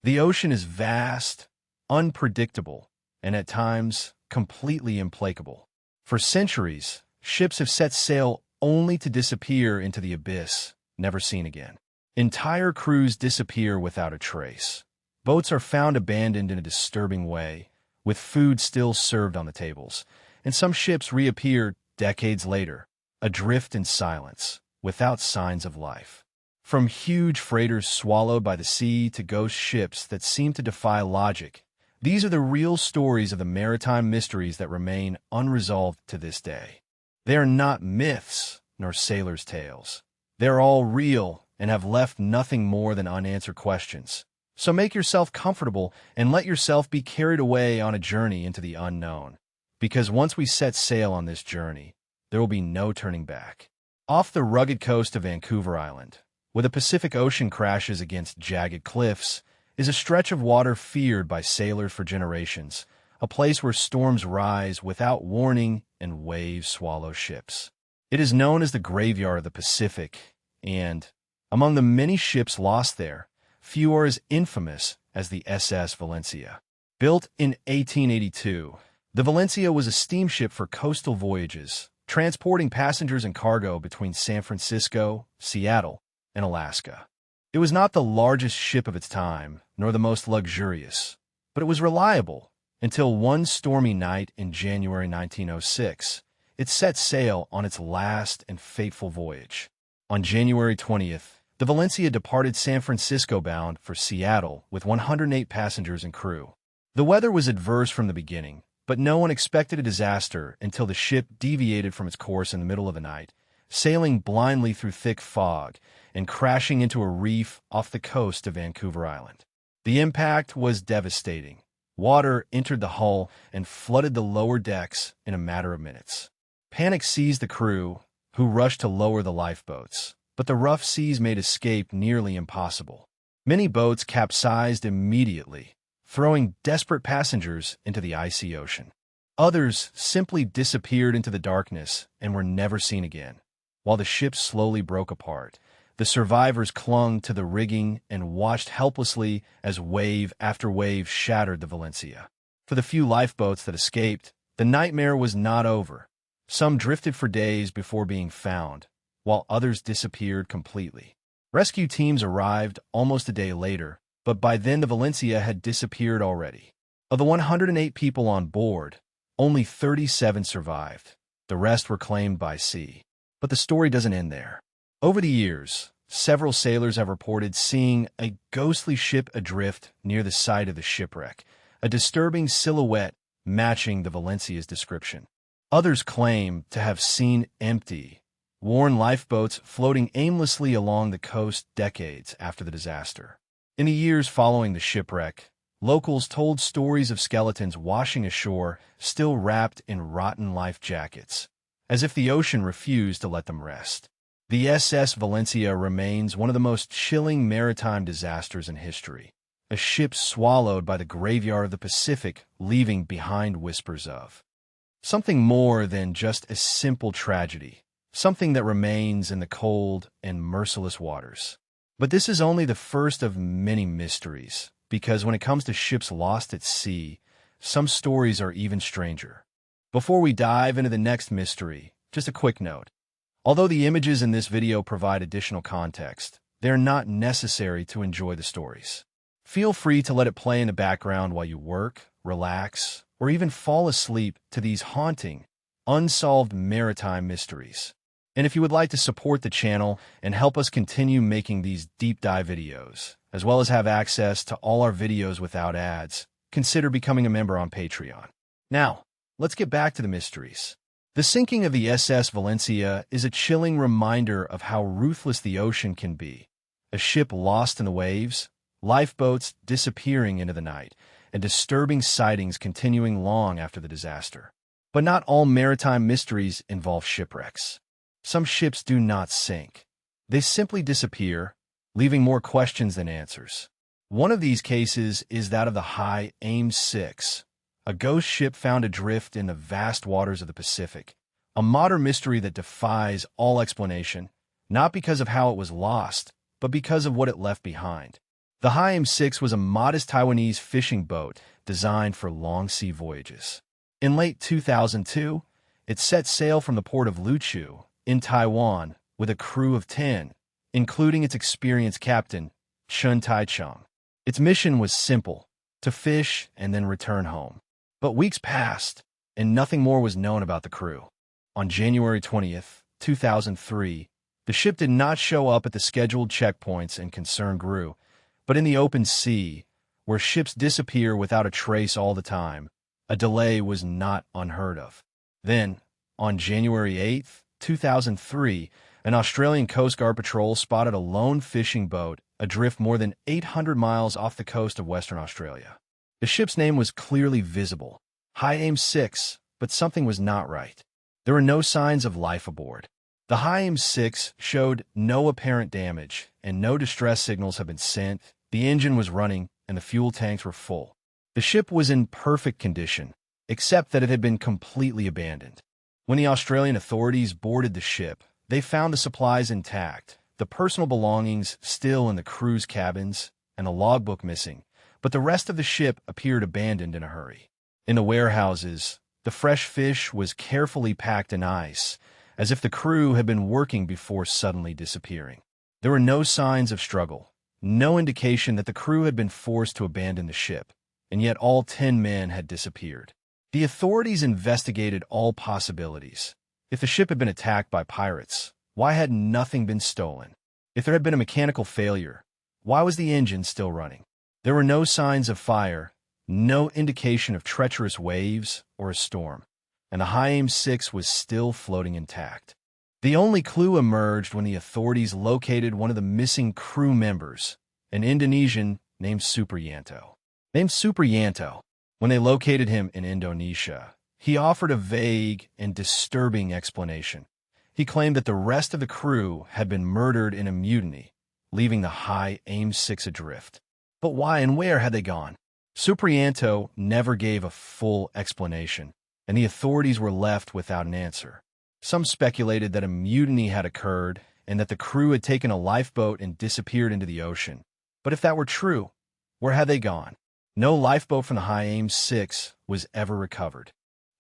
The ocean is vast, unpredictable, and at times completely implacable. For centuries, ships have set sail only to disappear into the abyss, never seen again. Entire crews disappear without a trace. Boats are found abandoned in a disturbing way, with food still served on the tables, and some ships reappear decades later, adrift in silence, without signs of life. From huge freighters swallowed by the sea to ghost ships that seem to defy logic, these are the real stories of the maritime mysteries that remain unresolved to this day. They are not myths nor sailors' tales. They're all real and have left nothing more than unanswered questions. So make yourself comfortable and let yourself be carried away on a journey into the unknown. Because once we set sail on this journey, there will be no turning back. Off the rugged coast of Vancouver Island, where the Pacific Ocean crashes against jagged cliffs, is a stretch of water feared by sailors for generations, a place where storms rise without warning and waves swallow ships. It is known as the graveyard of the Pacific, and, among the many ships lost there, few are as infamous as the SS Valencia. Built in 1882, the Valencia was a steamship for coastal voyages, transporting passengers and cargo between San Francisco, Seattle, and Alaska. It was not the largest ship of its time, nor the most luxurious, but it was reliable until one stormy night in January 1906, it set sail on its last and fateful voyage. On January 20th, the Valencia departed San Francisco bound for Seattle with 108 passengers and crew. The weather was adverse from the beginning, but no one expected a disaster until the ship deviated from its course in the middle of the night, sailing blindly through thick fog and crashing into a reef off the coast of Vancouver Island. The impact was devastating. Water entered the hull and flooded the lower decks in a matter of minutes. Panic seized the crew, who rushed to lower the lifeboats, but the rough seas made escape nearly impossible. Many boats capsized immediately, throwing desperate passengers into the icy ocean. Others simply disappeared into the darkness and were never seen again. While the ship slowly broke apart, the survivors clung to the rigging and watched helplessly as wave after wave shattered the Valencia. For the few lifeboats that escaped, the nightmare was not over. Some drifted for days before being found, while others disappeared completely. Rescue teams arrived almost a day later, but by then the Valencia had disappeared already. Of the 108 people on board, only 37 survived. The rest were claimed by sea. But the story doesn't end there. Over the years, several sailors have reported seeing a ghostly ship adrift near the site of the shipwreck, a disturbing silhouette matching the Valencia's description. Others claim to have seen empty, worn lifeboats floating aimlessly along the coast decades after the disaster. In the years following the shipwreck, locals told stories of skeletons washing ashore, still wrapped in rotten life jackets, as if the ocean refused to let them rest. The SS Valencia remains one of the most chilling maritime disasters in history, a ship swallowed by the graveyard of the Pacific, leaving behind whispers of something more than just a simple tragedy, something that remains in the cold and merciless waters. But this is only the first of many mysteries, because when it comes to ships lost at sea, some stories are even stranger. Before we dive into the next mystery, just a quick note. Although the images in this video provide additional context, they are not necessary to enjoy the stories. Feel free to let it play in the background while you work, relax, or even fall asleep to these haunting, unsolved maritime mysteries. And if you would like to support the channel and help us continue making these deep dive videos, as well as have access to all our videos without ads, consider becoming a member on Patreon. Now, let's get back to the mysteries. The sinking of the SS Valencia is a chilling reminder of how ruthless the ocean can be. A ship lost in the waves, lifeboats disappearing into the night, and disturbing sightings continuing long after the disaster. But not all maritime mysteries involve shipwrecks. Some ships do not sink. They simply disappear, leaving more questions than answers. One of these cases is that of the High Ames 6, a ghost ship found adrift in the vast waters of the Pacific, a modern mystery that defies all explanation, not because of how it was lost, but because of what it left behind. The Hyam-6 was a modest Taiwanese fishing boat designed for long-sea voyages. In late 2002, it set sail from the port of Luchu in Taiwan with a crew of 10, including its experienced captain, Chun Tai-chung. Its mission was simple: to fish and then return home. But weeks passed, and nothing more was known about the crew. On January 20th, 2003, the ship did not show up at the scheduled checkpoints, and concern grew. But in the open sea, where ships disappear without a trace all the time, a delay was not unheard of. Then, on January 8th, 2003, an Australian Coast Guard patrol spotted a lone fishing boat adrift more than 800 miles off the coast of Western Australia. The ship's name was clearly visible, Hyam-6, but something was not right. There were no signs of life aboard. The Hyam-6 showed no apparent damage, and no distress signals had been sent. The engine was running, and the fuel tanks were full. The ship was in perfect condition, except that it had been completely abandoned. When the Australian authorities boarded the ship, they found the supplies intact, the personal belongings still in the crew's cabins, and the logbook missing, but the rest of the ship appeared abandoned in a hurry. In the warehouses, the fresh fish was carefully packed in ice, as if the crew had been working before suddenly disappearing. There were no signs of struggle, no indication that the crew had been forced to abandon the ship, and yet all 10 men had disappeared. The authorities investigated all possibilities. If the ship had been attacked by pirates, why had nothing been stolen? If there had been a mechanical failure, why was the engine still running? There were no signs of fire, no indication of treacherous waves or a storm, and the Hyam-6 was still floating intact. The only clue emerged when the authorities located one of the missing crew members, an Indonesian named Supriyanto. When they located him in Indonesia, he offered a vague and disturbing explanation. He claimed that the rest of the crew had been murdered in a mutiny, leaving the Hyam-6 adrift. But why and where had they gone? Supriyanto never gave a full explanation, and the authorities were left without an answer. Some speculated that a mutiny had occurred and that the crew had taken a lifeboat and disappeared into the ocean. But if that were true, where had they gone? No lifeboat from the Hyam-6 was ever recovered.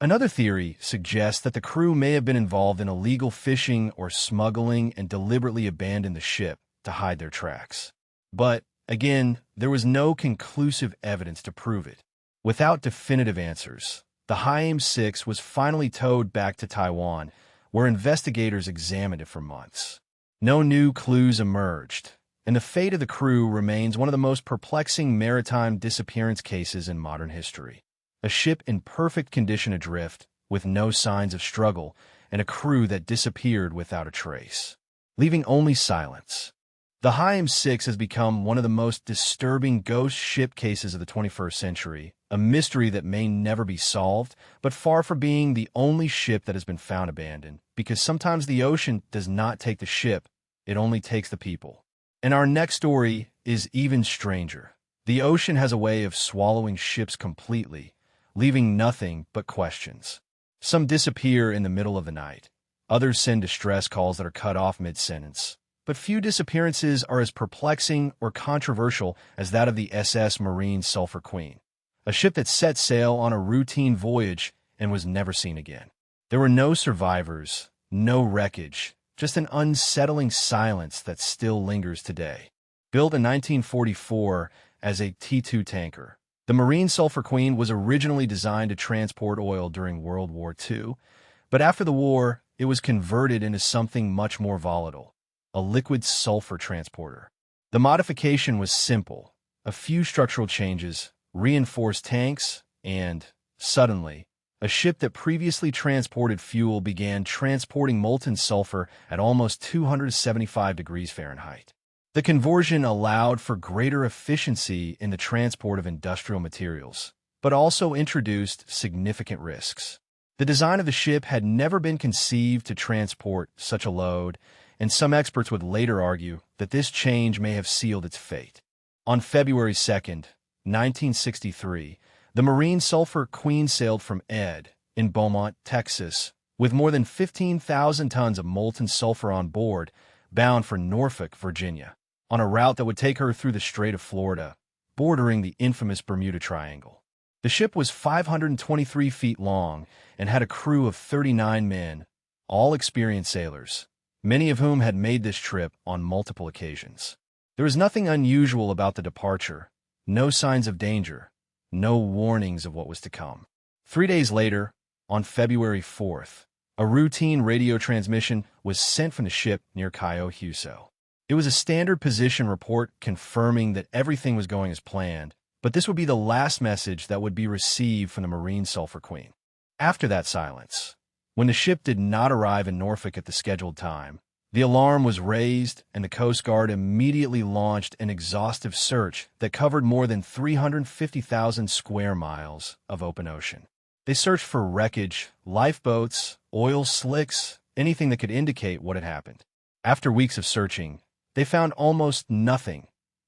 Another theory suggests that the crew may have been involved in illegal fishing or smuggling and deliberately abandoned the ship to hide their tracks. But, again, there was no conclusive evidence to prove it. Without definitive answers, the Hyam-6 was finally towed back to Taiwan, where investigators examined it for months. No new clues emerged, and the fate of the crew remains one of the most perplexing maritime disappearance cases in modern history. A ship in perfect condition adrift, with no signs of struggle, and a crew that disappeared without a trace, leaving only silence. The Hyam-6 has become one of the most disturbing ghost ship cases of the 21st century, a mystery that may never be solved, but far from being the only ship that has been found abandoned, because sometimes the ocean does not take the ship, it only takes the people. And our next story is even stranger. The ocean has a way of swallowing ships completely, leaving nothing but questions. Some disappear in the middle of the night. Others send distress calls that are cut off mid-sentence. But few disappearances are as perplexing or controversial as that of the SS Marine Sulphur Queen, a ship that set sail on a routine voyage and was never seen again. There were no survivors, no wreckage, just an unsettling silence that still lingers today. Built in 1944 as a T2 tanker, the Marine Sulphur Queen was originally designed to transport oil during World War II, but after the war, it was converted into something much more volatile: a liquid sulfur transporter. The modification was simple: a few structural changes, reinforced tanks, and, suddenly, a ship that previously transported fuel began transporting molten sulfur at almost 275 degrees Fahrenheit. The conversion allowed for greater efficiency in the transport of industrial materials, but also introduced significant risks. The design of the ship had never been conceived to transport such a load, and some experts would later argue that this change may have sealed its fate. On February 2nd, 1963, the Marine Sulphur Queen sailed from Ed, in Beaumont, Texas, with more than 15,000 tons of molten sulfur on board, bound for Norfolk, Virginia. on a route that would take her through the Strait of Florida, bordering the infamous Bermuda Triangle. The ship was 523 feet long and had a crew of 39 men, all experienced sailors, many of whom had made this trip on multiple occasions. There was nothing unusual about the departure, no signs of danger, no warnings of what was to come. 3 days later, on February 4th, a routine radio transmission was sent from the ship near Cayo Huso. It was a standard position report confirming that everything was going as planned, but this would be the last message that would be received from the Marine Sulphur Queen. After that silence, when the ship did not arrive in Norfolk at the scheduled time, the alarm was raised and the Coast Guard immediately launched an exhaustive search that covered more than 350,000 square miles of open ocean. They searched for wreckage, lifeboats, oil slicks, anything that could indicate what had happened. After weeks of searching, they found almost nothing.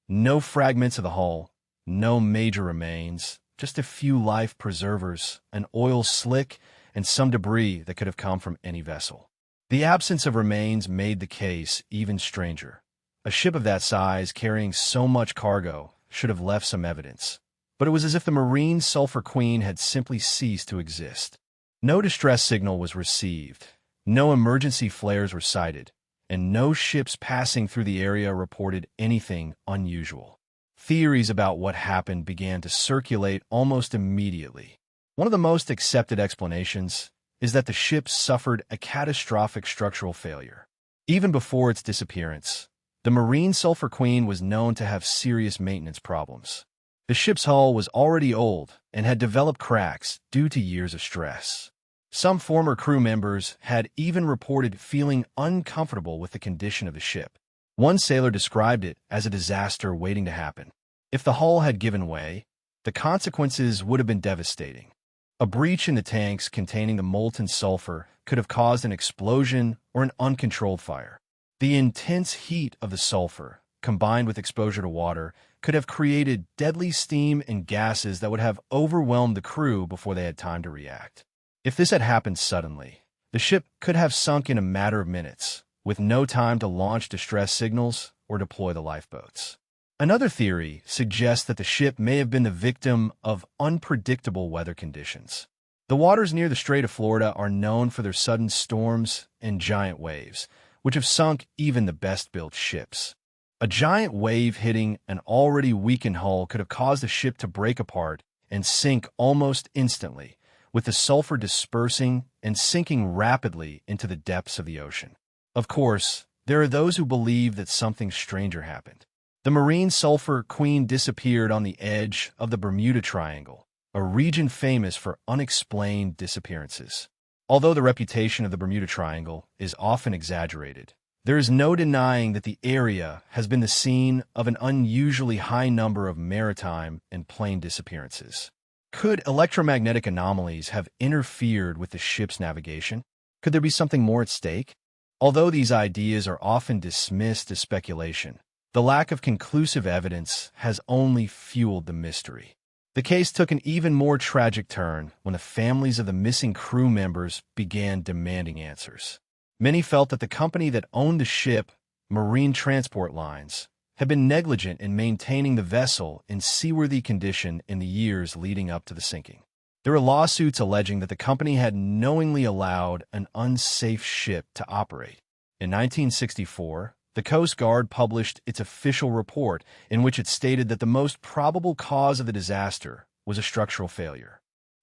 No fragments of the hull, no major remains, just a few life preservers, an oil slick, and some debris that could have come from any vessel. The absence of remains made the case even stranger. A ship of that size carrying so much cargo should have left some evidence. But it was as if the Marine Sulphur Queen had simply ceased to exist. No distress signal was received, no emergency flares were sighted, and no ships passing through the area reported anything unusual. Theories about what happened began to circulate almost immediately. One of the most accepted explanations is that the ship suffered a catastrophic structural failure. Even before its disappearance, the Marine Sulphur Queen was known to have serious maintenance problems. The ship's hull was already old and had developed cracks due to years of stress. Some former crew members had even reported feeling uncomfortable with the condition of the ship. One sailor described it as a disaster waiting to happen. If the hull had given way, the consequences would have been devastating. A breach in the tanks containing the molten sulfur could have caused an explosion or an uncontrolled fire. The intense heat of the sulfur, combined with exposure to water, could have created deadly steam and gases that would have overwhelmed the crew before they had time to react. If this had happened suddenly, the ship could have sunk in a matter of minutes, with no time to launch distress signals or deploy the lifeboats. Another theory suggests that the ship may have been the victim of unpredictable weather conditions. The waters near the Strait of Florida are known for their sudden storms and giant waves, which have sunk even the best-built ships. A giant wave hitting an already weakened hull could have caused the ship to break apart and sink almost instantly, with the sulfur dispersing and sinking rapidly into the depths of the ocean. Of course, there are those who believe that something stranger happened. The Marine Sulphur Queen disappeared on the edge of the Bermuda Triangle, a region famous for unexplained disappearances. Although the reputation of the Bermuda Triangle is often exaggerated, there is no denying that the area has been the scene of an unusually high number of maritime and plane disappearances. Could electromagnetic anomalies have interfered with the ship's navigation? Could there be something more at stake? Although these ideas are often dismissed as speculation, the lack of conclusive evidence has only fueled the mystery. The case took an even more tragic turn when the families of the missing crew members began demanding answers. Many felt that the company that owned the ship, Marine Transport Lines, had been negligent in maintaining the vessel in seaworthy condition in the years leading up to the sinking. There were lawsuits alleging that the company had knowingly allowed an unsafe ship to operate. In 1964, the Coast Guard published its official report in which it stated that the most probable cause of the disaster was a structural failure.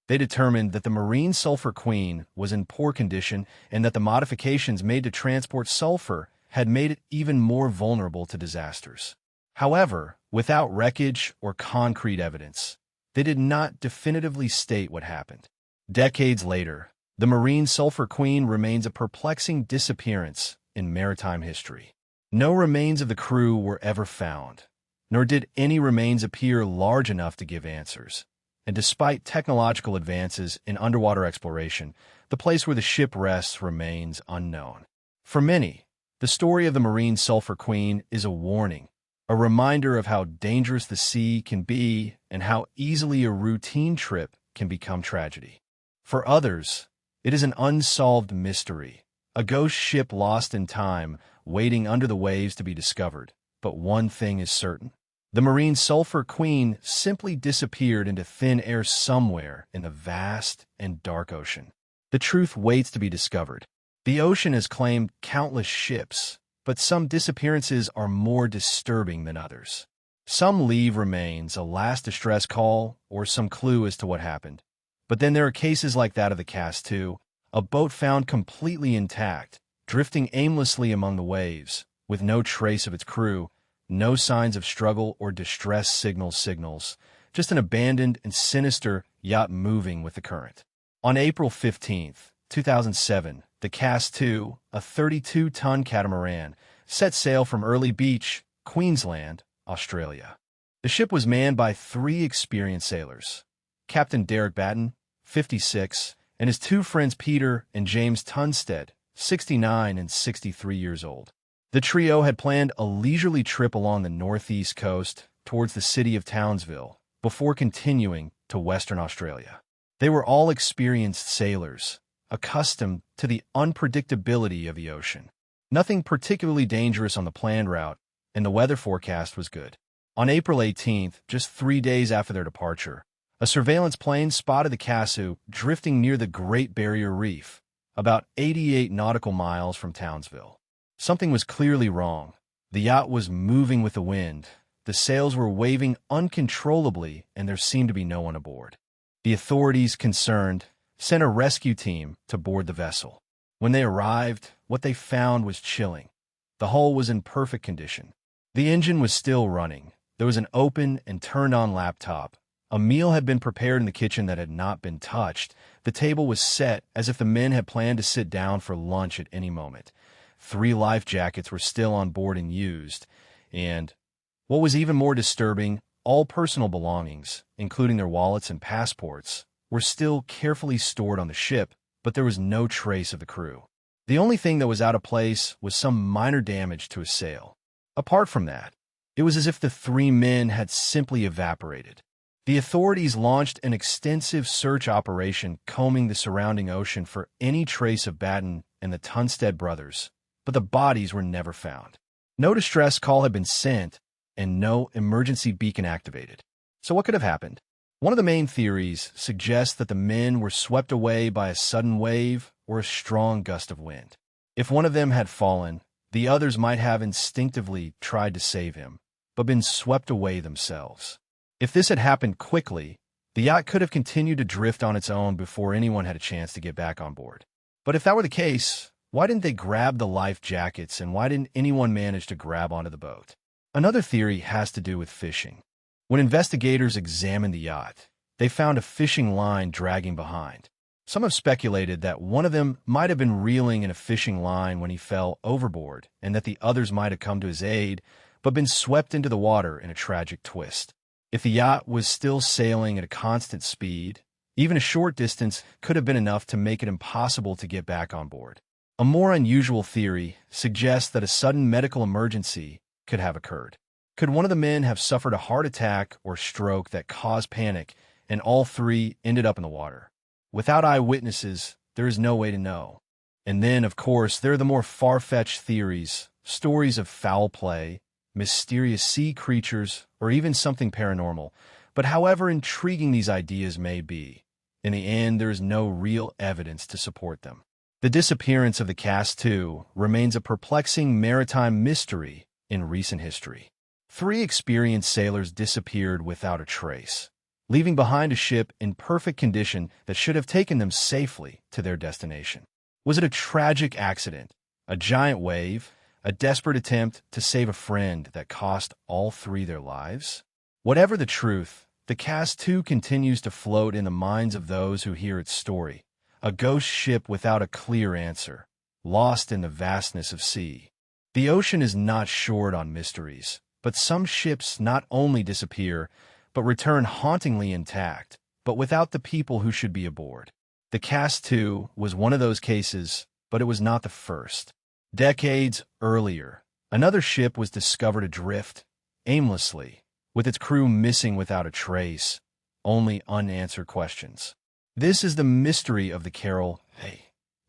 They determined that the Marine Sulphur Queen was in poor condition and that the modifications made to transport sulfur had made it even more vulnerable to disasters. However, without wreckage or concrete evidence, they did not definitively state what happened. Decades later, the Marine Sulphur Queen remains a perplexing disappearance in maritime history. No remains of the crew were ever found, nor did any remains appear large enough to give answers. And despite technological advances in underwater exploration, the place where the ship rests remains unknown. For many, the story of the Marine Sulphur Queen is a warning, a reminder of how dangerous the sea can be and how easily a routine trip can become tragedy. For others, it is an unsolved mystery, a ghost ship lost in time, waiting under the waves to be discovered, but one thing is certain. The Marine Sulphur Queen simply disappeared into thin air somewhere in the vast and dark ocean. The truth waits to be discovered. The ocean has claimed countless ships, but some disappearances are more disturbing than others. Some leave remains, a last distress call, or some clue as to what happened. But then there are cases like that of the Cast 2, a boat found completely intact, drifting aimlessly among the waves, with no trace of its crew, no signs of struggle or distress signals, just an abandoned and sinister yacht moving with the current. On April 15, 2007, the Cast 2, a 32-ton catamaran, set sail from Early Beach, Queensland, Australia. The ship was manned by 3 experienced sailors, Captain Derek Batten, 56, and his 2 friends Peter and James Tunstead, 69 and 63 years old. The trio had planned a leisurely trip along the northeast coast towards the city of Townsville before continuing to Western Australia. They were all experienced sailors, accustomed to the unpredictability of the ocean. Nothing particularly dangerous on the planned route, and the weather forecast was good. On April 18th, just 3 days after their departure, a surveillance plane spotted the Casu drifting near the Great Barrier Reef, about 88 nautical miles from Townsville. Something was clearly wrong. The yacht was moving with the wind, the sails were waving uncontrollably, and there seemed to be no one aboard. The authorities concerned sent a rescue team to board the vessel. When they arrived, what they found was chilling. The hull was in perfect condition. The engine was still running. There was an open and turned-on laptop. A meal had been prepared in the kitchen that had not been touched. The table was set as if the men had planned to sit down for lunch at any moment. 3 life jackets were still on board and used, and, what was even more disturbing, all personal belongings, including their wallets and passports, were still carefully stored on the ship, but there was no trace of the crew. The only thing that was out of place was some minor damage to a sail. Apart from that, it was as if the 3 men had simply evaporated. The authorities launched an extensive search operation combing the surrounding ocean for any trace of Batten and the Tunstead brothers, but the bodies were never found. No distress call had been sent, and no emergency beacon activated. So what could have happened? One of the main theories suggests that the men were swept away by a sudden wave or a strong gust of wind. If one of them had fallen, the others might have instinctively tried to save him, but been swept away themselves. If this had happened quickly, the yacht could have continued to drift on its own before anyone had a chance to get back on board. But if that were the case, why didn't they grab the life jackets, and why didn't anyone manage to grab onto the boat? Another theory has to do with fishing. When investigators examined the yacht, they found a fishing line dragging behind. Some have speculated that one of them might have been reeling in a fishing line when he fell overboard, and that the others might have come to his aid, but been swept into the water in a tragic twist. If the yacht was still sailing at a constant speed, even a short distance could have been enough to make it impossible to get back on board. A more unusual theory suggests that a sudden medical emergency could have occurred. Could one of the men have suffered a heart attack or stroke that caused panic, and all 3 ended up in the water? Without eyewitnesses, there is no way to know. And then, of course, there are the more far-fetched theories, stories of foul play, mysterious sea creatures, or even something paranormal. But however intriguing these ideas may be, in the end there is no real evidence to support them. The disappearance of the Cast 2 remains a perplexing maritime mystery in recent history. 3 experienced sailors disappeared without a trace, leaving behind a ship in perfect condition that should have taken them safely to their destination. Was it a tragic accident, a giant wave, a desperate attempt to save a friend that cost all 3 their lives? Whatever the truth, the Cast 2 continues to float in the minds of those who hear its story. A ghost ship without a clear answer, lost in the vastness of sea. The ocean is not short on mysteries, but some ships not only disappear, but return hauntingly intact, but without the people who should be aboard. The Cast 2 was one of those cases, but it was not the first. Decades earlier, another ship was discovered adrift, aimlessly, with its crew missing without a trace, only unanswered questions. This is the mystery of the Carol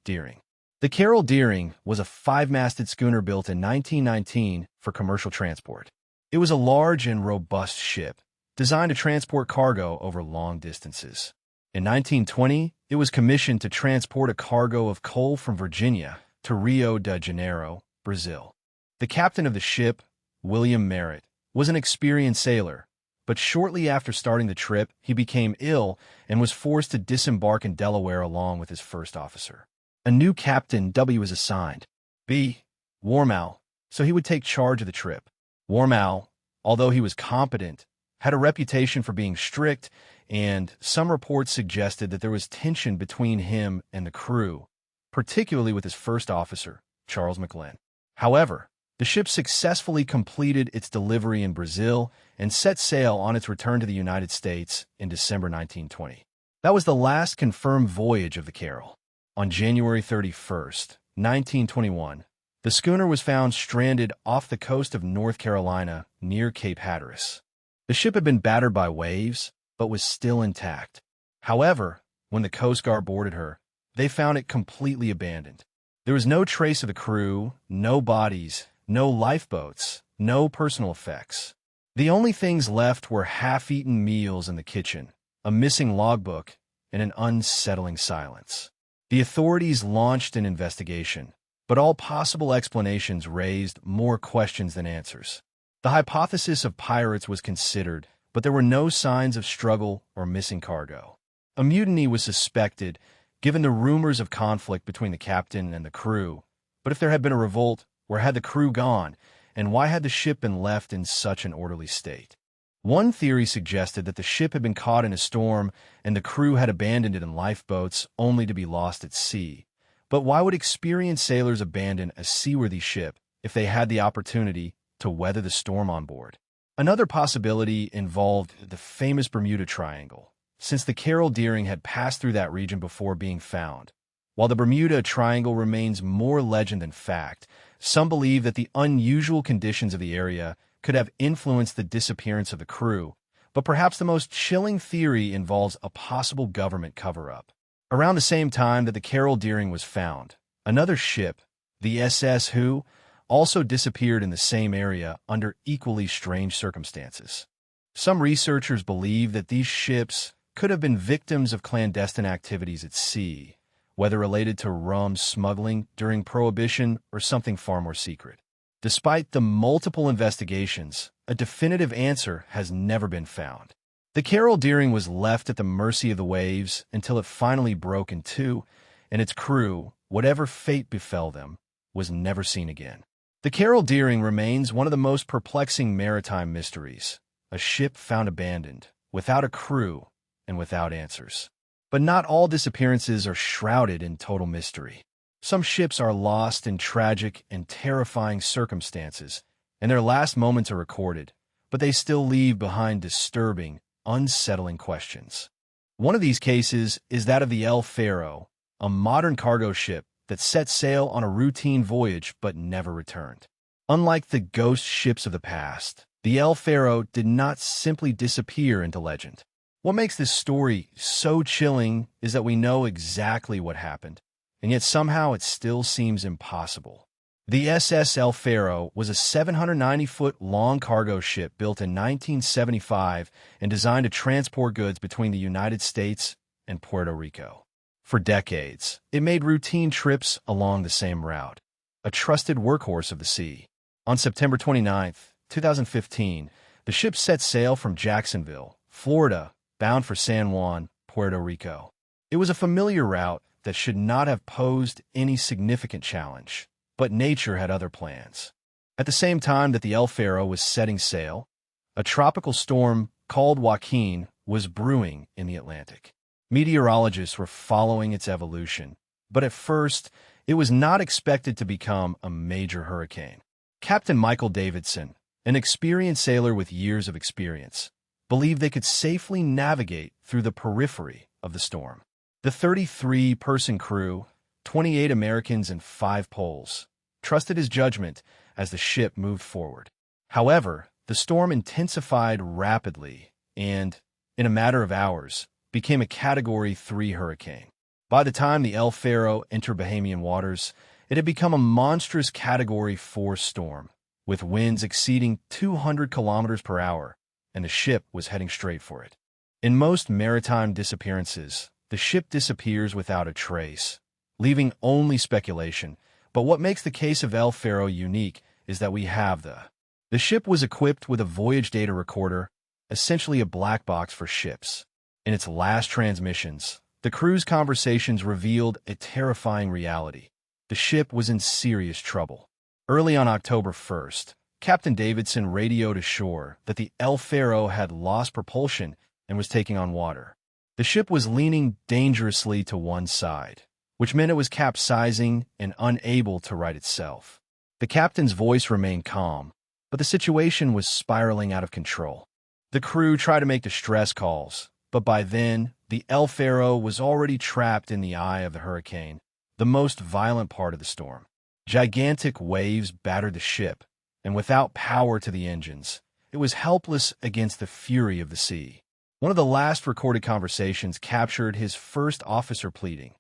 Deering. The Carol Deering was a five-masted schooner built in 1919 for commercial transport. It was a large and robust ship, designed to transport cargo over long distances. In 1920, it was commissioned to transport a cargo of coal from Virginia to Rio de Janeiro, Brazil. The captain of the ship, William Merritt, was an experienced sailor, but shortly after starting the trip, he became ill and was forced to disembark in Delaware along with his first officer. A new captain, W, was assigned, B, Warmow, so he would take charge of the trip. Warmow, although he was competent, had a reputation for being strict, and some reports suggested that there was tension between him and the crew, particularly with his first officer, Charles McLean. However, the ship successfully completed its delivery in Brazil and set sail on its return to the United States in December 1920. That was the last confirmed voyage of the Carol. On January 31st, 1921, the schooner was found stranded off the coast of North Carolina near Cape Hatteras. The ship had been battered by waves, but was still intact. However, when the Coast Guard boarded her, they found it completely abandoned. There was no trace of the crew, no bodies, no lifeboats, no personal effects. The only things left were half-eaten meals in the kitchen, a missing logbook, and an unsettling silence. The authorities launched an investigation, but all possible explanations raised more questions than answers. The hypothesis of pirates was considered, but there were no signs of struggle or missing cargo. A mutiny was suspected, given the rumors of conflict between the captain and the crew. But if there had been a revolt, where had the crew gone, and why had the ship been left in such an orderly state? One theory suggested that the ship had been caught in a storm and the crew had abandoned it in lifeboats only to be lost at sea. But why would experienced sailors abandon a seaworthy ship if they had the opportunity to weather the storm on board? Another possibility involved the famous Bermuda Triangle, since the Carol Deering had passed through that region before being found. While the Bermuda Triangle remains more legend than fact, some believe that the unusual conditions of the area could have influenced the disappearance of the crew, but perhaps the most chilling theory involves a possible government cover-up. Around the same time that the Carol Deering was found, another ship, the SS Who, also disappeared in the same area under equally strange circumstances. Some researchers believe that these ships could have been victims of clandestine activities at sea, whether related to rum smuggling during Prohibition or something far more secret. Despite the multiple investigations, a definitive answer has never been found. The Carol Deering was left at the mercy of the waves until it finally broke in two, and its crew, whatever fate befell them, was never seen again. The Carol Deering remains one of the most perplexing maritime mysteries, a ship found abandoned, without a crew, and without answers. But not all disappearances are shrouded in total mystery. Some ships are lost in tragic and terrifying circumstances, and their last moments are recorded, but they still leave behind disturbing, unsettling questions. One of these cases is that of the El Faro, a modern cargo ship that set sail on a routine voyage but never returned. Unlike the ghost ships of the past, the El Faro did not simply disappear into legend. What makes this story so chilling is that we know exactly what happened, and yet somehow it still seems impossible. The SS El Faro was a 790-foot-long cargo ship built in 1975 and designed to transport goods between the United States and Puerto Rico. For decades, it made routine trips along the same route, a trusted workhorse of the sea. On September 29, 2015, the ship set sail from Jacksonville, Florida, bound for San Juan, Puerto Rico. It was a familiar route that should not have posed any significant challenge, but nature had other plans. At the same time that the El Faro was setting sail, a tropical storm called Joaquin was brewing in the Atlantic. Meteorologists were following its evolution, but at first, it was not expected to become a major hurricane. Captain Michael Davidson, an experienced sailor with years of experience, believed they could safely navigate through the periphery of the storm. The 33-person crew, 28 Americans and 5 Poles, trusted his judgment as the ship moved forward. However, the storm intensified rapidly and, in a matter of hours, became a Category 3 hurricane. By the time the El Faro entered Bahamian waters, it had become a monstrous Category 4 storm, with winds exceeding 200 kilometers per hour, and the ship was heading straight for it. In most maritime disappearances, the ship disappears without a trace, leaving only speculation. But what makes the case of El Faro unique is that we have the ship was equipped with a voyage data recorder, essentially a black box for ships. In its last transmissions, the crew's conversations revealed a terrifying reality. The ship was in serious trouble. Early on October 1st, Captain Davidson radioed ashore that the El Faro had lost propulsion and was taking on water. The ship was leaning dangerously to one side, which meant it was capsizing and unable to right itself. The captain's voice remained calm, but the situation was spiraling out of control. The crew tried to make distress calls, but by then, the El Faro was already trapped in the eye of the hurricane, the most violent part of the storm. Gigantic waves battered the ship, and without power to the engines, it was helpless against the fury of the sea. One of the last recorded conversations captured his first officer pleading,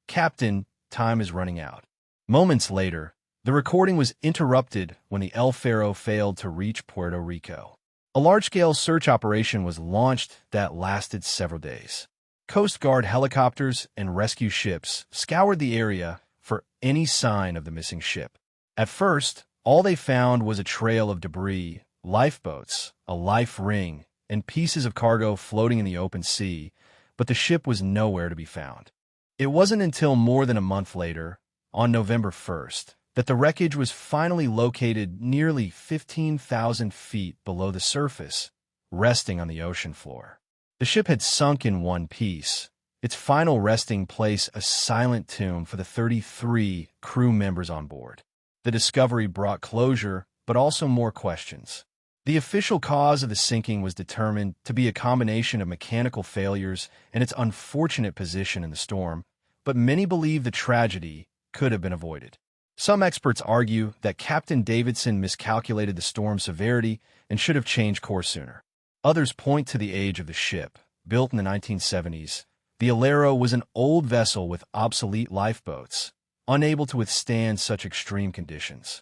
"Captain, time is running out." Moments later, the recording was interrupted when the El Faro failed to reach Puerto Rico. A large-scale search operation was launched that lasted several days. Coast Guard helicopters and rescue ships scoured the area for any sign of the missing ship. At first, all they found was a trail of debris, lifeboats, a life ring, and pieces of cargo floating in the open sea, but the ship was nowhere to be found. It wasn't until more than a month later, on November 1st, that the wreckage was finally located nearly 15,000 feet below the surface, resting on the ocean floor. The ship had sunk in one piece, its final resting place a silent tomb for the 33 crew members on board. The discovery brought closure, but also more questions. The official cause of the sinking was determined to be a combination of mechanical failures and its unfortunate position in the storm, but many believe the tragedy could have been avoided. Some experts argue that Captain Davidson miscalculated the storm's severity and should have changed course sooner. Others point to the age of the ship. Built in the 1970s, the Alero was an old vessel with obsolete lifeboats, unable to withstand such extreme conditions.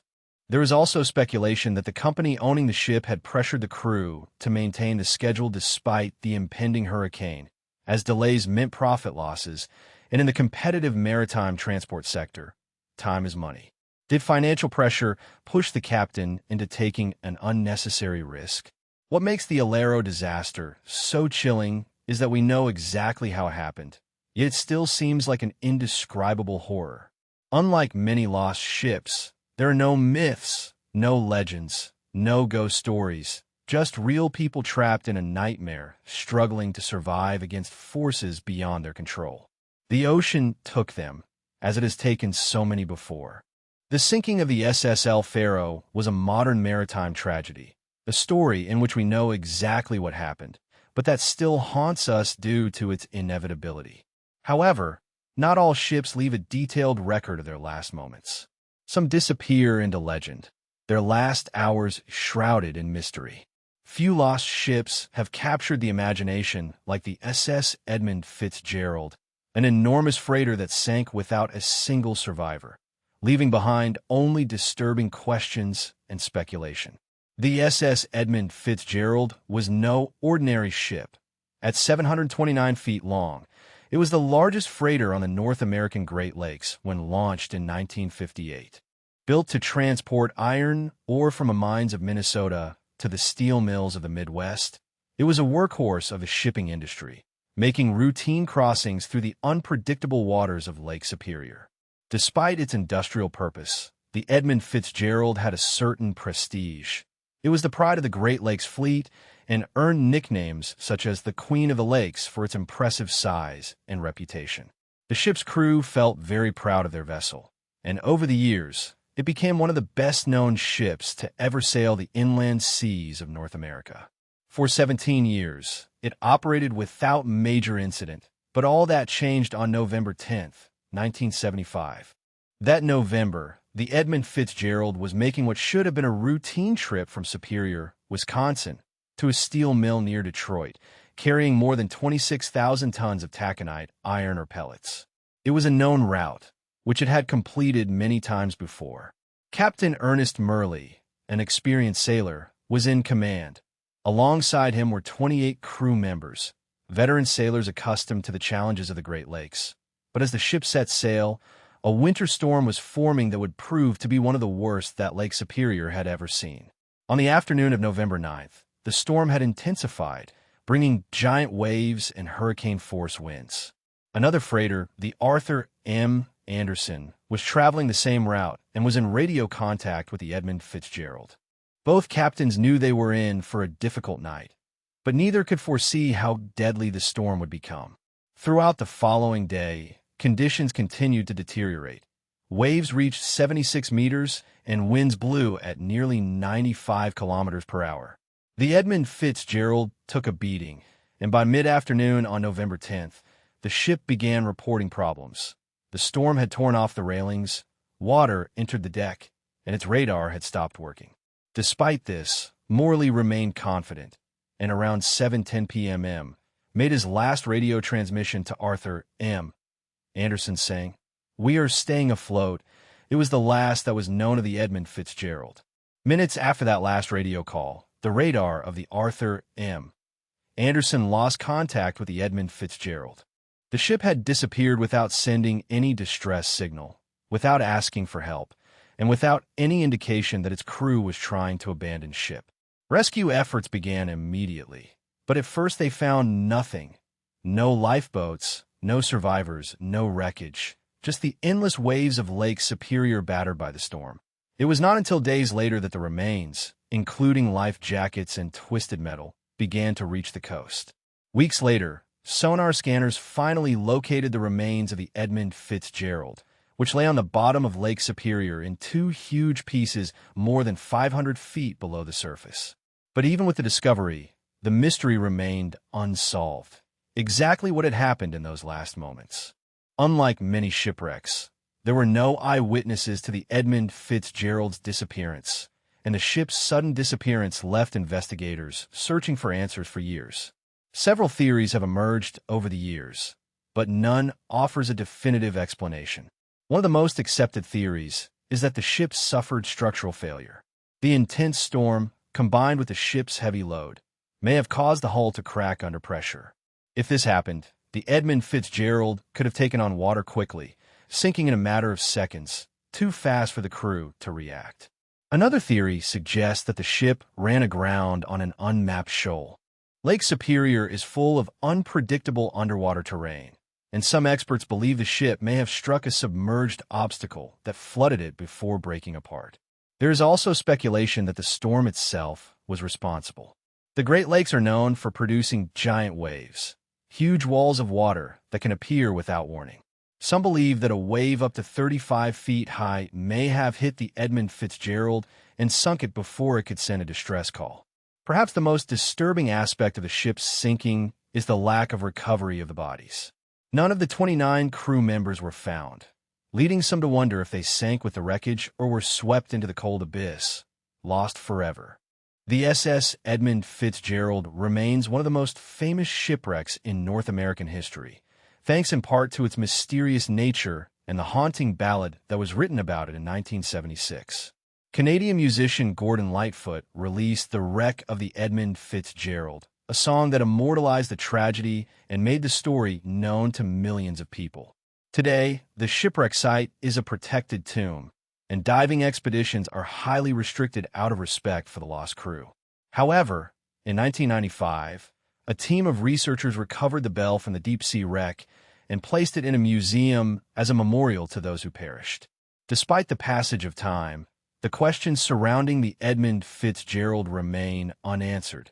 There is also speculation that the company owning the ship had pressured the crew to maintain the schedule despite the impending hurricane, as delays meant profit losses, and in the competitive maritime transport sector, time is money. Did financial pressure push the captain into taking an unnecessary risk? What makes the Alero disaster so chilling is that we know exactly how it happened, yet it still seems like an indescribable horror. Unlike many lost ships, there are no myths, no legends, no ghost stories, just real people trapped in a nightmare, struggling to survive against forces beyond their control. The ocean took them, as it has taken so many before. The sinking of the SS El Faro was a modern maritime tragedy, a story in which we know exactly what happened, but that still haunts us due to its inevitability. However, not all ships leave a detailed record of their last moments. Some disappear into legend, their last hours shrouded in mystery. Few lost ships have captured the imagination like the SS Edmund Fitzgerald, an enormous freighter that sank without a single survivor, leaving behind only disturbing questions and speculation. The SS Edmund Fitzgerald was no ordinary ship. At 729 feet long, it was the largest freighter on the North American Great Lakes when launched in 1958. Built to transport iron ore from the mines of Minnesota to the steel mills of the Midwest, it was a workhorse of the shipping industry, making routine crossings through the unpredictable waters of Lake Superior. Despite its industrial purpose, the Edmund Fitzgerald had a certain prestige. It was the pride of the Great Lakes Fleet and earned nicknames such as the Queen of the Lakes for its impressive size and reputation. The ship's crew felt very proud of their vessel, and over the years, it became one of the best-known ships to ever sail the inland seas of North America. For 17 years, it operated without major incident, but all that changed on November 10, 1975. That November, the Edmund Fitzgerald was making what should have been a routine trip from Superior, Wisconsin, to a steel mill near Detroit, carrying more than 26,000 tons of taconite, iron, or pellets. It It was a known route, which it had completed many times before. Captain Ernest Murley, an experienced sailor, was in command. Alongside him were 28 crew members, veteran sailors accustomed to the challenges of the Great Lakes. But as the ship set sail, a winter storm was forming that would prove to be one of the worst that Lake Superior had ever seen. On the afternoon of November 9th, the storm had intensified, bringing giant waves and hurricane-force winds. Another freighter, the Arthur M. Anderson, was traveling the same route and was in radio contact with the Edmund Fitzgerald. Both captains knew they were in for a difficult night, but neither could foresee how deadly the storm would become. Throughout the following day, conditions continued to deteriorate. Waves reached 76 meters and winds blew at nearly 95 kilometers per hour. The Edmund Fitzgerald took a beating, and by mid-afternoon on November 10th, the ship began reporting problems. The storm had torn off the railings, water entered the deck, and its radar had stopped working. Despite this, Morley remained confident, and around 7:10 p.m. made his last radio transmission to Arthur M. Anderson saying, "We are staying afloat." It was the last that was known of the Edmund Fitzgerald. Minutes after that last radio call, the radar of the Arthur M. Anderson lost contact with the Edmund Fitzgerald. The ship had disappeared without sending any distress signal, without asking for help, and without any indication that its crew was trying to abandon ship. Rescue efforts began immediately, but at first they found nothing. No lifeboats, no survivors, no wreckage, just the endless waves of Lake Superior battered by the storm. It was not until days later that the remains, including life jackets and twisted metal, began to reach the coast. Weeks later, sonar scanners finally located the remains of the Edmund Fitzgerald, which lay on the bottom of Lake Superior in two huge pieces more than 500 feet below the surface. But even with the discovery, the mystery remained unsolved. Exactly what had happened in those last moments. Unlike many shipwrecks, there were no eyewitnesses to the Edmund Fitzgerald's disappearance, and the ship's sudden disappearance left investigators searching for answers for years. Several theories have emerged over the years, but none offers a definitive explanation. One of the most accepted theories is that the ship suffered structural failure. The intense storm, combined with the ship's heavy load, may have caused the hull to crack under pressure. If this happened, the Edmund Fitzgerald could have taken on water quickly, sinking in a matter of seconds, too fast for the crew to react. Another theory suggests that the ship ran aground on an unmapped shoal. Lake Superior is full of unpredictable underwater terrain, and some experts believe the ship may have struck a submerged obstacle that flooded it before breaking apart. There is also speculation that the storm itself was responsible. The Great Lakes are known for producing giant waves, huge walls of water that can appear without warning. Some believe that a wave up to 35 feet high may have hit the Edmund Fitzgerald and sunk it before it could send a distress call. Perhaps the most disturbing aspect of the ship's sinking is the lack of recovery of the bodies. None of the 29 crew members were found, leading some to wonder if they sank with the wreckage or were swept into the cold abyss, lost forever. The SS Edmund Fitzgerald remains one of the most famous shipwrecks in North American history, thanks in part to its mysterious nature and the haunting ballad that was written about it in 1976. Canadian musician Gordon Lightfoot released The Wreck of the Edmund Fitzgerald, a song that immortalized the tragedy and made the story known to millions of people. Today, the shipwreck site is a protected tomb, and diving expeditions are highly restricted out of respect for the lost crew. However, in 1995, a team of researchers recovered the bell from the deep-sea wreck and placed it in a museum as a memorial to those who perished. Despite the passage of time, the questions surrounding the Edmund Fitzgerald remain unanswered.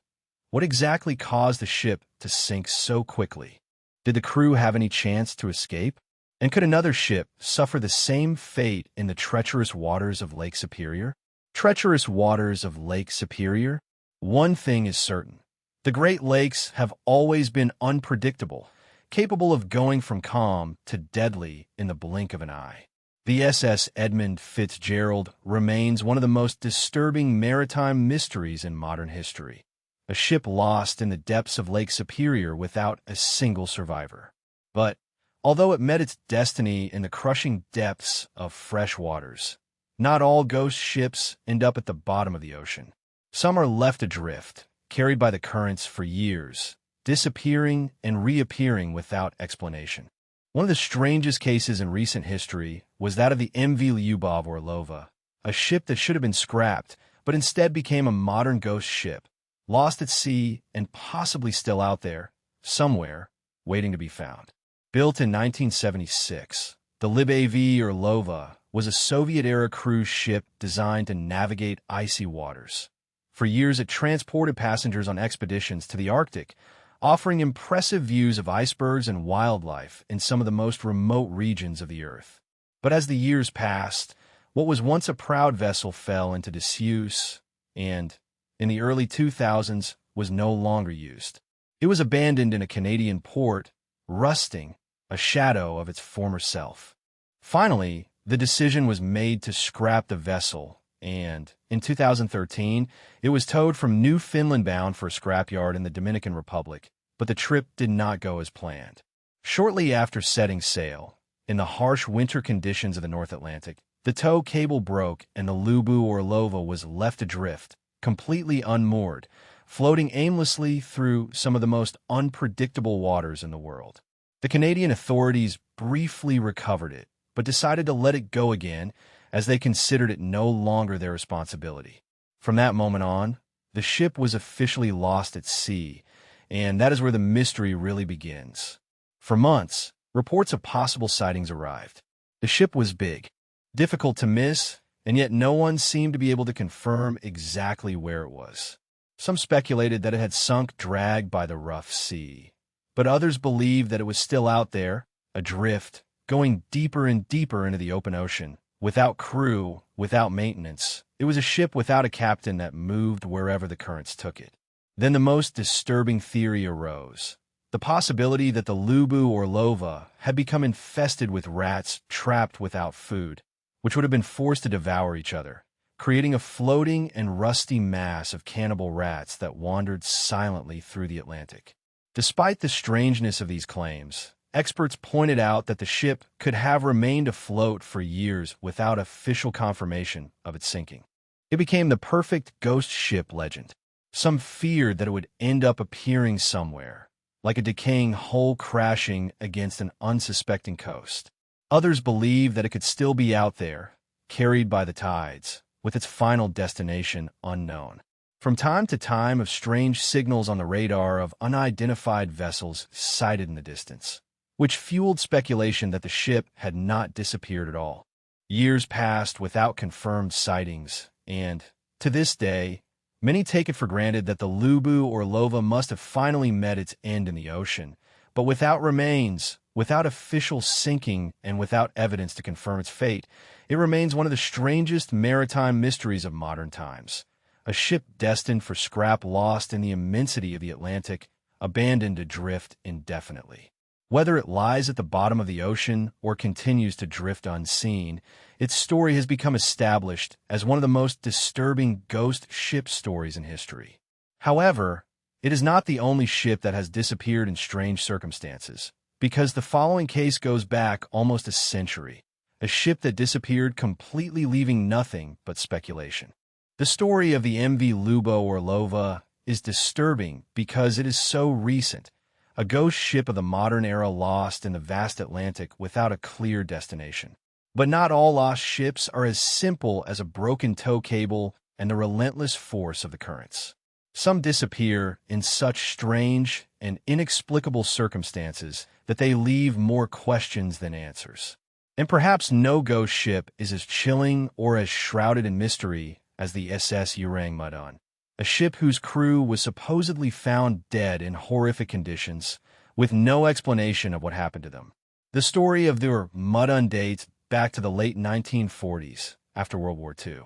What exactly caused the ship to sink so quickly? Did the crew have any chance to escape? And could another ship suffer the same fate in the treacherous waters of Lake Superior? Treacherous waters of Lake Superior? One thing is certain. The Great Lakes have always been unpredictable, capable of going from calm to deadly in the blink of an eye. The SS Edmund Fitzgerald remains one of the most disturbing maritime mysteries in modern history. A ship lost in the depths of Lake Superior without a single survivor. But although it met its destiny in the crushing depths of fresh waters. Not all ghost ships end up at the bottom of the ocean. Some are left adrift, carried by the currents for years, disappearing and reappearing without explanation. One of the strangest cases in recent history was that of the MV Lyubov Orlova, a ship that should have been scrapped, but instead became a modern ghost ship, lost at sea and possibly still out there, somewhere, waiting to be found. Built in 1976, the Lyubov Orlova was a Soviet-era cruise ship designed to navigate icy waters. For years, it transported passengers on expeditions to the Arctic, offering impressive views of icebergs and wildlife in some of the most remote regions of the Earth. But as the years passed, what was once a proud vessel fell into disuse and, in the early 2000s, was no longer used. It was abandoned in a Canadian port, rusting, a shadow of its former self. Finally, the decision was made to scrap the vessel, and, in 2013, it was towed from Newfoundland bound for a scrapyard in the Dominican Republic, but the trip did not go as planned. Shortly after setting sail, in the harsh winter conditions of the North Atlantic, the tow cable broke and the Lyubov Orlova was left adrift, completely unmoored, floating aimlessly through some of the most unpredictable waters in the world. The Canadian authorities briefly recovered it, but decided to let it go again as they considered it no longer their responsibility. From that moment on, the ship was officially lost at sea, and that is where the mystery really begins. For months, reports of possible sightings arrived. The ship was big, difficult to miss, and yet no one seemed to be able to confirm exactly where it was. Some speculated that it had sunk, dragged by the rough sea, but others believed that it was still out there, adrift, going deeper and deeper into the open ocean. Without crew, without maintenance, it was a ship without a captain that moved wherever the currents took it. Then the most disturbing theory arose. The possibility that the Lyubov Orlova had become infested with rats trapped without food, which would have been forced to devour each other, creating a floating and rusty mass of cannibal rats that wandered silently through the Atlantic. Despite the strangeness of these claims, experts pointed out that the ship could have remained afloat for years without official confirmation of its sinking. It became the perfect ghost ship legend. Some feared that it would end up appearing somewhere, like a decaying hull crashing against an unsuspecting coast. Others believed that it could still be out there, carried by the tides, with its final destination unknown. From time to time, of strange signals on the radar of unidentified vessels sighted in the distance, which fueled speculation that the ship had not disappeared at all. Years passed without confirmed sightings, and, to this day, many take it for granted that the Lyubov Orlova must have finally met its end in the ocean, but without remains, without official sinking, and without evidence to confirm its fate, it remains one of the strangest maritime mysteries of modern times. A ship destined for scrap, lost in the immensity of the Atlantic, abandoned adrift indefinitely. Whether it lies at the bottom of the ocean or continues to drift unseen, its story has become established as one of the most disturbing ghost ship stories in history. However, it is not the only ship that has disappeared in strange circumstances, because the following case goes back almost a century, a ship that disappeared completely, leaving nothing but speculation. The story of the MV Lyubov Orlova is disturbing because it is so recent, a ghost ship of the modern era lost in the vast Atlantic without a clear destination. But not all lost ships are as simple as a broken tow cable and the relentless force of the currents. Some disappear in such strange and inexplicable circumstances that they leave more questions than answers. And perhaps no ghost ship is as chilling or as shrouded in mystery as the SS Ourang Medan, a ship whose crew was supposedly found dead in horrific conditions, with no explanation of what happened to them. The story of the Medan dates back to the late 1940s, after World War II.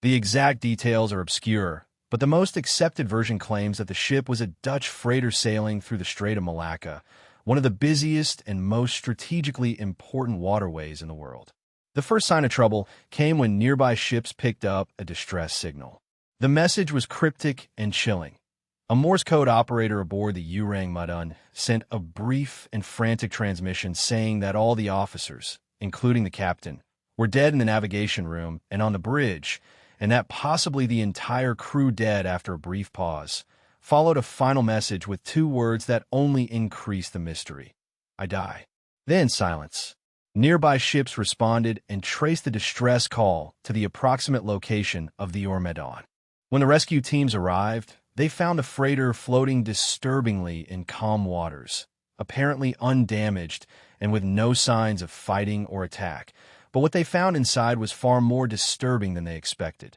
The exact details are obscure, but the most accepted version claims that the ship was a Dutch freighter sailing through the Strait of Malacca, one of the busiest and most strategically important waterways in the world. The first sign of trouble came when nearby ships picked up a distress signal. The message was cryptic and chilling. A Morse code operator aboard the Ourang Medan sent a brief and frantic transmission saying that all the officers, including the captain, were dead in the navigation room and on the bridge, and that possibly the entire crew dead. After a brief pause, followed a final message with two words that only increased the mystery: "I die." Then silence. Nearby ships responded and traced the distress call to the approximate location of the Ourang Medan. When the rescue teams arrived, they found the freighter floating disturbingly in calm waters, apparently undamaged and with no signs of fighting or attack. But what they found inside was far more disturbing than they expected.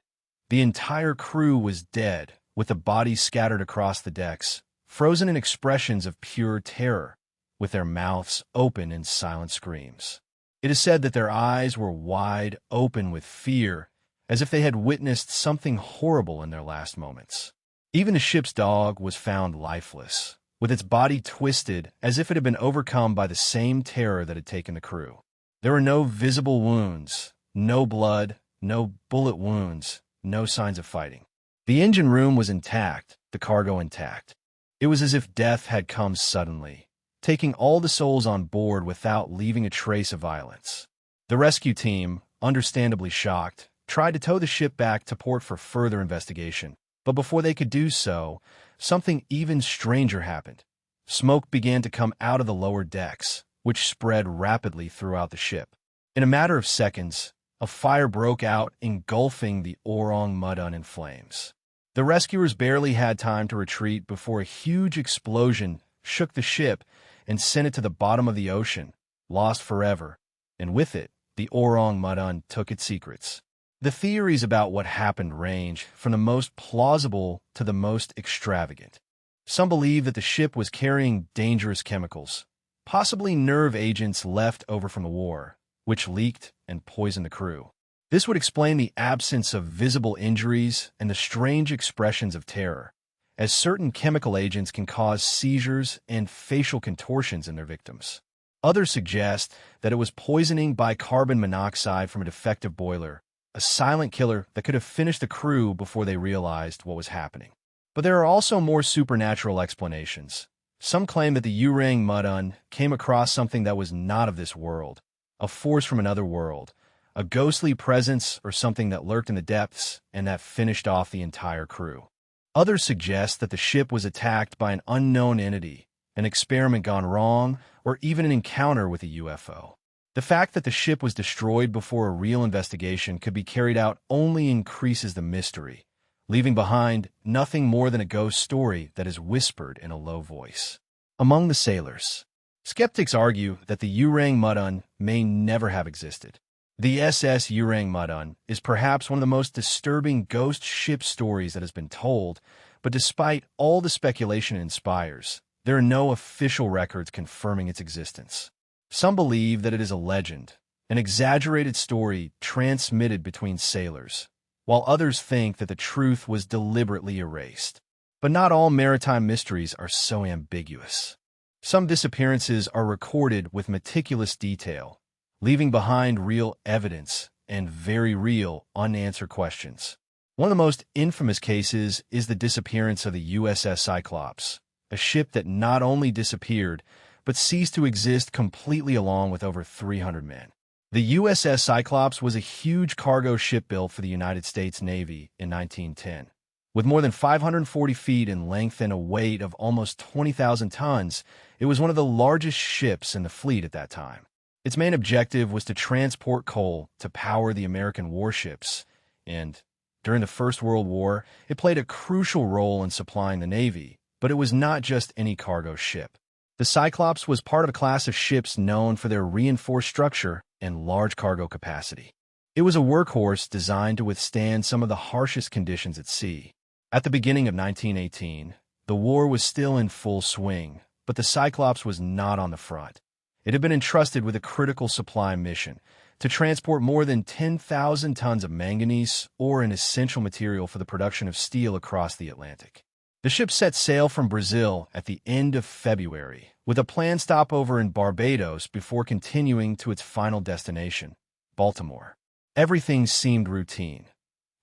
The entire crew was dead, with the bodies scattered across the decks, frozen in expressions of pure terror, with their mouths open in silent screams. It is said that their eyes were wide open with fear, as if they had witnessed something horrible in their last moments. Even the ship's dog was found lifeless, with its body twisted as if it had been overcome by the same terror that had taken the crew. There were no visible wounds, no blood, no bullet wounds, no signs of fighting. The engine room was intact, the cargo intact. It was as if death had come suddenly, taking all the souls on board without leaving a trace of violence. The rescue team, understandably shocked, tried to tow the ship back to port for further investigation. But before they could do so, something even stranger happened. Smoke began to come out of the lower decks, which spread rapidly throughout the ship. In a matter of seconds, a fire broke out, engulfing the Ourang Medan in flames. The rescuers barely had time to retreat before a huge explosion shook the ship and sent it to the bottom of the ocean, lost forever, and with it, the Ourang Medan took its secrets. The theories about what happened range from the most plausible to the most extravagant. Some believe that the ship was carrying dangerous chemicals, possibly nerve agents left over from the war, which leaked and poisoned the crew. This would explain the absence of visible injuries and the strange expressions of terror, as certain chemical agents can cause seizures and facial contortions in their victims. Others suggest that it was poisoning by carbon monoxide from a defective boiler, a silent killer that could have finished the crew before they realized what was happening. But there are also more supernatural explanations. Some claim that the Ourang Medan came across something that was not of this world, a force from another world, a ghostly presence or something that lurked in the depths and that finished off the entire crew. Others suggest that the ship was attacked by an unknown entity, an experiment gone wrong, or even an encounter with a UFO. The fact that the ship was destroyed before a real investigation could be carried out only increases the mystery, leaving behind nothing more than a ghost story that is whispered in a low voice. Among the sailors, skeptics argue that the Ourang Medan may never have existed. The SS Ourang Medan is perhaps one of the most disturbing ghost ship stories that has been told, but despite all the speculation it inspires, there are no official records confirming its existence. Some believe that it is a legend, an exaggerated story transmitted between sailors, while others think that the truth was deliberately erased. But not all maritime mysteries are so ambiguous. Some disappearances are recorded with meticulous detail, leaving behind real evidence and very real unanswered questions. One of the most infamous cases is the disappearance of the USS Cyclops, a ship that not only disappeared, but ceased to exist completely along with over 300 men. The USS Cyclops was a huge cargo ship built for the United States Navy in 1910. With more than 540 feet in length and a weight of almost 20,000 tons, it was one of the largest ships in the fleet at that time. Its main objective was to transport coal to power the American warships, and during the First World War, it played a crucial role in supplying the Navy, but it was not just any cargo ship. The Cyclops was part of a class of ships known for their reinforced structure and large cargo capacity. It was a workhorse designed to withstand some of the harshest conditions at sea. At the beginning of 1918, the war was still in full swing, but the Cyclops was not on the front. It had been entrusted with a critical supply mission to transport more than 10,000 tons of manganese, or an essential material for the production of steel, across the Atlantic. The ship set sail from Brazil at the end of February, with a planned stopover in Barbados before continuing to its final destination, Baltimore. Everything seemed routine.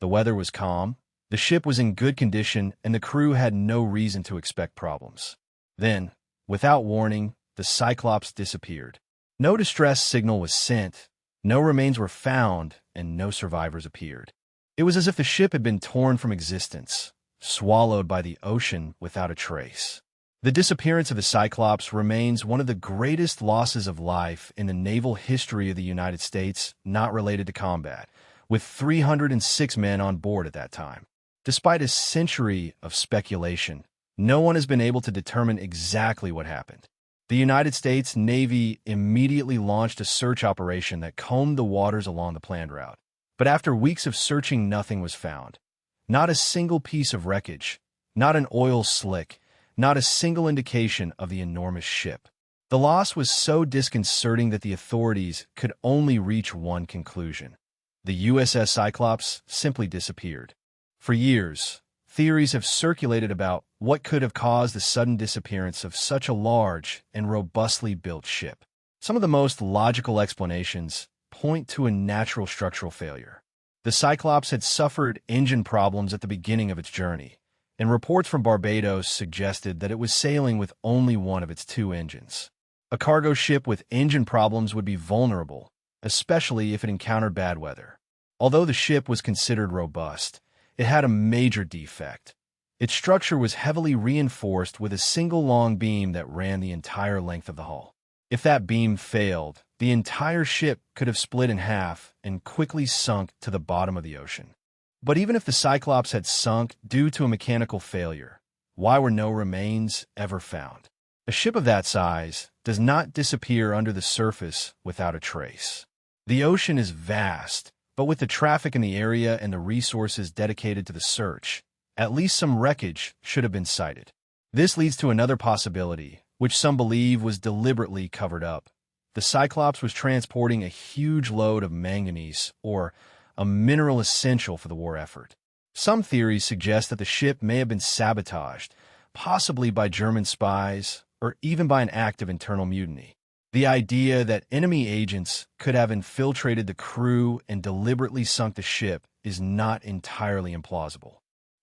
The weather was calm, The ship was in good condition, and the crew had no reason to expect problems. Then, without warning, the Cyclops disappeared. No distress signal was sent, no remains were found, and no survivors appeared. It was as if the ship had been torn from existence, swallowed by the ocean without a trace. The disappearance of the Cyclops remains one of the greatest losses of life in the naval history of the United States, not related to combat, with 306 men on board at that time. Despite a century of speculation, no one has been able to determine exactly what happened. The United States Navy immediately launched a search operation that combed the waters along the planned route. But after weeks of searching, nothing was found. Not a single piece of wreckage, not an oil slick, not a single indication of the enormous ship. The loss was so disconcerting that the authorities could only reach one conclusion. The USS Cyclops simply disappeared. For years, theories have circulated about what could have caused the sudden disappearance of such a large and robustly built ship. Some of the most logical explanations point to a natural structural failure. The Cyclops had suffered engine problems at the beginning of its journey, and reports from Barbados suggested that it was sailing with only one of its two engines. A cargo ship with engine problems would be vulnerable, especially if it encountered bad weather. Although the ship was considered robust, it had a major defect. Its structure was heavily reinforced with a single long beam that ran the entire length of the hull. If that beam failed, the entire ship could have split in half and quickly sunk to the bottom of the ocean. But even if the Cyclops had sunk due to a mechanical failure, why were no remains ever found? A ship of that size does not disappear under the surface without a trace. The ocean is vast, but with the traffic in the area and the resources dedicated to the search, at least some wreckage should have been sighted. This leads to another possibility, which some believe was deliberately covered up. The Cyclops was transporting a huge load of manganese, or a mineral essential for the war effort. Some theories suggest that the ship may have been sabotaged, possibly by German spies, or even by an act of internal mutiny. The idea that enemy agents could have infiltrated the crew and deliberately sunk the ship is not entirely implausible.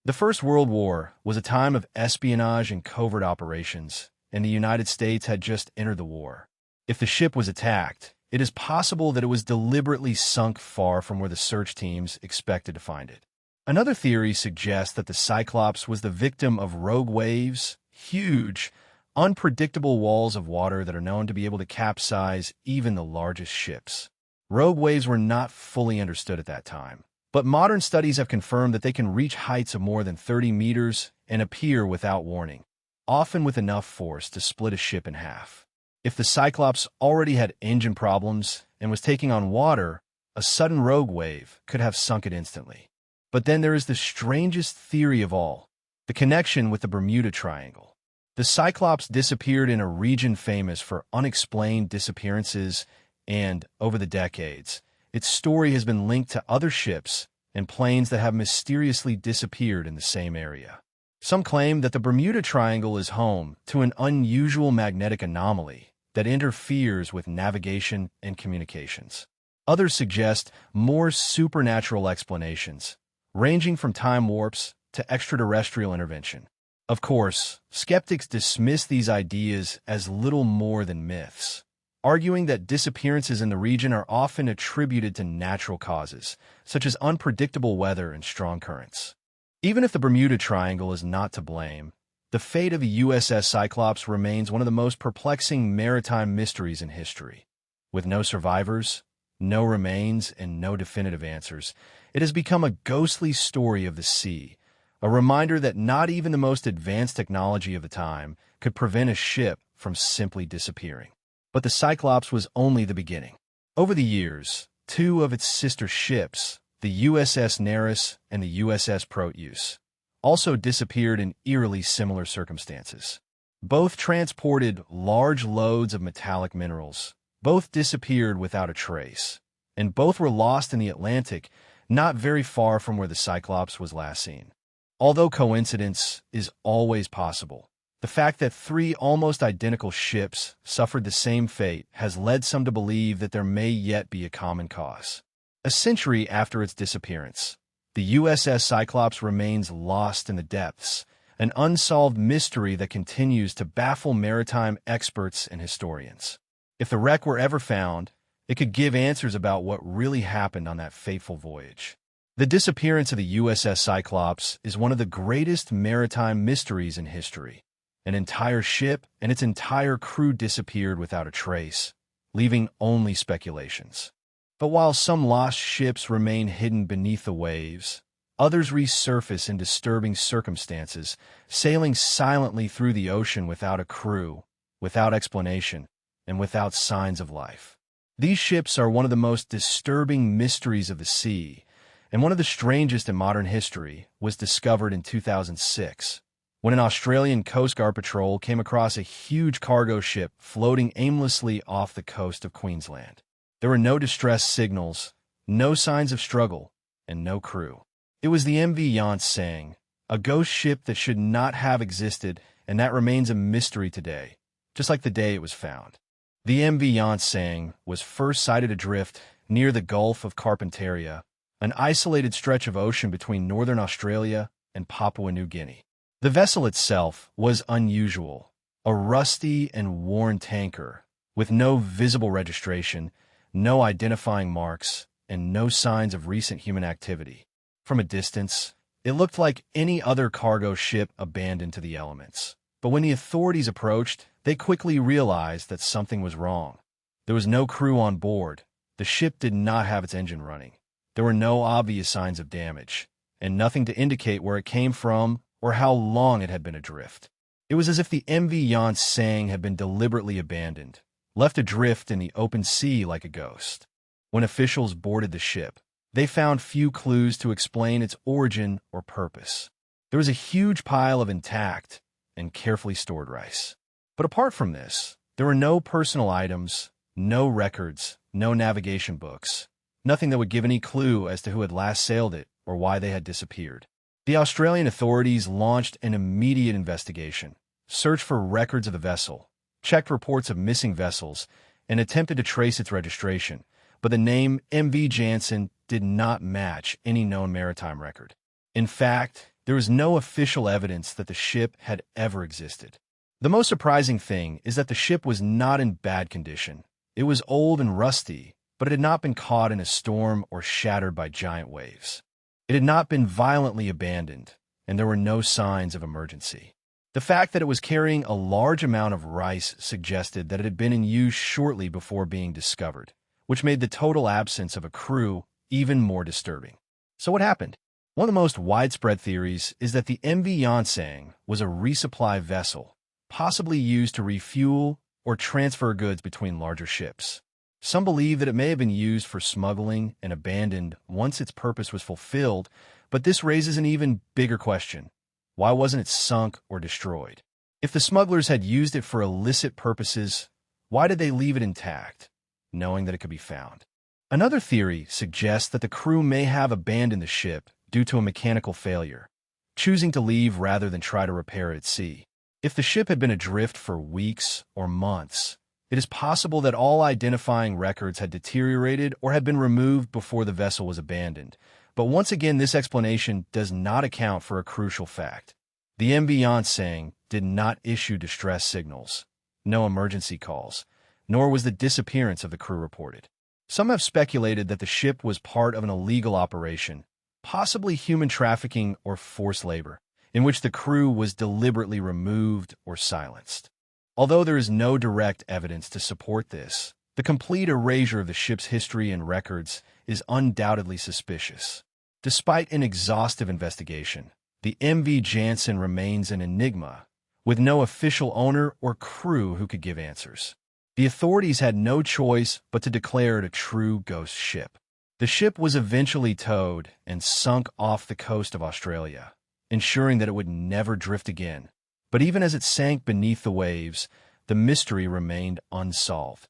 The First World War was a time of espionage and covert operations, and the United States had just entered the war. If the ship was attacked, it is possible that it was deliberately sunk far from where the search teams expected to find it. Another theory suggests that the Cyclops was the victim of rogue waves, huge, unpredictable walls of water that are known to be able to capsize even the largest ships. Rogue waves were not fully understood at that time, but modern studies have confirmed that they can reach heights of more than 30 meters and appear without warning, often with enough force to split a ship in half. If the Cyclops already had engine problems and was taking on water, a sudden rogue wave could have sunk it instantly. But then there is the strangest theory of all, the connection with the Bermuda Triangle. The Cyclops disappeared in a region famous for unexplained disappearances, and, over the decades, its story has been linked to other ships and planes that have mysteriously disappeared in the same area. Some claim that the Bermuda Triangle is home to an unusual magnetic anomaly that interferes with navigation and communications. Others suggest more supernatural explanations, ranging from time warps to extraterrestrial intervention. Of course, skeptics dismiss these ideas as little more than myths, arguing that disappearances in the region are often attributed to natural causes, such as unpredictable weather and strong currents. Even if the Bermuda Triangle is not to blame, the fate of the USS Cyclops remains one of the most perplexing maritime mysteries in history. With no survivors, no remains, and no definitive answers, it has become a ghostly story of the sea, a reminder that not even the most advanced technology of the time could prevent a ship from simply disappearing. But the Cyclops was only the beginning. Over the years, two of its sister ships, the USS Nereus and the USS Proteus, also disappeared in eerily similar circumstances. Both transported large loads of metallic minerals, both disappeared without a trace, and both were lost in the Atlantic, not very far from where the Cyclops was last seen. Although coincidence is always possible, the fact that three almost identical ships suffered the same fate has led some to believe that there may yet be a common cause. A century after its disappearance, The USS Cyclops remains lost in the depths, an unsolved mystery that continues to baffle maritime experts and historians. If the wreck were ever found, it could give answers about what really happened on that fateful voyage. The disappearance of the USS Cyclops is one of the greatest maritime mysteries in history. An entire ship and its entire crew disappeared without a trace, leaving only speculations. But while some lost ships remain hidden beneath the waves, others resurface in disturbing circumstances, sailing silently through the ocean without a crew, without explanation, and without signs of life. These ships are one of the most disturbing mysteries of the sea, and one of the strangest in modern history was discovered in 2006, when an Australian Coast Guard patrol came across a huge cargo ship floating aimlessly off the coast of Queensland. There were no distress signals, no signs of struggle, and no crew. It was the MV Yansang, a ghost ship that should not have existed, and that remains a mystery today, just like the day it was found. The MV Yansang was first sighted adrift near the Gulf of Carpentaria, an isolated stretch of ocean between northern Australia and Papua New Guinea. The vessel itself was unusual, a rusty and worn tanker, with no visible registration, no identifying marks, and no signs of recent human activity. From a distance, it looked like any other cargo ship abandoned to the elements. But when the authorities approached, they quickly realized that something was wrong. There was no crew on board. The ship did not have its engine running. There were no obvious signs of damage, and nothing to indicate where it came from or how long it had been adrift. It was as if the MV Yansang had been deliberately abandoned, left adrift in the open sea like a ghost. When officials boarded the ship, they found few clues to explain its origin or purpose. There was a huge pile of intact and carefully stored rice. But apart from this, there were no personal items, no records, no navigation books, nothing that would give any clue as to who had last sailed it or why they had disappeared. The Australian authorities launched an immediate investigation, searched for records of the vessel, checked reports of missing vessels, and attempted to trace its registration, but the name MV Jansen did not match any known maritime record. In fact, there was no official evidence that the ship had ever existed. The most surprising thing is that the ship was not in bad condition. It was old and rusty, but it had not been caught in a storm or shattered by giant waves. It had not been violently abandoned, and there were no signs of emergency. The fact that it was carrying a large amount of rice suggested that it had been in use shortly before being discovered, which made the total absence of a crew even more disturbing. So what happened? One of the most widespread theories is that the MV Yansang was a resupply vessel, possibly used to refuel or transfer goods between larger ships. Some believe that it may have been used for smuggling and abandoned once its purpose was fulfilled, but this raises an even bigger question. Why wasn't it sunk or destroyed? If the smugglers had used it for illicit purposes, why did they leave it intact, knowing that it could be found? Another theory suggests that the crew may have abandoned the ship due to a mechanical failure, choosing to leave rather than try to repair it at sea. If the ship had been adrift for weeks or months, it is possible that all identifying records had deteriorated or had been removed before the vessel was abandoned. But once again, this explanation does not account for a crucial fact. The MV Yansang did not issue distress signals, no emergency calls, nor was the disappearance of the crew reported. Some have speculated that the ship was part of an illegal operation, possibly human trafficking or forced labor, in which the crew was deliberately removed or silenced. Although there is no direct evidence to support this, the complete erasure of the ship's history and records is undoubtedly suspicious. Despite an exhaustive investigation, the MV Jansen remains an enigma, with no official owner or crew who could give answers. The authorities had no choice but to declare it a true ghost ship. The ship was eventually towed and sunk off the coast of Australia, ensuring that it would never drift again. But even as it sank beneath the waves, the mystery remained unsolved.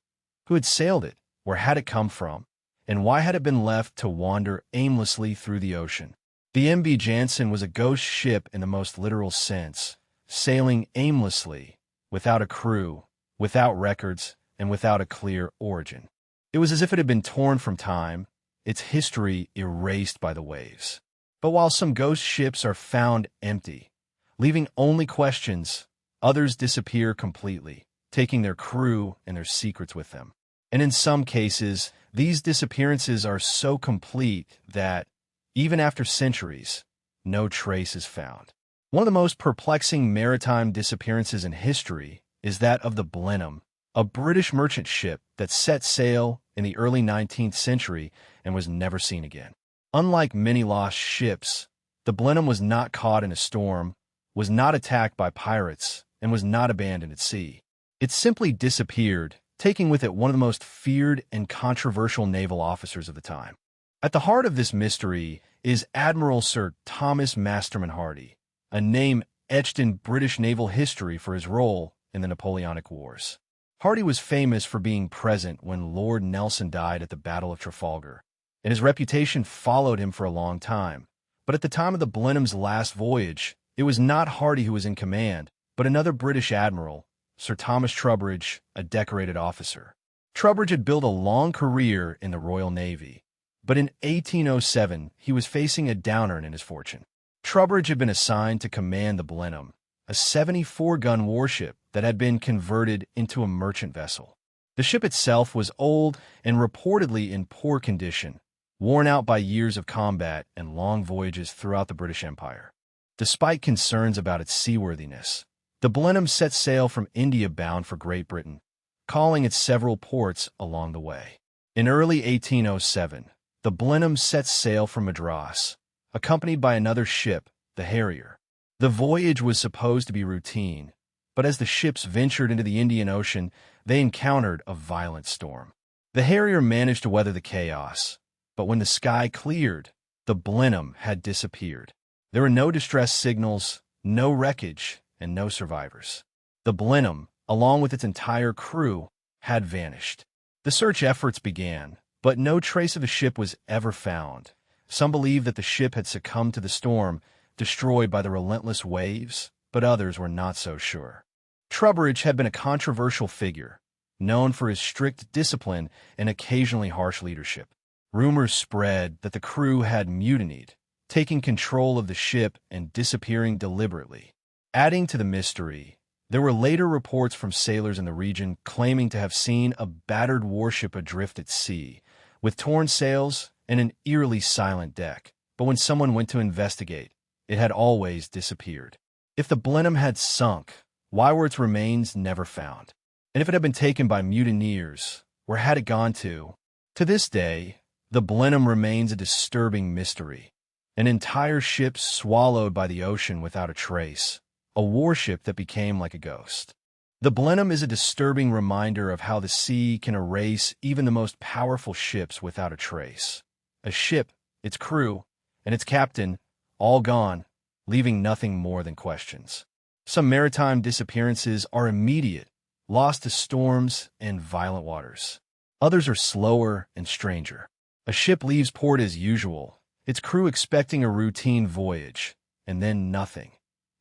Who had sailed it? Where had it come from? And why had it been left to wander aimlessly through the ocean? The MV Jansen was a ghost ship in the most literal sense, sailing aimlessly, without a crew, without records, and without a clear origin. It was as if it had been torn from time, its history erased by the waves. But while some ghost ships are found empty, leaving only questions, others disappear completely, taking their crew and their secrets with them. And in some cases, these disappearances are so complete that, even after centuries, no trace is found. One of the most perplexing maritime disappearances in history is that of the Blenheim, a British merchant ship that set sail in the early 19th century and was never seen again. Unlike many lost ships, the Blenheim was not caught in a storm, was not attacked by pirates, and was not abandoned at sea. It simply disappeared, taking with it one of the most feared and controversial naval officers of the time. At the heart of this mystery is Admiral Sir Thomas Masterman Hardy, a name etched in British naval history for his role in the Napoleonic Wars. Hardy was famous for being present when Lord Nelson died at the Battle of Trafalgar, and his reputation followed him for a long time. But at the time of the Blenheim's last voyage, it was not Hardy who was in command, but another British admiral, Sir Thomas Trubridge, a decorated officer. Trubridge had built a long career in the Royal Navy, but in 1807 he was facing a downturn in his fortune. Trubridge had been assigned to command the Blenheim, a 74-gun warship that had been converted into a merchant vessel. The ship itself was old and reportedly in poor condition, worn out by years of combat and long voyages throughout the British Empire. Despite concerns about its seaworthiness, the Blenheim set sail from India bound for Great Britain, calling at several ports along the way. In early 1807, the Blenheim set sail from Madras, accompanied by another ship, the Harrier. The voyage was supposed to be routine, but as the ships ventured into the Indian Ocean, they encountered a violent storm. The Harrier managed to weather the chaos, but when the sky cleared, the Blenheim had disappeared. There were no distress signals, no wreckage, and no survivors. The Blenheim, along with its entire crew, had vanished. The search efforts began, but no trace of the ship was ever found. Some believe that the ship had succumbed to the storm, destroyed by the relentless waves, but others were not so sure. Trubridge had been a controversial figure, known for his strict discipline and occasionally harsh leadership. Rumors spread that the crew had mutinied, taking control of the ship and disappearing deliberately. Adding to the mystery, there were later reports from sailors in the region claiming to have seen a battered warship adrift at sea, with torn sails and an eerily silent deck. But when someone went to investigate, it had always disappeared. If the Blenheim had sunk, why were its remains never found? And if it had been taken by mutineers, where had it gone to? To this day, the Blenheim remains a disturbing mystery. An entire ship swallowed by the ocean without a trace. A warship that became like a ghost. The Blenheim is a disturbing reminder of how the sea can erase even the most powerful ships without a trace. A ship, its crew, and its captain, all gone, leaving nothing more than questions. Some maritime disappearances are immediate, lost to storms and violent waters. Others are slower and stranger. A ship leaves port as usual, its crew expecting a routine voyage, and then nothing.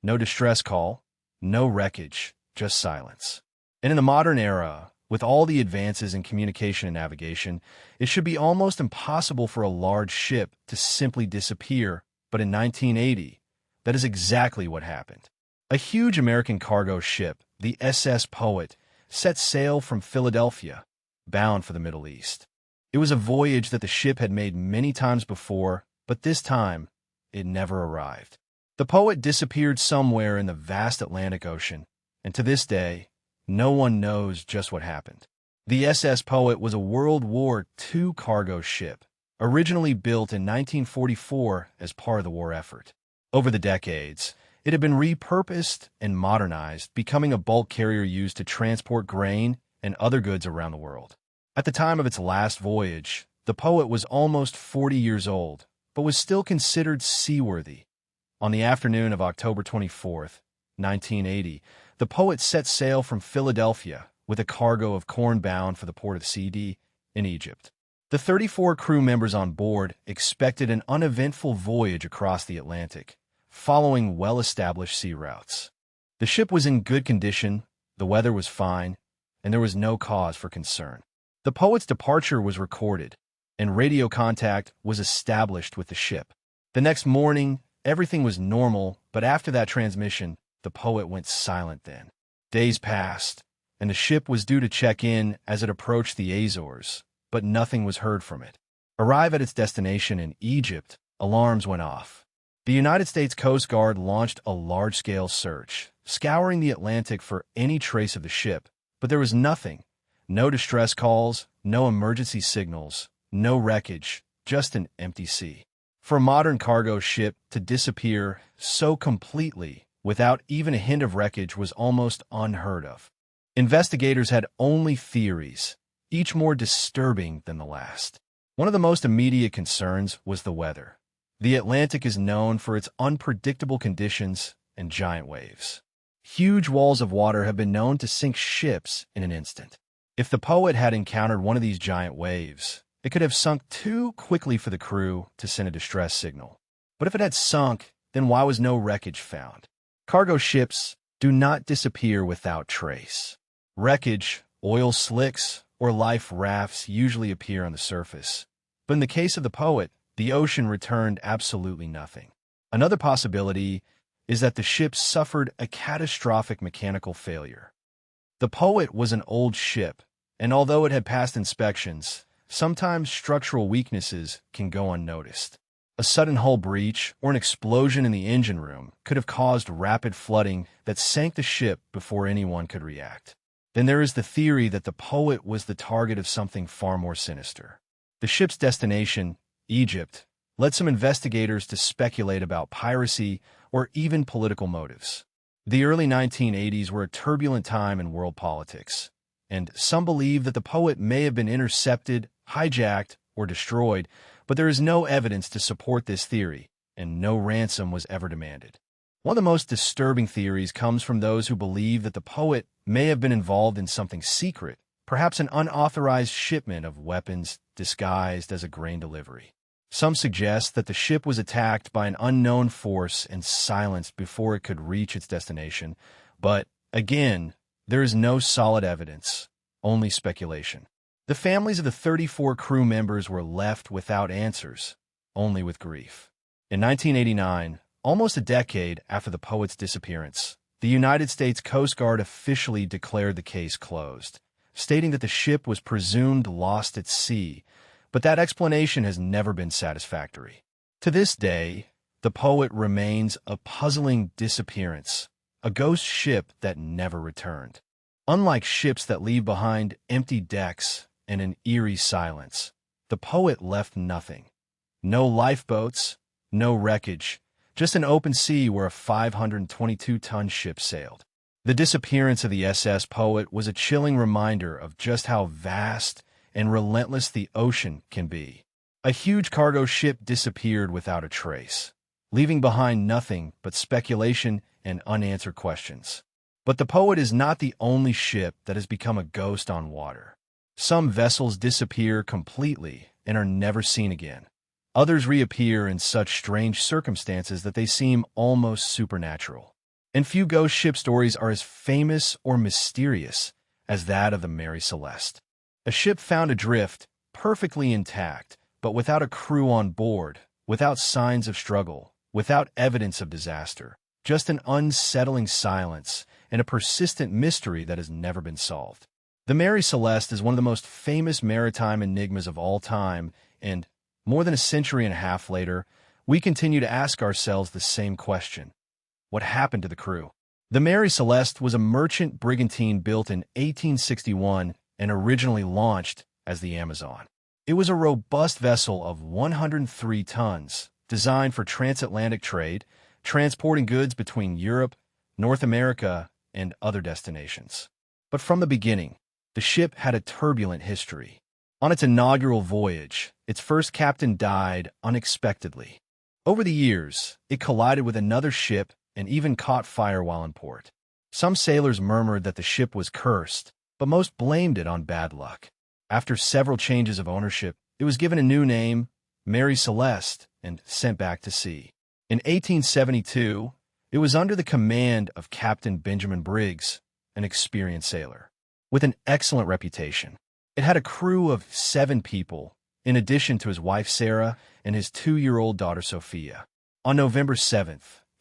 No distress call, no wreckage, just silence. And in the modern era, with all the advances in communication and navigation, it should be almost impossible for a large ship to simply disappear. But in 1980, that is exactly what happened. A huge American cargo ship, the SS Poet, set sail from Philadelphia, bound for the Middle East. It was a voyage that the ship had made many times before, but this time, it never arrived. The Poet disappeared somewhere in the vast Atlantic Ocean, and to this day, no one knows just what happened. The SS Poet was a World War II cargo ship, originally built in 1944 as part of the war effort. Over the decades, it had been repurposed and modernized, becoming a bulk carrier used to transport grain and other goods around the world. At the time of its last voyage, the Poet was almost 40 years old, but was still considered seaworthy. On the afternoon of October 24th, 1980, the Poet set sail from Philadelphia with a cargo of corn bound for the port of Sidi in Egypt. The 34 crew members on board expected an uneventful voyage across the Atlantic, following well-established sea routes. The ship was in good condition, the weather was fine, and there was no cause for concern. The Poet's departure was recorded, and radio contact was established with the ship. The next morning, everything was normal, but after that transmission, the poet went silent then. Days passed, and the ship was due to check in as it approached the Azores, but nothing was heard from it. Arrive at its destination in Egypt, alarms went off. The United States Coast Guard launched a large-scale search, scouring the Atlantic for any trace of the ship, but there was nothing. No distress calls, no emergency signals, no wreckage, just an empty sea. For a modern cargo ship to disappear so completely without even a hint of wreckage was almost unheard of. Investigators had only theories, each more disturbing than the last. One of the most immediate concerns was the weather. The Atlantic is known for its unpredictable conditions and giant waves. Huge walls of water have been known to sink ships in an instant. If the poet had encountered one of these giant waves, it could have sunk too quickly for the crew to send a distress signal. But if it had sunk, then why was no wreckage found? Cargo ships do not disappear without trace. Wreckage, oil slicks, or life rafts usually appear on the surface. But in the case of the poet, the ocean returned absolutely nothing. Another possibility is that the ship suffered a catastrophic mechanical failure. The poet was an old ship, and although it had passed inspections, sometimes structural weaknesses can go unnoticed. A sudden hull breach or an explosion in the engine room could have caused rapid flooding that sank the ship before anyone could react. Then there is the theory that the poet was the target of something far more sinister. The ship's destination, Egypt, led some investigators to speculate about piracy or even political motives. The early 1980s were a turbulent time in world politics, and some believe that the poet may have been intercepted, hijacked, or destroyed, but there is no evidence to support this theory, and no ransom was ever demanded. One of the most disturbing theories comes from those who believe that the poet may have been involved in something secret, perhaps an unauthorized shipment of weapons disguised as a grain delivery. Some suggest that the ship was attacked by an unknown force and silenced before it could reach its destination, but, again, there is no solid evidence, only speculation. The families of the 34 crew members were left without answers, only with grief. In 1989, almost a decade after the poet's disappearance, the United States Coast Guard officially declared the case closed, stating that the ship was presumed lost at sea, but that explanation has never been satisfactory. To this day, the poet remains a puzzling disappearance, a ghost ship that never returned. Unlike ships that leave behind empty decks and an eerie silence, the poet left nothing. No lifeboats, no wreckage, just an open sea where a 522-ton ship sailed. The disappearance of the SS Poet was a chilling reminder of just how vast and relentless the ocean can be. A huge cargo ship disappeared without a trace, leaving behind nothing but speculation and unanswered questions. But the poet is not the only ship that has become a ghost on water. Some vessels disappear completely and are never seen again. Others reappear in such strange circumstances that they seem almost supernatural. And few ghost ship stories are as famous or mysterious as that of the Mary Celeste. A ship found adrift, perfectly intact, but without a crew on board, without signs of struggle, without evidence of disaster, just an unsettling silence and a persistent mystery that has never been solved. The Mary Celeste is one of the most famous maritime enigmas of all time, and more than a century and a half later, we continue to ask ourselves the same question. What happened to the crew? The Mary Celeste was a merchant brigantine built in 1861 and originally launched as the Amazon. It was a robust vessel of 103 tons, designed for transatlantic trade, transporting goods between Europe, North America, and other destinations. But from the beginning, the ship had a turbulent history. On its inaugural voyage, its first captain died unexpectedly. Over the years, it collided with another ship and even caught fire while in port. Some sailors murmured that the ship was cursed, but most blamed it on bad luck. After several changes of ownership, it was given a new name, Mary Celeste, and sent back to sea. In 1872, it was under the command of Captain Benjamin Briggs, an experienced sailor. With an excellent reputation, it had a crew of 7 people, in addition to his wife Sarah and his 2-year-old daughter Sophia. On November 7,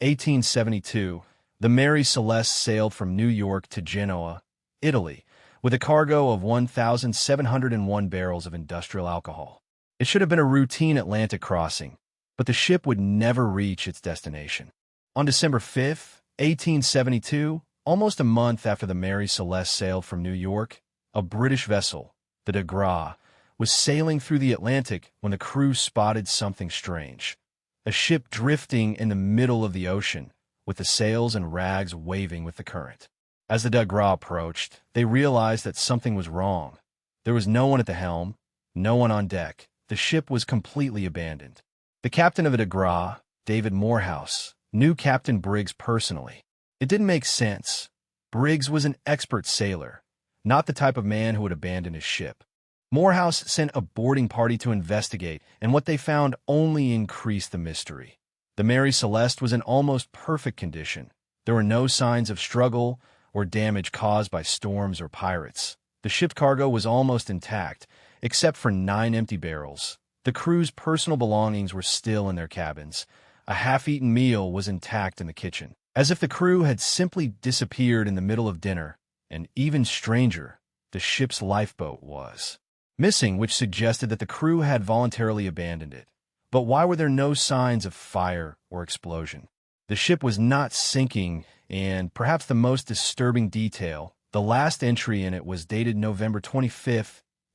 1872, the Mary Celeste sailed from New York to Genoa, Italy, with a cargo of 1,701 barrels of industrial alcohol. It should have been a routine Atlantic crossing, but the ship would never reach its destination. On December 5, 1872, almost a month after the Mary Celeste sailed from New York, a British vessel, the de Grasse, was sailing through the Atlantic when the crew spotted something strange. A ship drifting in the middle of the ocean, with the sails and rags waving with the current. As the de Grasse approached, they realized that something was wrong. There was no one at the helm, no one on deck. The ship was completely abandoned. The captain of the de Grasse, David Morehouse, knew Captain Briggs personally. It didn't make sense. Briggs was an expert sailor, not the type of man who would abandon his ship. Morehouse sent a boarding party to investigate, and what they found only increased the mystery. The Mary Celeste was in almost perfect condition. There were no signs of struggle or damage caused by storms or pirates. The ship's cargo was almost intact, except for 9 empty barrels. The crew's personal belongings were still in their cabins. A half-eaten meal was intact in the kitchen, as if the crew had simply disappeared in the middle of dinner. And even stranger, the ship's lifeboat was missing, which suggested that the crew had voluntarily abandoned it. But why were there no signs of fire or explosion? The ship was not sinking, and perhaps the most disturbing detail, the last entry in it was dated November 25,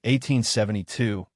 1872,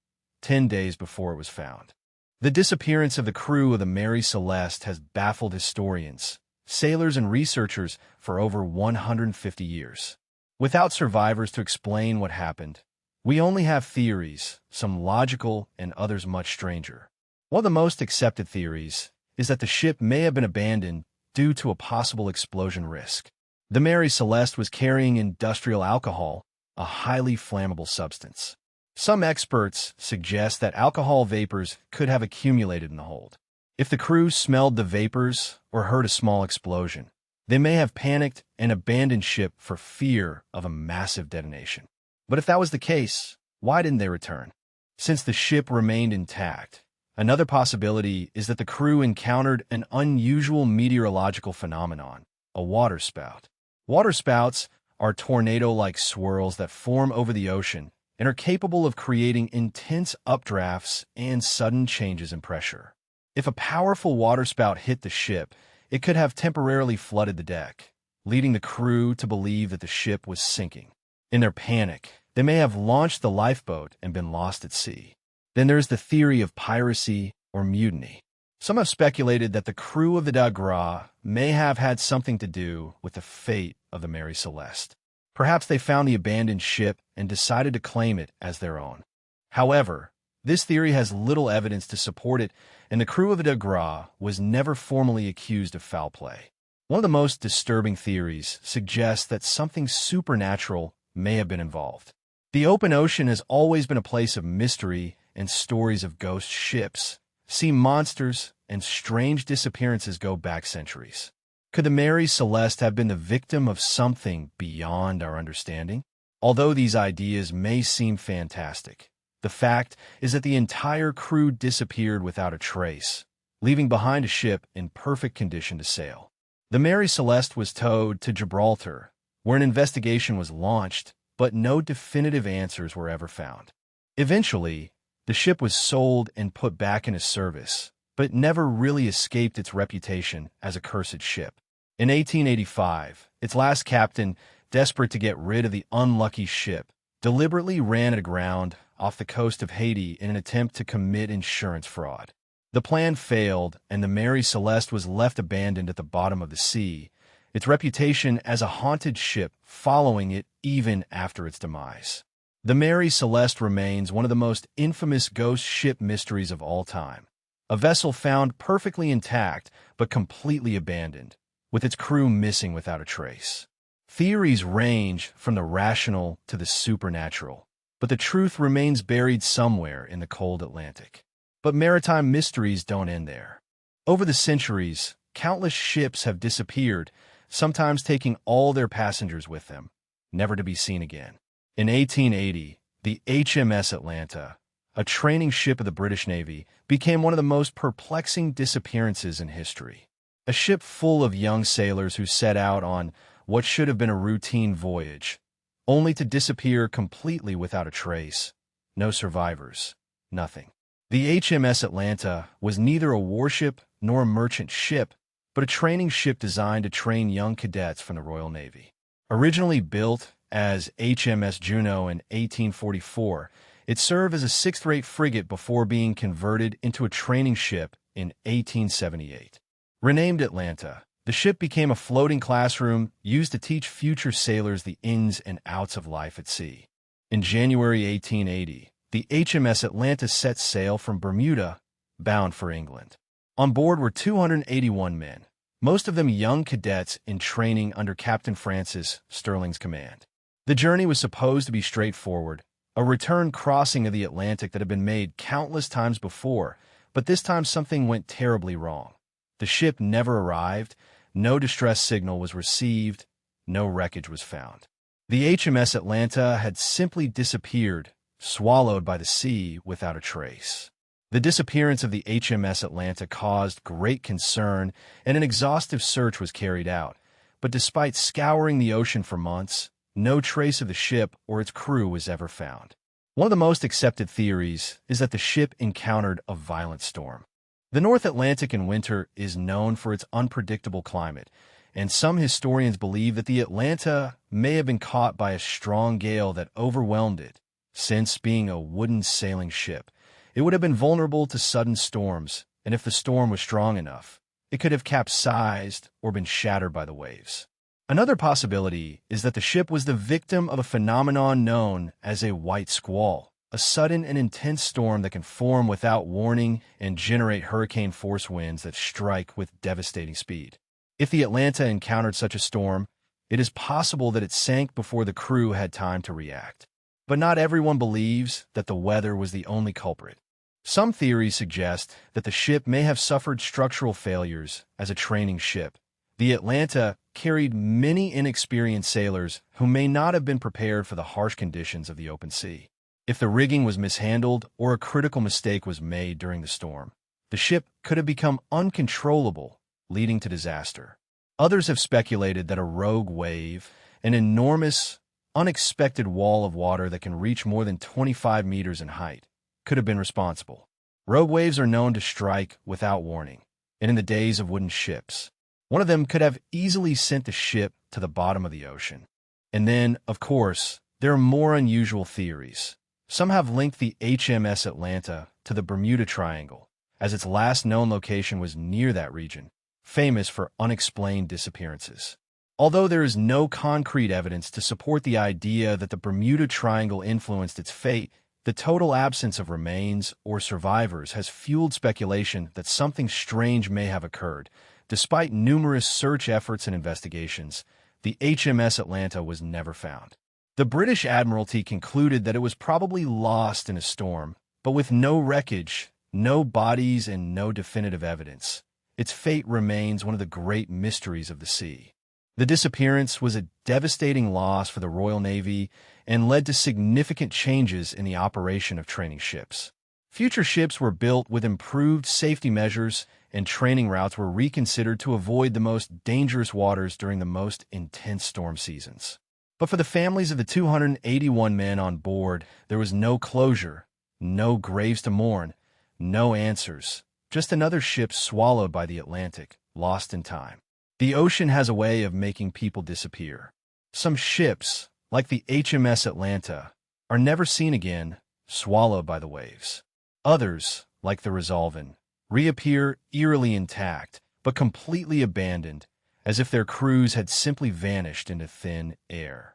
10 days before it was found. The disappearance of the crew of the Mary Celeste has baffled historians, sailors, and researchers for over 150 years. Without survivors to explain what happened, we only have theories, some logical and others much stranger. One of the most accepted theories is that the ship may have been abandoned due to a possible explosion risk. The Mary Celeste was carrying industrial alcohol, a highly flammable substance. Some experts suggest that alcohol vapors could have accumulated in the hold. If the crew smelled the vapors or heard a small explosion, they may have panicked and abandoned ship for fear of a massive detonation. But if that was the case, why didn't they return? Since the ship remained intact, another possibility is that the crew encountered an unusual meteorological phenomenon, a waterspout. Waterspouts are tornado-like swirls that form over the ocean and are capable of creating intense updrafts and sudden changes in pressure. If a powerful waterspout hit the ship, it could have temporarily flooded the deck, leading the crew to believe that the ship was sinking. In their panic, they may have launched the lifeboat and been lost at sea. Then there's the theory of piracy or mutiny. Some have speculated that the crew of the de Grasse may have had something to do with the fate of the Mary Celeste. Perhaps they found the abandoned ship and decided to claim it as their own. However, this theory has little evidence to support it, and the crew of the de Grasse was never formally accused of foul play. One of the most disturbing theories suggests that something supernatural may have been involved. The open ocean has always been a place of mystery and stories of ghost ships, sea monsters, and strange disappearances go back centuries. Could the Mary Celeste have been the victim of something beyond our understanding? Although these ideas may seem fantastic, the fact is that the entire crew disappeared without a trace, leaving behind a ship in perfect condition to sail. The Mary Celeste was towed to Gibraltar, where an investigation was launched, but no definitive answers were ever found. Eventually, the ship was sold and put back into service, but never really escaped its reputation as a cursed ship. In 1885, its last captain, desperate to get rid of the unlucky ship, deliberately ran it aground off the coast of Haiti in an attempt to commit insurance fraud. The plan failed, and the Mary Celeste was left abandoned at the bottom of the sea, its reputation as a haunted ship following it even after its demise. The Mary Celeste remains one of the most infamous ghost ship mysteries of all time. A vessel found perfectly intact but completely abandoned, with its crew missing without a trace. Theories range from the rational to the supernatural, but the truth remains buried somewhere in the cold Atlantic. But maritime mysteries don't end there. Over the centuries, countless ships have disappeared, sometimes taking all their passengers with them, never to be seen again. In 1880, the HMS Atlanta, a training ship of the British Navy, became one of the most perplexing disappearances in history. A ship full of young sailors who set out on what should have been a routine voyage, only to disappear completely without a trace. No survivors. Nothing. The HMS Atlanta was neither a warship nor a merchant ship, but a training ship designed to train young cadets from the Royal Navy. Originally built as HMS Juno in 1844, it served as a sixth-rate frigate before being converted into a training ship in 1878. Renamed Atlanta, the ship became a floating classroom used to teach future sailors the ins and outs of life at sea. In January 1880, the HMS Atlanta set sail from Bermuda, bound for England. On board were 281 men, most of them young cadets in training under Captain Francis Sterling's command. The journey was supposed to be straightforward, a return crossing of the Atlantic that had been made countless times before, but this time something went terribly wrong. The ship never arrived, no distress signal was received, no wreckage was found. The HMS Atlanta had simply disappeared, swallowed by the sea without a trace. The disappearance of the HMS Atlanta caused great concern, and an exhaustive search was carried out. But despite scouring the ocean for months, no trace of the ship or its crew was ever found. One of the most accepted theories is that the ship encountered a violent storm. The North Atlantic in winter is known for its unpredictable climate, and some historians believe that the Atlanta may have been caught by a strong gale that overwhelmed it. Since being a wooden sailing ship, it would have been vulnerable to sudden storms, and if the storm was strong enough, it could have capsized or been shattered by the waves. Another possibility is that the ship was the victim of a phenomenon known as a white squall, a sudden and intense storm that can form without warning and generate hurricane-force winds that strike with devastating speed. If the Atlanta encountered such a storm, it is possible that it sank before the crew had time to react. But not everyone believes that the weather was the only culprit. Some theories suggest that the ship may have suffered structural failures as a training ship. The Atlanta carried many inexperienced sailors who may not have been prepared for the harsh conditions of the open sea. If the rigging was mishandled or a critical mistake was made during the storm, the ship could have become uncontrollable, leading to disaster. Others have speculated that a rogue wave, an enormous, unexpected wall of water that can reach more than 25 meters in height, could have been responsible. Rogue waves are known to strike without warning, and in the days of wooden ships, one of them could have easily sent the ship to the bottom of the ocean. And then, of course, there are more unusual theories. Some have linked the HMS Atlanta to the Bermuda Triangle, as its last known location was near that region, famous for unexplained disappearances. Although there is no concrete evidence to support the idea that the Bermuda Triangle influenced its fate, the total absence of remains or survivors has fueled speculation that something strange may have occurred. Despite numerous search efforts and investigations, the HMS Atlanta was never found. The British Admiralty concluded that it was probably lost in a storm, but with no wreckage, no bodies, and no definitive evidence, its fate remains one of the great mysteries of the sea. The disappearance was a devastating loss for the Royal Navy and led to significant changes in the operation of training ships. Future ships were built with improved safety measures, and training routes were reconsidered to avoid the most dangerous waters during the most intense storm seasons. But for the families of the 281 men on board, there was no closure, no graves to mourn, no answers, just another ship swallowed by the Atlantic, lost in time. The ocean has a way of making people disappear. Some ships, like the HMS Atlanta, are never seen again, swallowed by the waves. Others, like the Resolven, reappear eerily intact, but completely abandoned, as if their crews had simply vanished into thin air.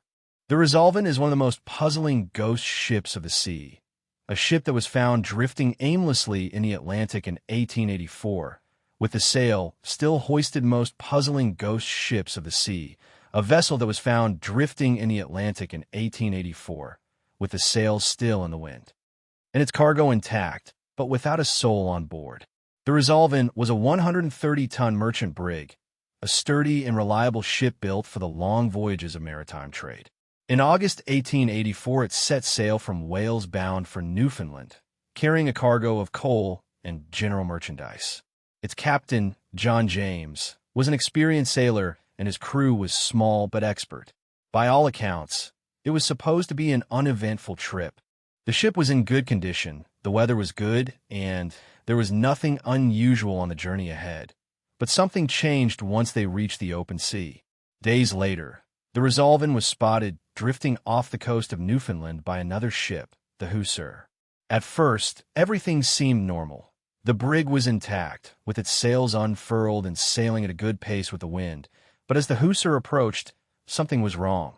The Resolven is one of the most puzzling ghost ships of the sea, a ship that was found drifting aimlessly in the Atlantic in 1884, with the sail still hoisted. Most puzzling ghost ships of the sea, a vessel that was found drifting in the Atlantic in 1884, with the sails still in the wind, and its cargo intact, but without a soul on board. The Resolven was a 130-ton merchant brig, a sturdy and reliable ship built for the long voyages of maritime trade. In August 1884, it set sail from Wales bound for Newfoundland, carrying a cargo of coal and general merchandise. Its captain, John James, was an experienced sailor, and his crew was small but expert. By all accounts, it was supposed to be an uneventful trip. The ship was in good condition, the weather was good, and there was nothing unusual on the journey ahead. But something changed once they reached the open sea. Days later, the Resolven was spotted drifting off the coast of Newfoundland by another ship, the Hussar. At first, everything seemed normal. The brig was intact, with its sails unfurled and sailing at a good pace with the wind. But as the Hussar approached, something was wrong.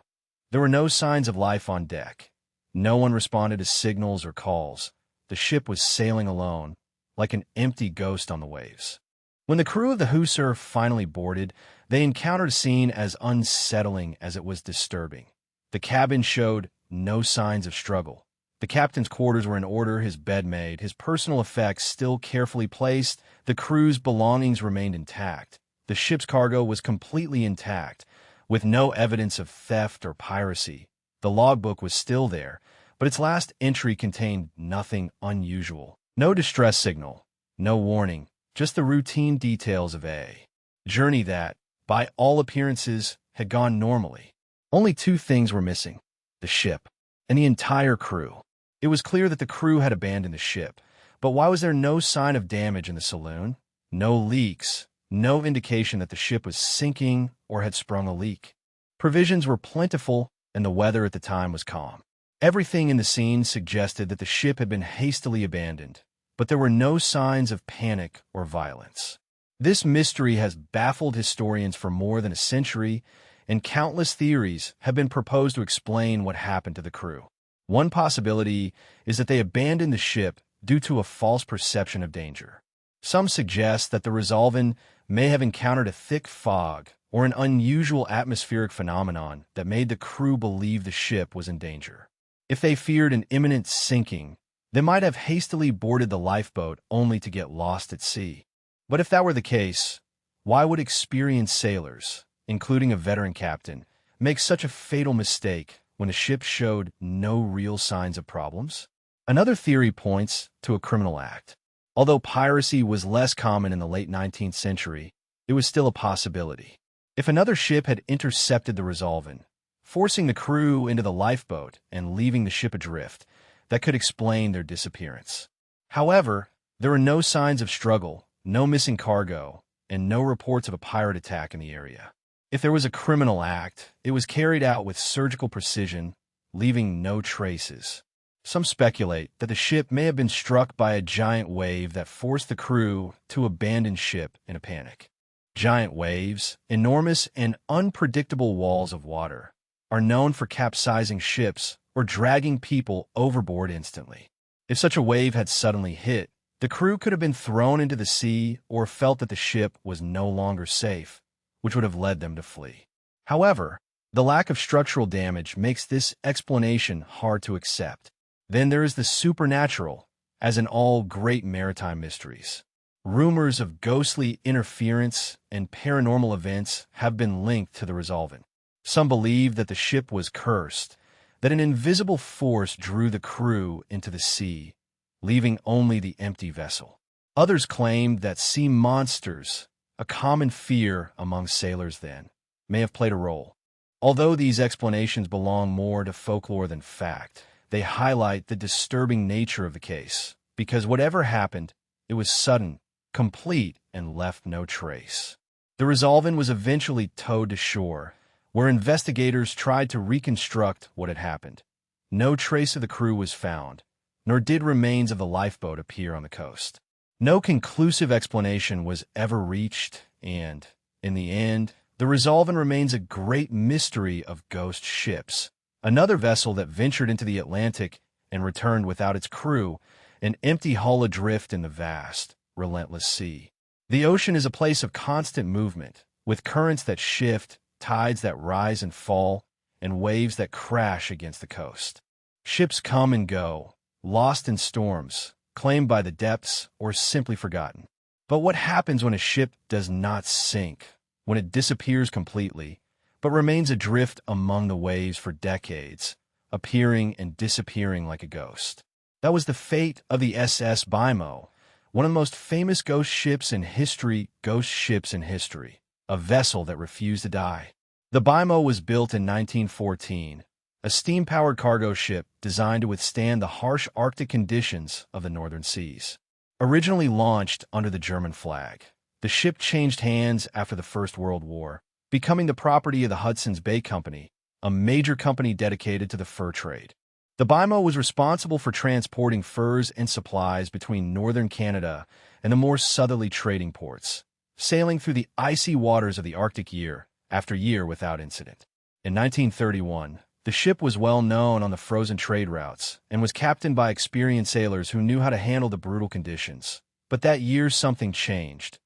There were no signs of life on deck. No one responded to signals or calls. The ship was sailing alone, like an empty ghost on the waves. When the crew of the Hussar finally boarded, they encountered a scene as unsettling as it was disturbing. The cabin showed no signs of struggle. The captain's quarters were in order, his bed made, his personal effects still carefully placed, the crew's belongings remained intact. The ship's cargo was completely intact, with no evidence of theft or piracy. The logbook was still there, but its last entry contained nothing unusual. No distress signal, no warning, just the routine details of a journey that, by all appearances, had gone normally. Only two things were missing: the ship and the entire crew. It was clear that the crew had abandoned the ship, but why was there no sign of damage in the saloon? No leaks, no indication that the ship was sinking or had sprung a leak. Provisions were plentiful, and the weather at the time was calm. Everything in the scene suggested that the ship had been hastily abandoned, but there were no signs of panic or violence. This mystery has baffled historians for more than a century, and countless theories have been proposed to explain what happened to the crew. One possibility is that they abandoned the ship due to a false perception of danger. Some suggest that the Resolven may have encountered a thick fog or an unusual atmospheric phenomenon that made the crew believe the ship was in danger. If they feared an imminent sinking, they might have hastily boarded the lifeboat only to get lost at sea. But if that were the case, why would experienced sailors, including a veteran captain, make such a fatal mistake when the ship showed no real signs of problems? Another theory points to a criminal act. Although piracy was less common in the late 19th century, it was still a possibility. If another ship had intercepted the Resolven, forcing the crew into the lifeboat and leaving the ship adrift, that could explain their disappearance. However, there were no signs of struggle, no missing cargo, and no reports of a pirate attack in the area. If there was a criminal act, it was carried out with surgical precision, leaving no traces. Some speculate that the ship may have been struck by a giant wave that forced the crew to abandon ship in a panic. Giant waves, enormous and unpredictable walls of water, are known for capsizing ships or dragging people overboard instantly. If such a wave had suddenly hit, the crew could have been thrown into the sea or felt that the ship was no longer safe, which would have led them to flee. However, the lack of structural damage makes this explanation hard to accept. Then there is the supernatural, as in all great maritime mysteries. Rumors of ghostly interference and paranormal events have been linked to the Resolven. Some believe that the ship was cursed, that an invisible force drew the crew into the sea, leaving only the empty vessel. Others claim that sea monsters, a common fear among sailors then, may have played a role. Although these explanations belong more to folklore than fact, they highlight the disturbing nature of the case, because whatever happened, it was sudden, complete, and left no trace. The Resolven was eventually towed to shore, where investigators tried to reconstruct what had happened. No trace of the crew was found, nor did remains of the lifeboat appear on the coast. No conclusive explanation was ever reached, and, in the end, the Resolven remains a great mystery of ghost ships. Another vessel that ventured into the Atlantic and returned without its crew, an empty hull adrift in the vast, relentless sea. The ocean is a place of constant movement, with currents that shift, tides that rise and fall, and waves that crash against the coast. Ships come and go, lost in storms, claimed by the depths, or simply forgotten. But what happens when a ship does not sink, when it disappears completely, but remains adrift among the waves for decades, appearing and disappearing like a ghost? That was the fate of the SS Bimo, one of the most famous ghost ships in history, a vessel that refused to die. The Bimo was built in 1914, a steam-powered cargo ship designed to withstand the harsh Arctic conditions of the northern seas. Originally launched under the German flag, the ship changed hands after the First World War, becoming the property of the Hudson's Bay Company, a major company dedicated to the fur trade. The Bimo was responsible for transporting furs and supplies between northern Canada and the more southerly trading ports, sailing through the icy waters of the Arctic year after year without incident. In 1931, the ship was well known on the frozen trade routes and was captained by experienced sailors who knew how to handle the brutal conditions. But that year something changed.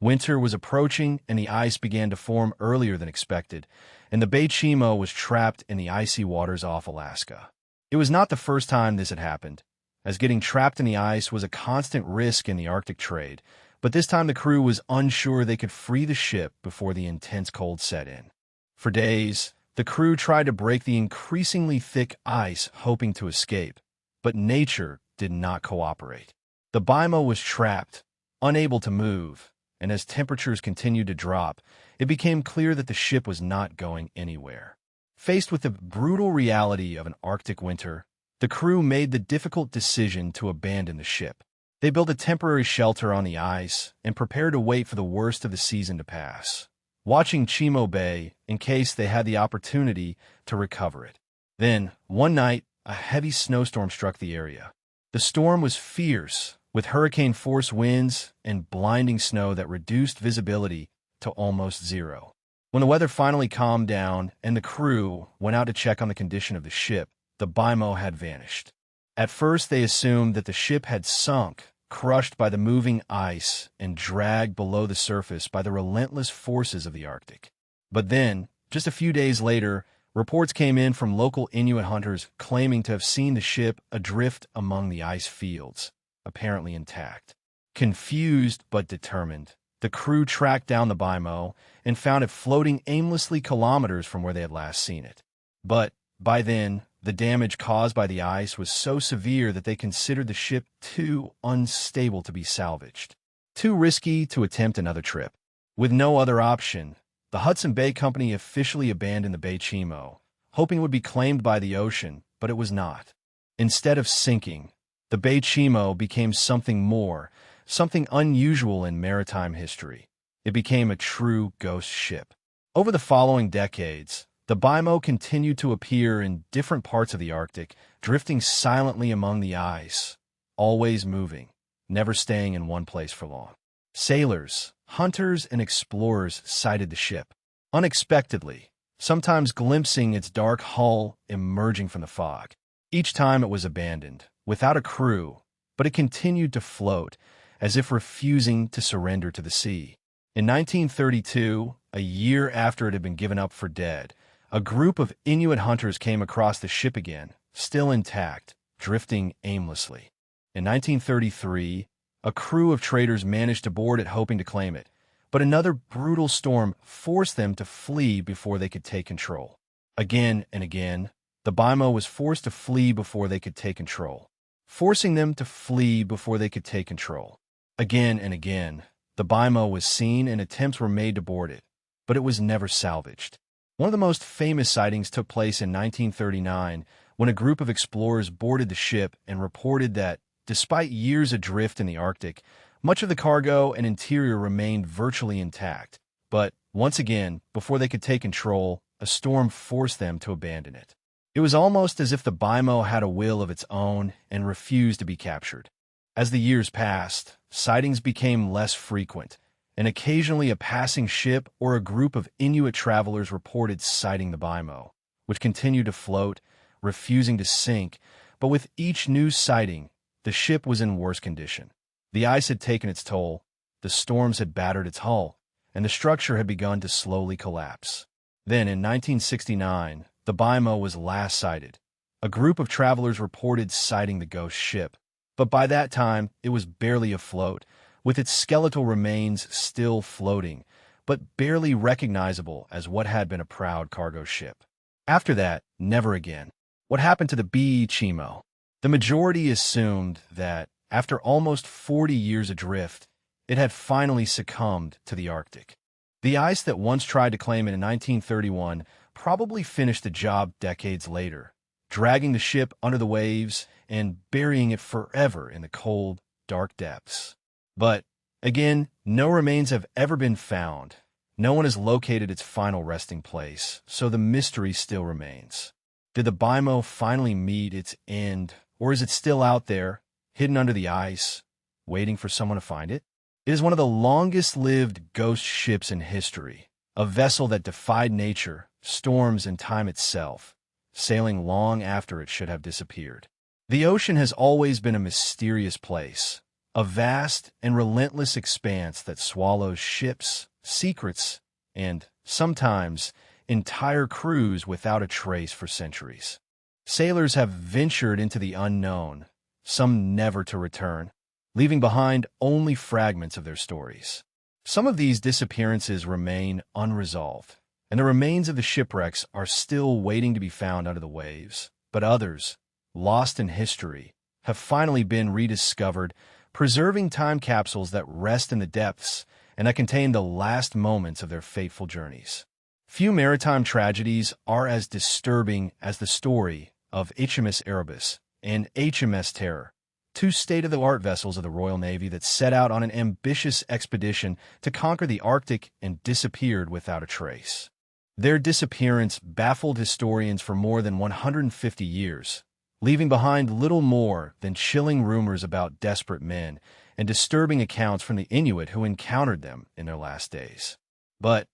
Winter was approaching and the ice began to form earlier than expected, and the Bimo was trapped in the icy waters off Alaska. It was not the first time this had happened, as getting trapped in the ice was a constant risk in the Arctic trade, but this time the crew was unsure they could free the ship before the intense cold set in. For days, the crew tried to break the increasingly thick ice, hoping to escape, but nature did not cooperate. The Bimo was trapped, unable to move, and as temperatures continued to drop, it became clear that the ship was not going anywhere. Faced with the brutal reality of an Arctic winter, the crew made the difficult decision to abandon the ship. They built a temporary shelter on the ice and prepared to wait for the worst of the season to pass, watching Chimo Bay in case they had the opportunity to recover it. Then, one night, a heavy snowstorm struck the area. The storm was fierce, with hurricane-force winds and blinding snow that reduced visibility to almost zero. When the weather finally calmed down and the crew went out to check on the condition of the ship, the Bimo had vanished. At first, they assumed that the ship had sunk, crushed by the moving ice and dragged below the surface by the relentless forces of the Arctic. But then, just a few days later, reports came in from local Inuit hunters claiming to have seen the ship adrift among the ice fields, apparently intact. Confused but determined, the crew tracked down the Bimo and found it floating aimlessly kilometers from where they had last seen it. But by then, the damage caused by the ice was so severe that they considered the ship too unstable to be salvaged, too risky to attempt another trip. With no other option, the Hudson Bay Company officially abandoned the Bimo, hoping it would be claimed by the ocean, but it was not. Instead of sinking, the Bimo became something more, something unusual in maritime history. It became a true ghost ship. Over the following decades, the Bimo continued to appear in different parts of the Arctic, drifting silently among the ice, always moving, never staying in one place for long. Sailors, hunters, and explorers sighted the ship, unexpectedly, sometimes glimpsing its dark hull emerging from the fog. Each time it was abandoned, without a crew, but it continued to float, as if refusing to surrender to the sea. In 1932, a year after it had been given up for dead, a group of Inuit hunters came across the ship again, still intact, drifting aimlessly. In 1933, a crew of traders managed to board it hoping to claim it, but another brutal storm forced them to flee before they could take control. Again and again, the Bimo was forced to flee before they could take control, forcing them to flee before they could take control. Again and again, the Bimo was seen and attempts were made to board it, but it was never salvaged. One of the most famous sightings took place in 1939 when a group of explorers boarded the ship and reported that, despite years adrift in the Arctic, much of the cargo and interior remained virtually intact. But, once again, before they could take control, a storm forced them to abandon it. It was almost as if the Bimo had a will of its own and refused to be captured. As the years passed, sightings became less frequent, and occasionally a passing ship or a group of Inuit travelers reported sighting the Bimo, which continued to float, refusing to sink, but with each new sighting, the ship was in worse condition. The ice had taken its toll, the storms had battered its hull, and the structure had begun to slowly collapse. Then, in 1969, the Bimo was last sighted. A group of travelers reported sighting the ghost ship, but by that time, it was barely afloat, with its skeletal remains still floating, but barely recognizable as what had been a proud cargo ship. After that, never again. What happened to the Bimo? The majority assumed that, after almost 40 years adrift, it had finally succumbed to the Arctic. The ice that once tried to claim it in 1931 probably finished the job decades later, dragging the ship under the waves and burying it forever in the cold, dark depths. But, again, no remains have ever been found. No one has located its final resting place, so the mystery still remains. Did the BIMO finally meet its end, or is it still out there, hidden under the ice, waiting for someone to find it? It is one of the longest-lived ghost ships in history, a vessel that defied nature, storms, and time itself, sailing long after it should have disappeared. The ocean has always been a mysterious place, a vast and relentless expanse that swallows ships, secrets, and, sometimes, entire crews without a trace for centuries. Sailors have ventured into the unknown, some never to return, leaving behind only fragments of their stories. Some of these disappearances remain unresolved, and the remains of the shipwrecks are still waiting to be found under the waves. But others, lost in history, have finally been rediscovered, preserving time capsules that rest in the depths and that contain the last moments of their fateful journeys. Few maritime tragedies are as disturbing as the story of HMS Erebus and HMS Terror, two state-of-the-art vessels of the Royal Navy that set out on an ambitious expedition to conquer the Arctic and disappeared without a trace. Their disappearance baffled historians for more than 150 years, leaving behind little more than chilling rumors about desperate men and disturbing accounts from the Inuit who encountered them in their last days. But,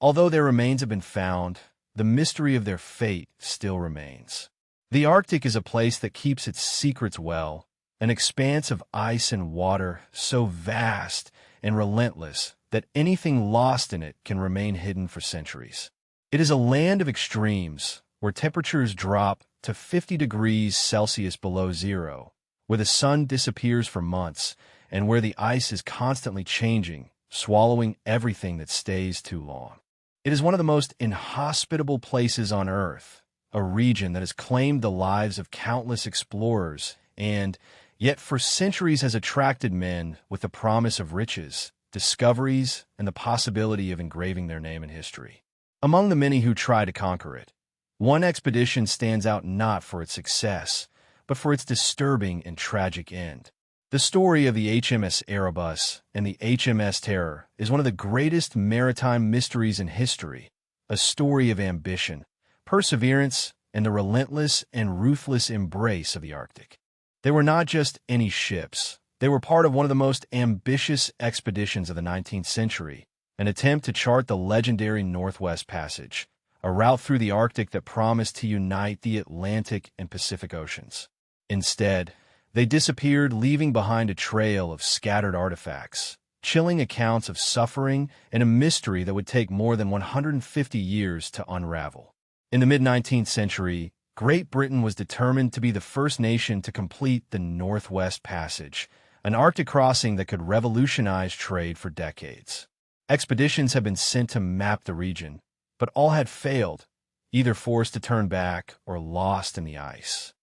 although their remains have been found, the mystery of their fate still remains. The Arctic is a place that keeps its secrets well, an expanse of ice and water so vast and relentless that anything lost in it can remain hidden for centuries. It is a land of extremes, where temperatures drop to 50 degrees Celsius below zero, where the sun disappears for months, and where the ice is constantly changing, swallowing everything that stays too long. It is one of the most inhospitable places on Earth, a region that has claimed the lives of countless explorers and, yet for centuries has attracted men with the promise of riches, discoveries, and the possibility of engraving their name in history. Among the many who try to conquer it, one expedition stands out not for its success, but for its disturbing and tragic end. The story of the HMS Erebus and the HMS Terror is one of the greatest maritime mysteries in history, a story of ambition, perseverance, and the relentless and ruthless embrace of the Arctic. They were not just any ships. They were part of one of the most ambitious expeditions of the 19th century, an attempt to chart the legendary Northwest Passage, a route through the Arctic that promised to unite the Atlantic and Pacific Oceans. Instead, they disappeared, leaving behind a trail of scattered artifacts, chilling accounts of suffering, and a mystery that would take more than 150 years to unravel. In the mid-19th century, Great Britain was determined to be the first nation to complete the Northwest Passage, an Arctic crossing that could revolutionize trade for decades. Expeditions had been sent to map the region, but all had failed, either forced to turn back or lost in the ice.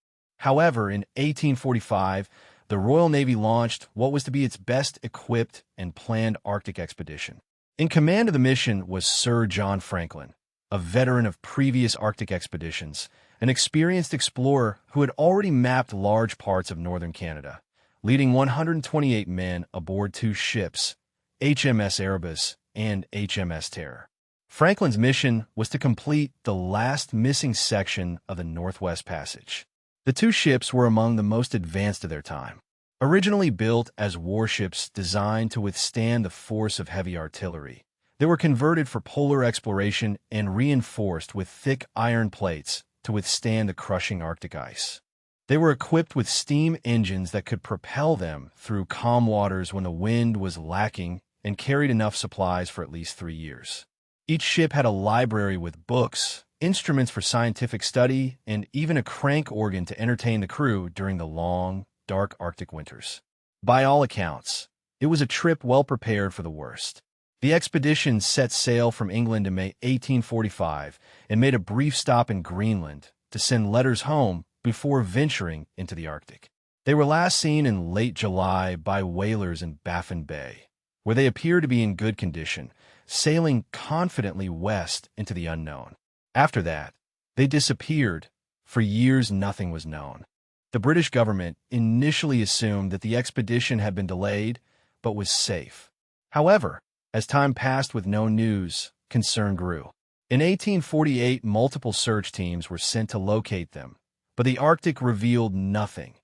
However, in 1845, the Royal Navy launched what was to be its best-equipped and planned Arctic expedition. In command of the mission was Sir John Franklin, a veteran of previous Arctic expeditions, an experienced explorer who had already mapped large parts of northern Canada, leading 128 men aboard two ships, HMS Erebus and HMS Terror. Franklin's mission was to complete the last missing section of the Northwest Passage. The two ships were among the most advanced of their time. Originally built as warships designed to withstand the force of heavy artillery, they were converted for polar exploration and reinforced with thick iron plates to withstand the crushing Arctic ice. They were equipped with steam engines that could propel them through calm waters when the wind was lacking and carried enough supplies for at least 3 years. Each ship had a library with books, instruments for scientific study, and even a crank organ to entertain the crew during the long, dark Arctic winters. By all accounts, it was a trip well prepared for the worst. The expedition set sail from England in May 1845 and made a brief stop in Greenland to send letters home before venturing into the Arctic. They were last seen in late July by whalers in Baffin Bay, where they appear to be in good condition, sailing confidently west into the unknown. After that, they disappeared. For years, nothing was known. The British government initially assumed that the expedition had been delayed, but was safe. However, as time passed with no news, concern grew. In 1848, multiple search teams were sent to locate them, but the Arctic revealed nothing.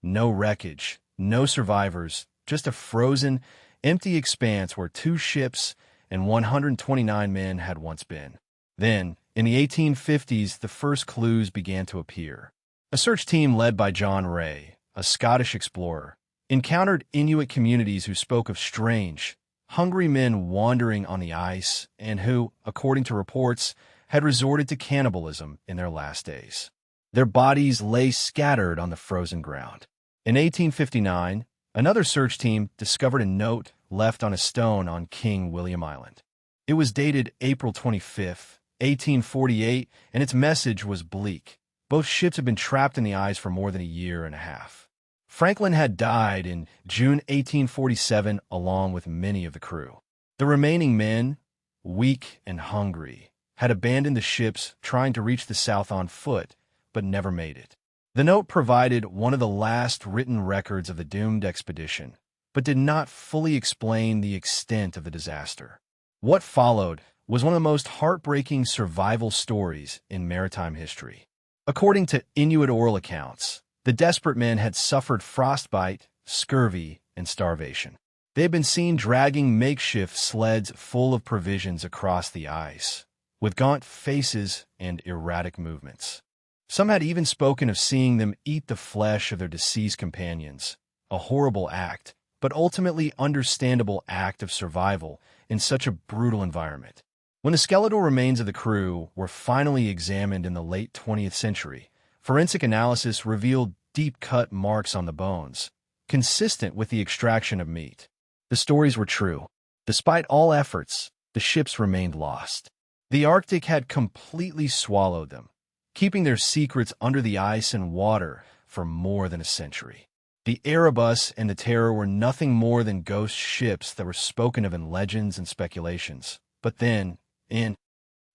No wreckage, no survivors, just a frozen, empty expanse where 2 ships and 129 men had once been. Then, in the 1850s, the first clues began to appear. A search team led by John Ray, a Scottish explorer, encountered Inuit communities who spoke of strange, hungry men wandering on the ice and who, according to reports, had resorted to cannibalism in their last days. Their bodies lay scattered on the frozen ground. In 1859, another search team discovered a note left on a stone on King William Island. It was dated April 25, 1848, and its message was bleak. Both ships had been trapped in the ice for more than a year and a half. Franklin had died in June 1847 along with many of the crew. The remaining men, weak and hungry, had abandoned the ships trying to reach the south on foot, but never made it. The note provided one of the last written records of the doomed expedition, but did not fully explain the extent of the disaster. What followed was one of the most heartbreaking survival stories in maritime history. According to Inuit oral accounts, the desperate men had suffered frostbite, scurvy, and starvation. They had been seen dragging makeshift sleds full of provisions across the ice, with gaunt faces and erratic movements. Some had even spoken of seeing them eat the flesh of their deceased companions, a horrible act, but ultimately understandable act of survival in such a brutal environment. When the skeletal remains of the crew were finally examined in the late 20th century, forensic analysis revealed deep-cut marks on the bones, consistent with the extraction of meat. The stories were true. Despite all efforts, the ships remained lost. The Arctic had completely swallowed them, keeping their secrets under the ice and water for more than a century. The Erebus and the Terror were nothing more than ghost ships that were spoken of in legends and speculations. But then, in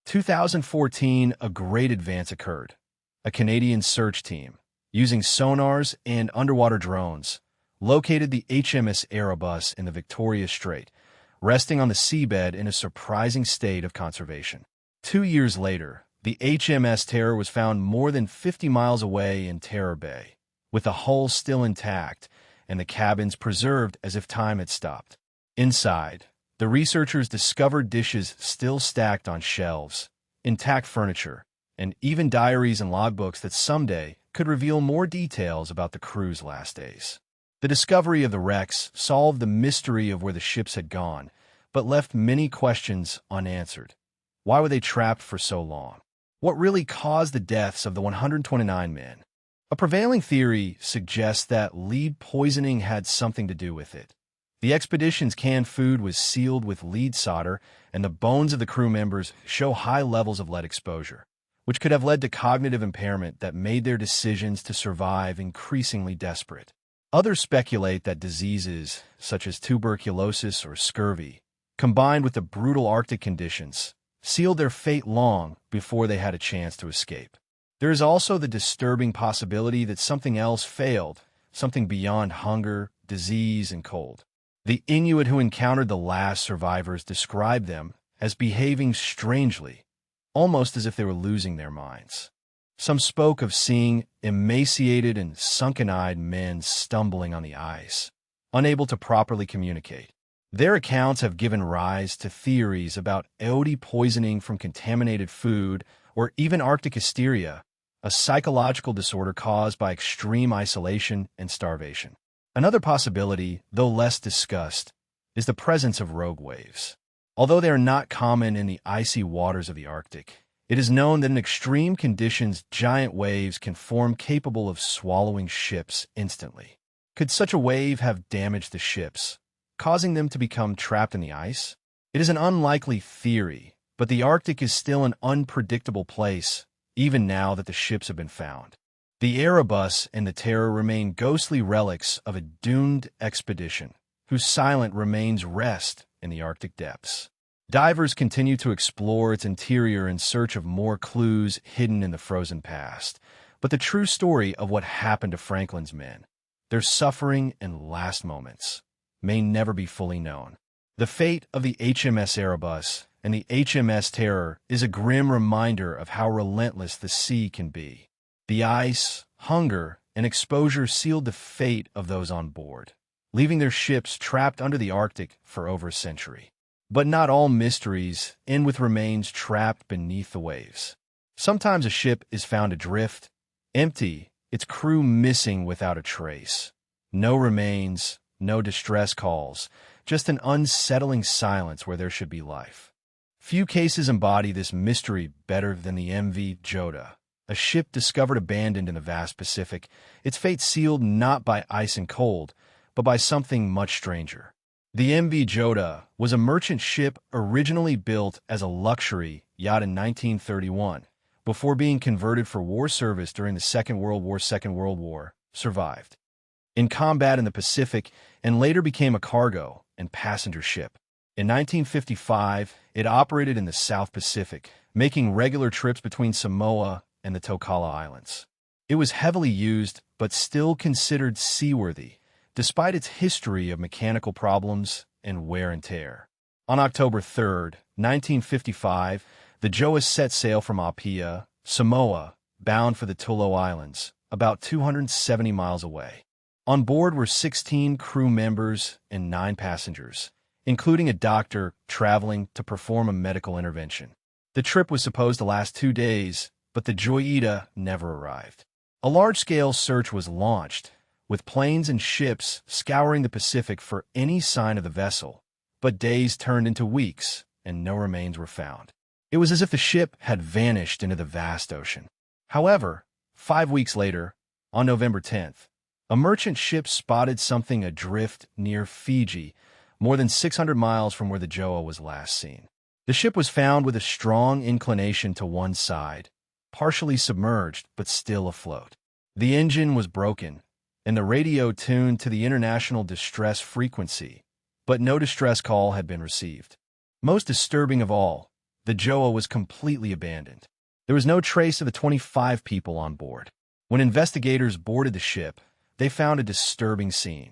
2014, a great advance occurred. A Canadian search team, using sonars and underwater drones, located the HMS Erebus in the Victoria Strait, resting on the seabed in a surprising state of conservation. 2 years later, the HMS Terror was found more than 50 miles away in Terror Bay, with the hull still intact and the cabins preserved as if time had stopped. Inside, the researchers discovered dishes still stacked on shelves, intact furniture, and even diaries and logbooks that someday could reveal more details about the crew's last days. The discovery of the wrecks solved the mystery of where the ships had gone, but left many questions unanswered. Why were they trapped for so long? What really caused the deaths of the 129 men? A prevailing theory suggests that lead poisoning had something to do with it. The expedition's canned food was sealed with lead solder, and the bones of the crew members show high levels of lead exposure, which could have led to cognitive impairment that made their decisions to survive increasingly desperate. Others speculate that diseases, such as tuberculosis or scurvy, combined with the brutal Arctic conditions, sealed their fate long before they had a chance to escape. There is also the disturbing possibility that something else failed, something beyond hunger, disease, and cold. The Inuit who encountered the last survivors described them as behaving strangely, almost as if they were losing their minds. Some spoke of seeing emaciated and sunken-eyed men stumbling on the ice, unable to properly communicate. Their accounts have given rise to theories about Eode poisoning from contaminated food or even Arctic hysteria, a psychological disorder caused by extreme isolation and starvation. Another possibility, though less discussed, is the presence of rogue waves. Although they are not common in the icy waters of the Arctic, it is known that in extreme conditions, giant waves can form capable of swallowing ships instantly. Could such a wave have damaged the ships, causing them to become trapped in the ice? It is an unlikely theory, but the Arctic is still an unpredictable place, even now that the ships have been found. The Erebus and the Terror remain ghostly relics of a doomed expedition, whose silent remains rest in the Arctic depths. Divers continue to explore its interior in search of more clues hidden in the frozen past. But the true story of what happened to Franklin's men, their suffering and last moments, may never be fully known. The fate of the HMS Erebus and the HMS Terror is a grim reminder of how relentless the sea can be. The ice, hunger, and exposure sealed the fate of those on board, leaving their ships trapped under the Arctic for over a century. But not all mysteries end with remains trapped beneath the waves. Sometimes a ship is found adrift, empty, its crew missing without a trace. No remains, no distress calls, just an unsettling silence where there should be life. Few cases embody this mystery better than the MV Joda, a ship discovered abandoned in the vast Pacific, its fate sealed not by ice and cold, but by something much stranger. The MV Joda was a merchant ship originally built as a luxury yacht in 1931, before being converted for war service during the Second World War, survived in combat in the Pacific and later became a cargo and passenger ship. In 1955, it operated in the South Pacific, making regular trips between Samoa and the Tokala Islands. It was heavily used, but still considered seaworthy, despite its history of mechanical problems and wear and tear. On October 3, 1955, the Joa set sail from Apia, Samoa, bound for the Tolo Islands, about 270 miles away. On board were 16 crew members and 9 passengers, including a doctor traveling to perform a medical intervention. The trip was supposed to last 2 days, but the Joyita never arrived. A large-scale search was launched, with planes and ships scouring the Pacific for any sign of the vessel, but days turned into weeks and no remains were found. It was as if the ship had vanished into the vast ocean. However, 5 weeks later, on November 10th, a merchant ship spotted something adrift near Fiji, more than 600 miles from where the Joa was last seen. The ship was found with a strong inclination to one side, partially submerged but still afloat. The engine was broken, and the radio tuned to the international distress frequency, but no distress call had been received. Most disturbing of all, the Joa was completely abandoned. There was no trace of the 25 people on board. When investigators boarded the ship, they found a disturbing scene.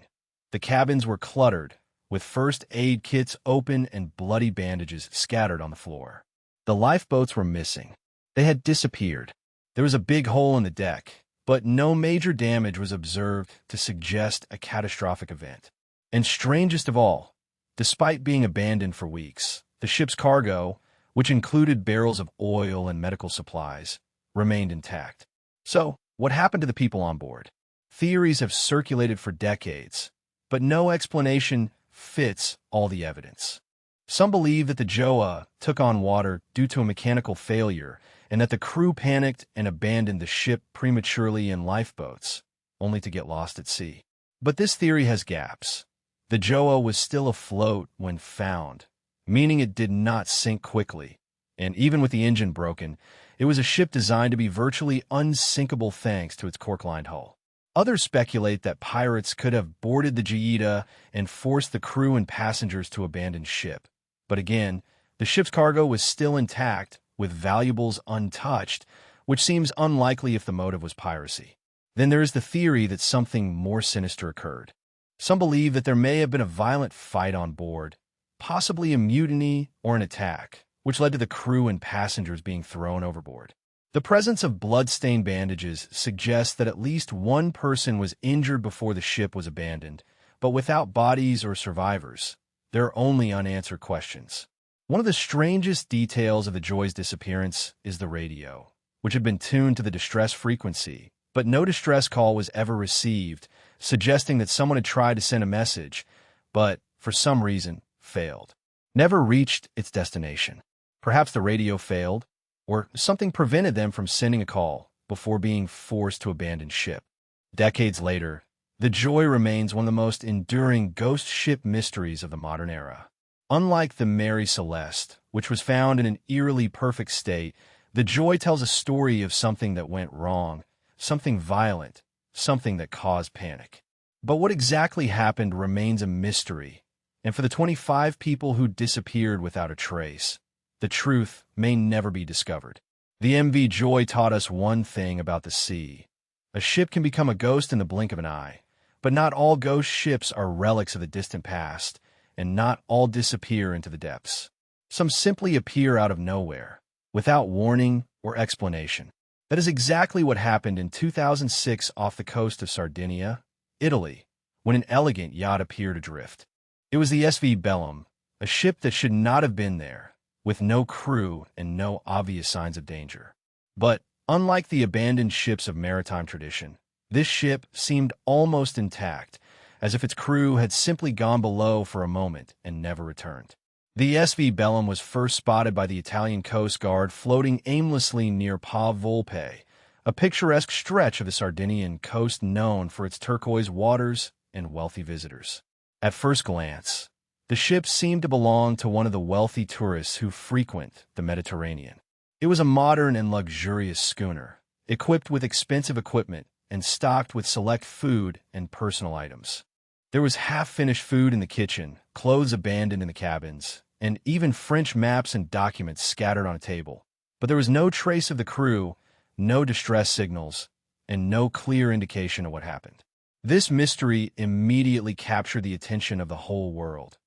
The cabins were cluttered, with first aid kits open and bloody bandages scattered on the floor. The lifeboats were missing. They had disappeared. There was a big hole in the deck, but no major damage was observed to suggest a catastrophic event. And strangest of all, despite being abandoned for weeks, the ship's cargo, which included barrels of oil and medical supplies, remained intact. So, what happened to the people on board? Theories have circulated for decades, but no explanation fits all the evidence. Some believe that the Joa took on water due to a mechanical failure and that the crew panicked and abandoned the ship prematurely in lifeboats, only to get lost at sea. But this theory has gaps. The Joa was still afloat when found, meaning it did not sink quickly, and even with the engine broken, it was a ship designed to be virtually unsinkable thanks to its cork-lined hull. Others speculate that pirates could have boarded the Joyita and forced the crew and passengers to abandon ship. But again, the ship's cargo was still intact, with valuables untouched, which seems unlikely if the motive was piracy. Then there is the theory that something more sinister occurred. Some believe that there may have been a violent fight on board, possibly a mutiny or an attack, which led to the crew and passengers being thrown overboard. The presence of blood-stained bandages suggests that at least one person was injured before the ship was abandoned, but without bodies or survivors, there are only unanswered questions. One of the strangest details of the Joy's disappearance is the radio, which had been tuned to the distress frequency, but no distress call was ever received, suggesting that someone had tried to send a message, but, for some reason, failed. Never reached its destination. Perhaps the radio failed, or something prevented them from sending a call before being forced to abandon ship. Decades later, the Joy remains one of the most enduring ghost ship mysteries of the modern era. Unlike the Mary Celeste, which was found in an eerily perfect state, the Joy tells a story of something that went wrong, something violent, something that caused panic. But what exactly happened remains a mystery, and for the 25 people who disappeared without a trace, the truth may never be discovered. The MV Joy taught us one thing about the sea. A ship can become a ghost in the blink of an eye, but not all ghost ships are relics of the distant past, and not all disappear into the depths. Some simply appear out of nowhere, without warning or explanation. That is exactly what happened in 2006 off the coast of Sardinia, Italy, when an elegant yacht appeared adrift. It was the SV Bellum, a ship that should not have been there, with no crew and no obvious signs of danger. But, unlike the abandoned ships of maritime tradition, this ship seemed almost intact, as if its crew had simply gone below for a moment and never returned. The SV Bellum was first spotted by the Italian Coast Guard floating aimlessly near Pa Volpe, a picturesque stretch of the Sardinian coast known for its turquoise waters and wealthy visitors. At first glance, the ship seemed to belong to one of the wealthy tourists who frequent the Mediterranean. It was a modern and luxurious schooner, equipped with expensive equipment and stocked with select food and personal items. There was half-finished food in the kitchen, clothes abandoned in the cabins, and even French maps and documents scattered on a table. But there was no trace of the crew, no distress signals, and no clear indication of what happened. This mystery immediately captured the attention of the whole world.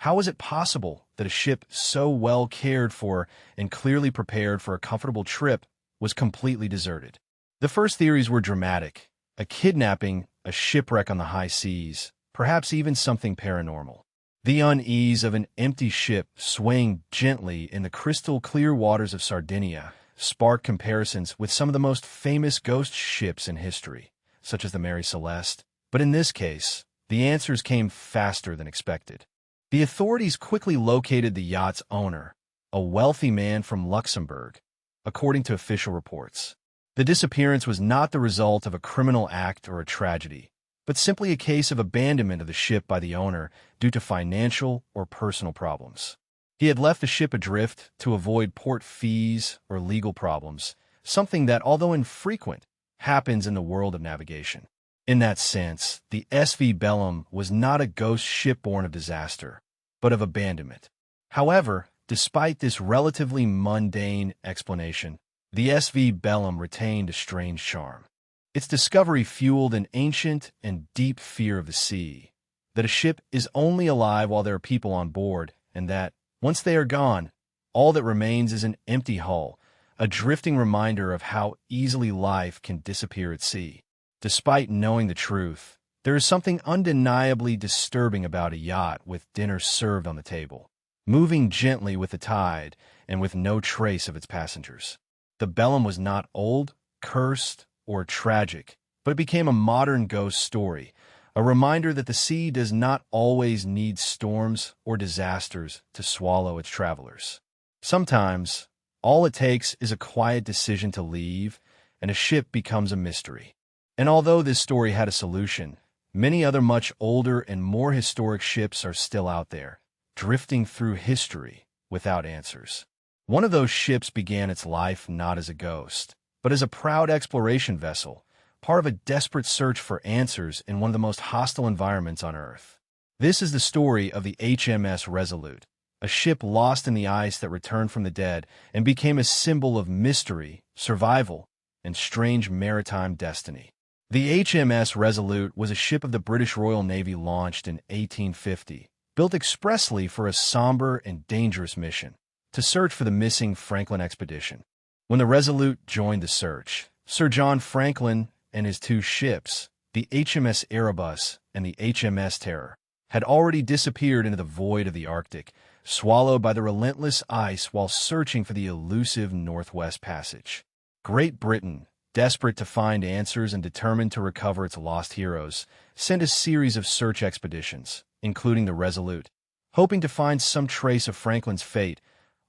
How was it possible that a ship so well cared for and clearly prepared for a comfortable trip was completely deserted? The first theories were dramatic: a kidnapping, a shipwreck on the high seas, perhaps even something paranormal. The unease of an empty ship swaying gently in the crystal-clear waters of Sardinia sparked comparisons with some of the most famous ghost ships in history, such as the Mary Celeste. But in this case, the answers came faster than expected. The authorities quickly located the yacht's owner, a wealthy man from Luxembourg, according to official reports. The disappearance was not the result of a criminal act or a tragedy, but simply a case of abandonment of the ship by the owner due to financial or personal problems. He had left the ship adrift to avoid port fees or legal problems, something that, although infrequent, happens in the world of navigation. In that sense, the SV Bellum was not a ghost ship born of disaster, but of abandonment. However, despite this relatively mundane explanation, the SV Bellum retained a strange charm. Its discovery fueled an ancient and deep fear of the sea, that a ship is only alive while there are people on board, and that, once they are gone, all that remains is an empty hull, a drifting reminder of how easily life can disappear at sea. Despite knowing the truth, there is something undeniably disturbing about a yacht with dinner served on the table, moving gently with the tide and with no trace of its passengers. The Bellum was not old, cursed, or tragic, but it became a modern ghost story, a reminder that the sea does not always need storms or disasters to swallow its travelers. Sometimes, all it takes is a quiet decision to leave, and a ship becomes a mystery. And although this story had a solution, many other much older and more historic ships are still out there, drifting through history without answers. One of those ships began its life not as a ghost, but as a proud exploration vessel, part of a desperate search for answers in one of the most hostile environments on Earth. This is the story of the HMS Resolute, a ship lost in the ice that returned from the dead and became a symbol of mystery, survival, and strange maritime destiny. The HMS Resolute was a ship of the British Royal Navy launched in 1850, built expressly for a somber and dangerous mission, to search for the missing Franklin expedition. When the Resolute joined the search, Sir John Franklin and his two ships, the HMS Erebus and the HMS Terror, had already disappeared into the void of the Arctic, swallowed by the relentless ice while searching for the elusive Northwest Passage. Great Britain, desperate to find answers and determined to recover its lost heroes, sent a series of search expeditions, including the Resolute, hoping to find some trace of Franklin's fate,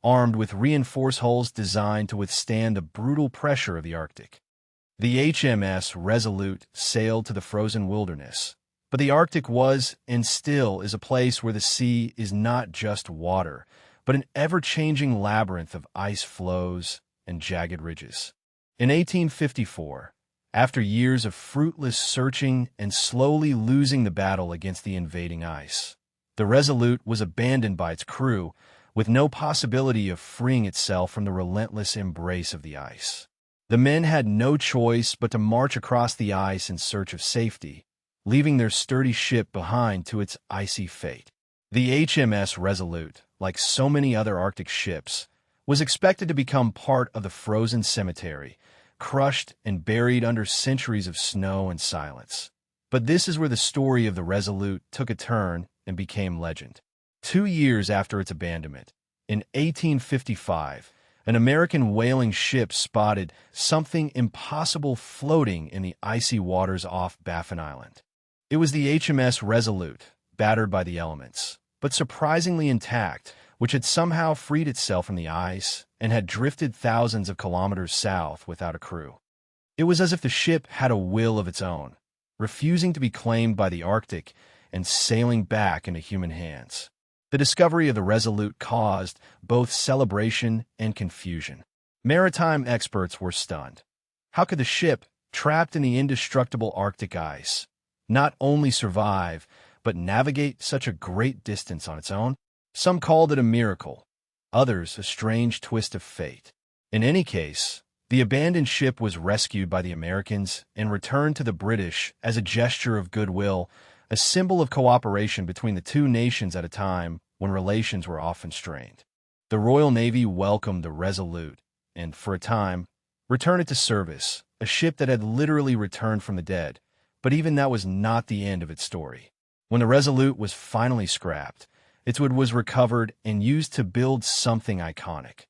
armed with reinforced hulls designed to withstand the brutal pressure of the Arctic. The HMS Resolute sailed to the frozen wilderness, but the Arctic was, and still is, a place where the sea is not just water, but an ever-changing labyrinth of ice floes and jagged ridges. In 1854, after years of fruitless searching and slowly losing the battle against the invading ice. The Resolute was abandoned by its crew, with no possibility of freeing itself from the relentless embrace of the ice. The men had no choice but to march across the ice in search of safety, leaving their sturdy ship behind to its icy fate. The HMS Resolute, like so many other Arctic ships, was expected to become part of the frozen cemetery, crushed and buried under centuries of snow and silence. But this is where the story of the Resolute took a turn and became legend. 2 years after its abandonment, in 1855, an American whaling ship spotted something impossible floating in the icy waters off Baffin Island. It was the HMS Resolute, battered by the elements, but surprisingly intact, which had somehow freed itself from the ice and had drifted thousands of kilometers south without a crew. It was as if the ship had a will of its own, refusing to be claimed by the Arctic and sailing back into human hands. The discovery of the Resolute caused both celebration and confusion. Maritime experts were stunned. How could the ship, trapped in the indestructible Arctic ice, not only survive, but navigate such a great distance on its own? Some called it a miracle, others a strange twist of fate. In any case, the abandoned ship was rescued by the Americans and returned to the British as a gesture of goodwill, a symbol of cooperation between the two nations at a time when relations were often strained. The Royal Navy welcomed the Resolute and, for a time, returned it to service, a ship that had literally returned from the dead. But even that was not the end of its story. When the Resolute was finally scrapped, its wood was recovered and used to build something iconic.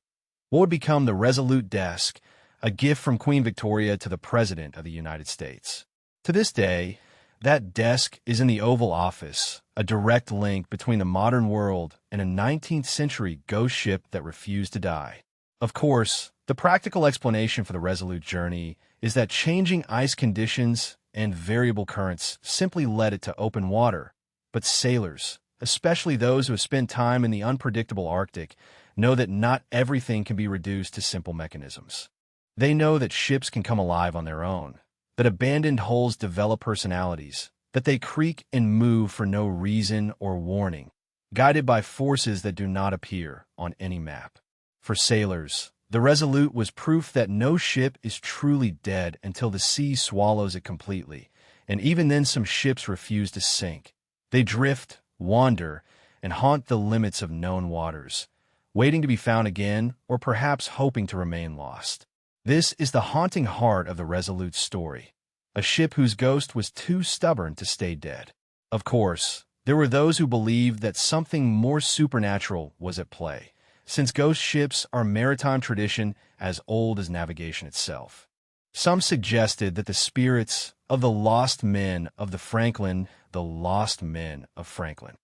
What would become the Resolute desk, a gift from Queen Victoria to the President of the United States. To this day, that desk is in the Oval Office, a direct link between the modern world and a 19th century ghost ship that refused to die. Of course, the practical explanation for the Resolute journey is that changing ice conditions and variable currents simply led it to open water. But sailors, especially those who have spent time in the unpredictable Arctic, know that not everything can be reduced to simple mechanisms. They know that ships can come alive on their own, that abandoned hulls develop personalities, that they creak and move for no reason or warning, guided by forces that do not appear on any map. For sailors, the Resolute was proof that no ship is truly dead until the sea swallows it completely, and even then some ships refuse to sink. They drift, wander, and haunt the limits of known waters, waiting to be found again or perhaps hoping to remain lost. This is the haunting heart of the Resolute's story, a ship whose ghost was too stubborn to stay dead. Of course, there were those who believed that something more supernatural was at play, since ghost ships are maritime tradition as old as navigation itself. Some suggested that the spirits of the lost men of the lost men of Franklin,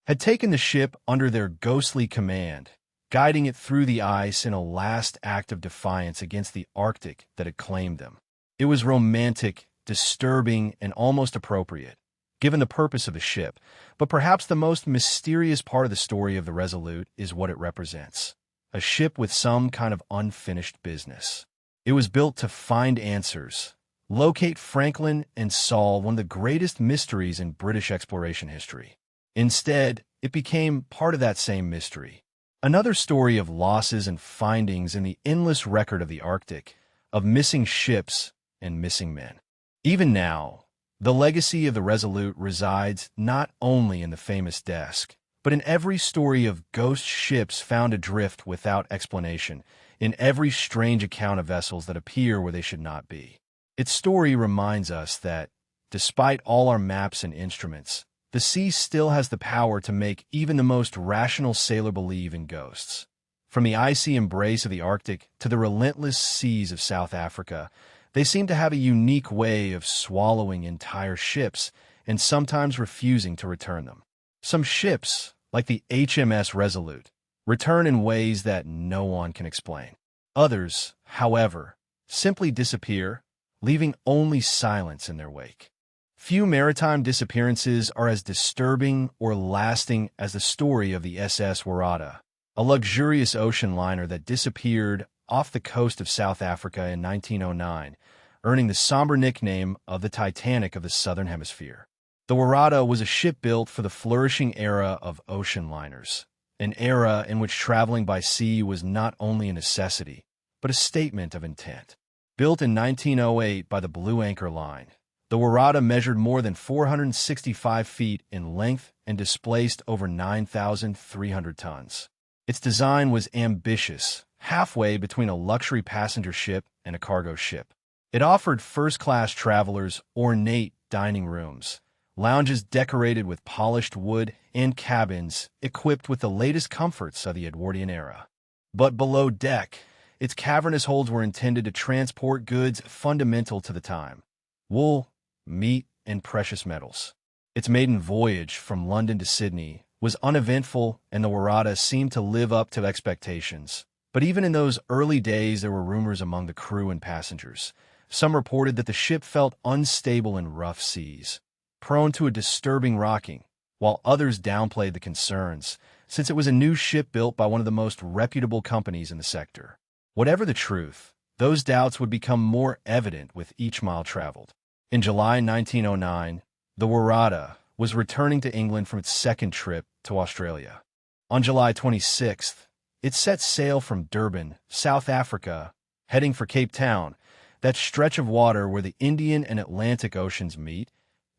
had taken the ship under their ghostly command, guiding it through the ice in a last act of defiance against the Arctic that had claimed them. It was romantic, disturbing, and almost appropriate, given the purpose of the ship, but perhaps the most mysterious part of the story of the Resolute is what it represents: a ship with some kind of unfinished business. It was built to find answers, locate Franklin, and solve one of the greatest mysteries in British exploration history. Instead, it became part of that same mystery. Another story of losses and findings in the endless record of the Arctic, of missing ships and missing men. Even now, the legacy of the Resolute resides not only in the famous desk, but in every story of ghost ships found adrift without explanation, in every strange account of vessels that appear where they should not be. Its story reminds us that, despite all our maps and instruments, the sea still has the power to make even the most rational sailor believe in ghosts. From the icy embrace of the Arctic to the relentless seas of South Africa, they seem to have a unique way of swallowing entire ships and sometimes refusing to return them. Some ships, like the HMS Resolute, return in ways that no one can explain. Others, however, simply disappear, leaving only silence in their wake. Few maritime disappearances are as disturbing or lasting as the story of the SS Ourang, a luxurious ocean liner that disappeared off the coast of South Africa in 1909, earning the somber nickname of the Titanic of the Southern Hemisphere. The Warada was a ship built for the flourishing era of ocean liners, an era in which traveling by sea was not only a necessity, but a statement of intent. Built in 1908 by the Blue Anchor Line, the Warada measured more than 465 feet in length and displaced over 9,300 tons. Its design was ambitious, halfway between a luxury passenger ship and a cargo ship. It offered first-class travelers ornate dining rooms, lounges decorated with polished wood, and cabins equipped with the latest comforts of the Edwardian era. But below deck, its cavernous holds were intended to transport goods fundamental to the time: wool, meat, and precious metals. Its maiden voyage from London to Sydney was uneventful, and the Warada seemed to live up to expectations. But even in those early days, there were rumors among the crew and passengers. Some reported that the ship felt unstable in rough seas, prone to a disturbing rocking, while others downplayed the concerns, since it was a new ship built by one of the most reputable companies in the sector. Whatever the truth, those doubts would become more evident with each mile traveled. In July 1909, the Warada was returning to England from its second trip to Australia. On July 26th, it set sail from Durban, South Africa, heading for Cape Town, that stretch of water where the Indian and Atlantic Oceans meet,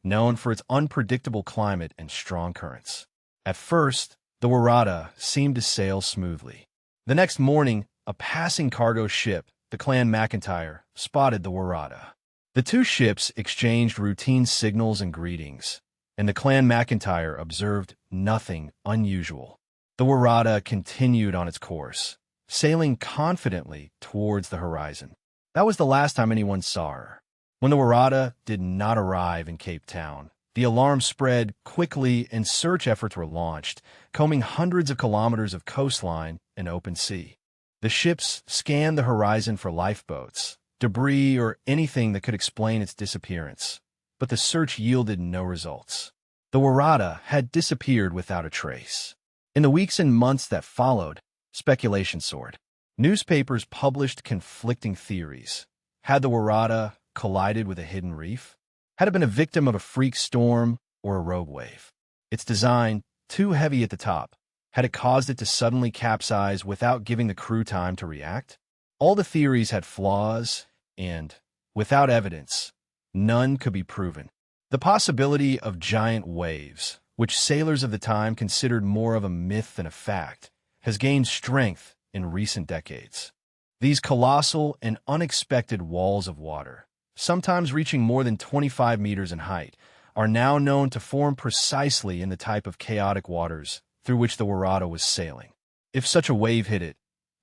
known for its unpredictable climate and strong currents. At first, the Warada seemed to sail smoothly. The next morning, a passing cargo ship, the Clan McIntyre, spotted the Warada. The two ships exchanged routine signals and greetings, and the Clan McIntyre observed nothing unusual. The Warada continued on its course, sailing confidently towards the horizon. That was the last time anyone saw her. When the Warada did not arrive in Cape Town, the alarm spread quickly and search efforts were launched, combing hundreds of kilometers of coastline and open sea. The ships scanned the horizon for lifeboats, debris, or anything that could explain its disappearance, but the search yielded no results. The Warada had disappeared without a trace. In the weeks and months that followed, speculation soared. Newspapers published conflicting theories. Had the Warada collided with a hidden reef? Had it been a victim of a freak storm or a rogue wave? Its design, too heavy at the top, had it caused it to suddenly capsize without giving the crew time to react? All the theories had flaws, and, without evidence, none could be proven. The possibility of giant waves, which sailors of the time considered more of a myth than a fact, has gained strength in recent decades. These colossal and unexpected walls of water, sometimes reaching more than 25 meters in height, are now known to form precisely in the type of chaotic waters through which the Warada was sailing. If such a wave hit it,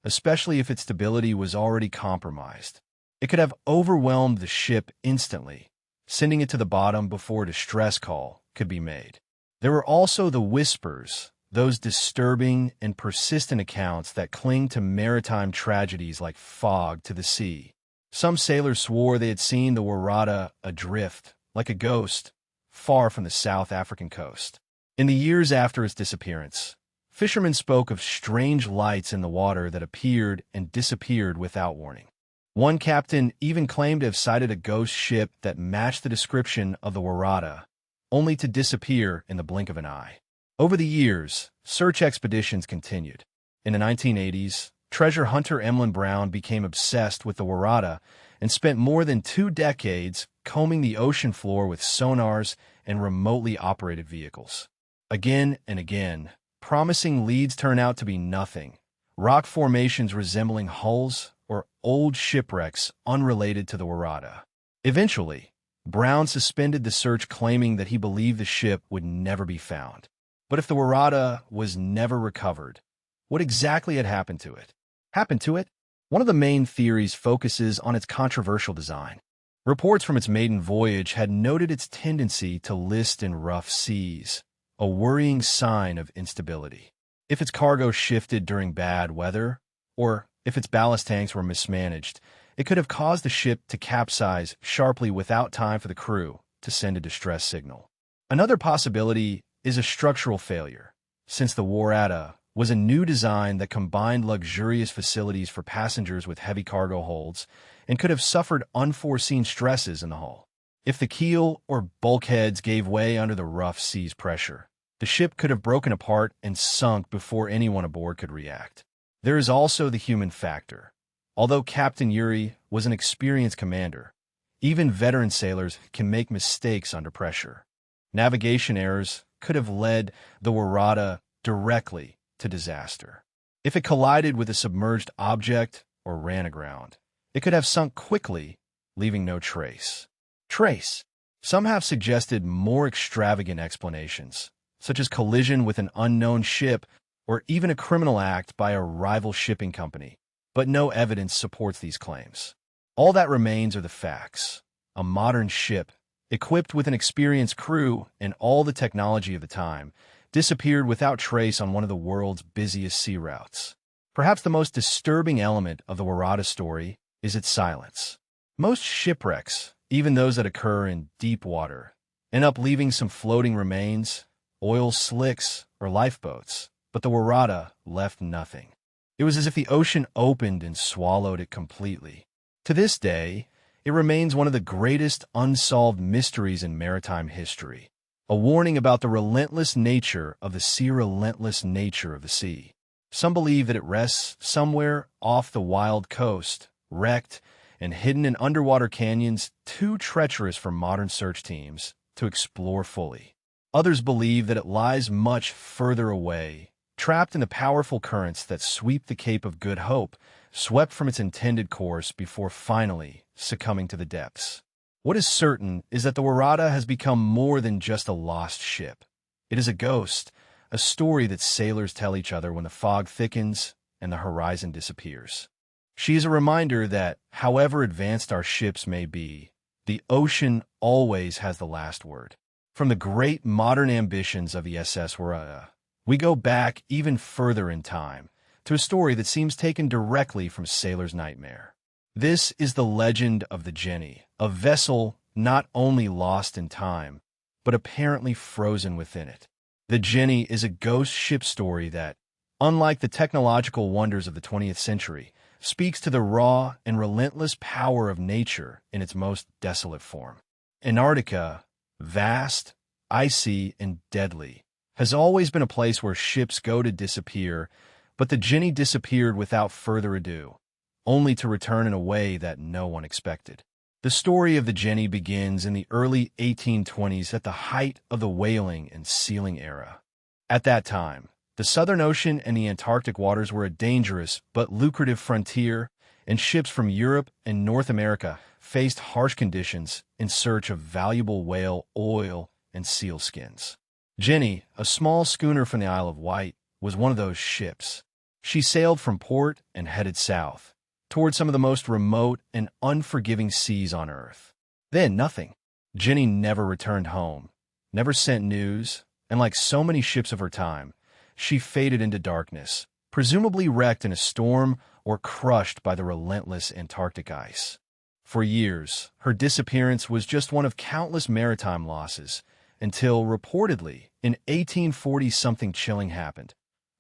especially if its stability was already compromised, it could have overwhelmed the ship instantly, sending it to the bottom before a distress call could be made. There were also the whispers, those disturbing and persistent accounts that cling to maritime tragedies like fog to the sea. Some sailors swore they had seen the Warada adrift, like a ghost, far from the South African coast. In the years after its disappearance, fishermen spoke of strange lights in the water that appeared and disappeared without warning. One captain even claimed to have sighted a ghost ship that matched the description of the Warada, only to disappear in the blink of an eye. Over the years, search expeditions continued. In the 1980s, treasure hunter Emlyn Brown became obsessed with the Warada and spent more than 2 decades combing the ocean floor with sonars and remotely operated vehicles. Again and again, promising leads turn out to be nothing. Rock formations resembling hulls or old shipwrecks unrelated to the Warada. Eventually, Brown suspended the search, claiming that he believed the ship would never be found. But if the Warada was never recovered, what exactly had happened to it? One of the main theories focuses on its controversial design. Reports from its maiden voyage had noted its tendency to list in rough seas, a worrying sign of instability. If its cargo shifted during bad weather, or if its ballast tanks were mismanaged, it could have caused the ship to capsize sharply without time for the crew to send a distress signal. Another possibility is a structural failure. Since the Warada was a new design that combined luxurious facilities for passengers with heavy cargo holds and could have suffered unforeseen stresses in the hull. If the keel or bulkheads gave way under the rough sea's pressure, the ship could have broken apart and sunk before anyone aboard could react. There is also the human factor. Although Captain Eerie was an experienced commander, even veteran sailors can make mistakes under pressure. Navigation errors could have led the Warada directly to disaster. If it collided with a submerged object or ran aground, it could have sunk quickly, leaving no trace. Some have suggested more extravagant explanations, such as collision with an unknown ship or even a criminal act by a rival shipping company, but no evidence supports these claims. All that remains are the facts. A modern ship, equipped with an experienced crew and all the technology of the time, disappeared without trace on one of the world's busiest sea routes. Perhaps the most disturbing element of the Warada story is its silence. Most shipwrecks, even those that occur in deep water, end up leaving some floating remains, oil slicks, or lifeboats, but the Warada left nothing. It was as if the ocean opened and swallowed it completely. To this day, it remains one of the greatest unsolved mysteries in maritime history, a warning about the relentless nature of the sea. Some believe that it rests somewhere off the wild coast, wrecked and hidden in underwater canyons too treacherous for modern search teams to explore fully. Others believe that it lies much further away, trapped in the powerful currents that sweep the Cape of Good Hope, swept from its intended course before finally succumbing to the depths. What is certain is that the Warada has become more than just a lost ship. It is a ghost, a story that sailors tell each other when the fog thickens and the horizon disappears. She is a reminder that, however advanced our ships may be, the ocean always has the last word. From the great modern ambitions of the SS Ourang, we go back even further in time, to a story that seems taken directly from sailor's nightmare. This is the legend of the Jenny, a vessel not only lost in time, but apparently frozen within it. The Jenny is a ghost ship story that, unlike the technological wonders of the 20th century, speaks to the raw and relentless power of nature in its most desolate form. Antarctica, vast, icy, and deadly, has always been a place where ships go to disappear, but the Jenny disappeared without further ado, only to return in a way that no one expected. The story of the Jenny begins in the early 1820s at the height of the whaling and sealing era. At that time, the Southern Ocean and the Antarctic waters were a dangerous but lucrative frontier, and ships from Europe and North America faced harsh conditions in search of valuable whale oil and seal skins. Jenny, a small schooner from the Isle of Wight, was one of those ships. She sailed from port and headed south, toward some of the most remote and unforgiving seas on Earth. Then nothing. Jenny never returned home, never sent news, and like so many ships of her time, she faded into darkness, presumably wrecked in a storm or crushed by the relentless Antarctic ice. For years, her disappearance was just one of countless maritime losses, until, reportedly, in 1840 something chilling happened.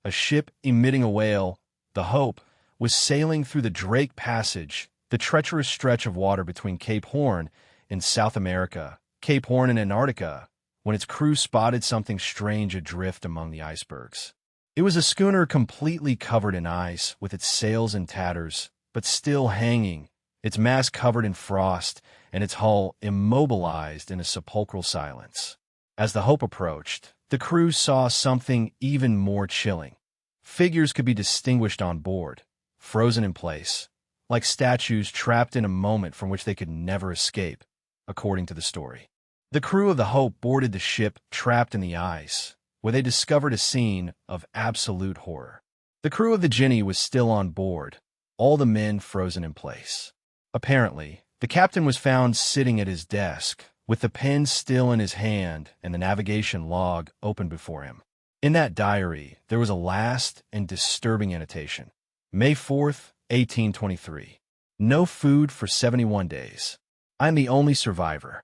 A ship emitting a wail, the Hope, was sailing through the Drake Passage, the treacherous stretch of water between Cape Horn in South America, Cape Horn in Antarctica, when its crew spotted something strange adrift among the icebergs. It was a schooner completely covered in ice, with its sails in tatters, but still hanging, its mast covered in frost, and its hull immobilized in a sepulchral silence. As the Hope approached, the crew saw something even more chilling. Figures could be distinguished on board, frozen in place, like statues trapped in a moment from which they could never escape, according to the story. The crew of the Hope boarded the ship trapped in the ice, where they discovered a scene of absolute horror. The crew of the Jenny was still on board, all the men frozen in place. Apparently, the captain was found sitting at his desk, with the pen still in his hand and the navigation log open before him. In that diary, there was a last and disturbing annotation. May 4th, 1823. No food for 71 days. I'm the only survivor.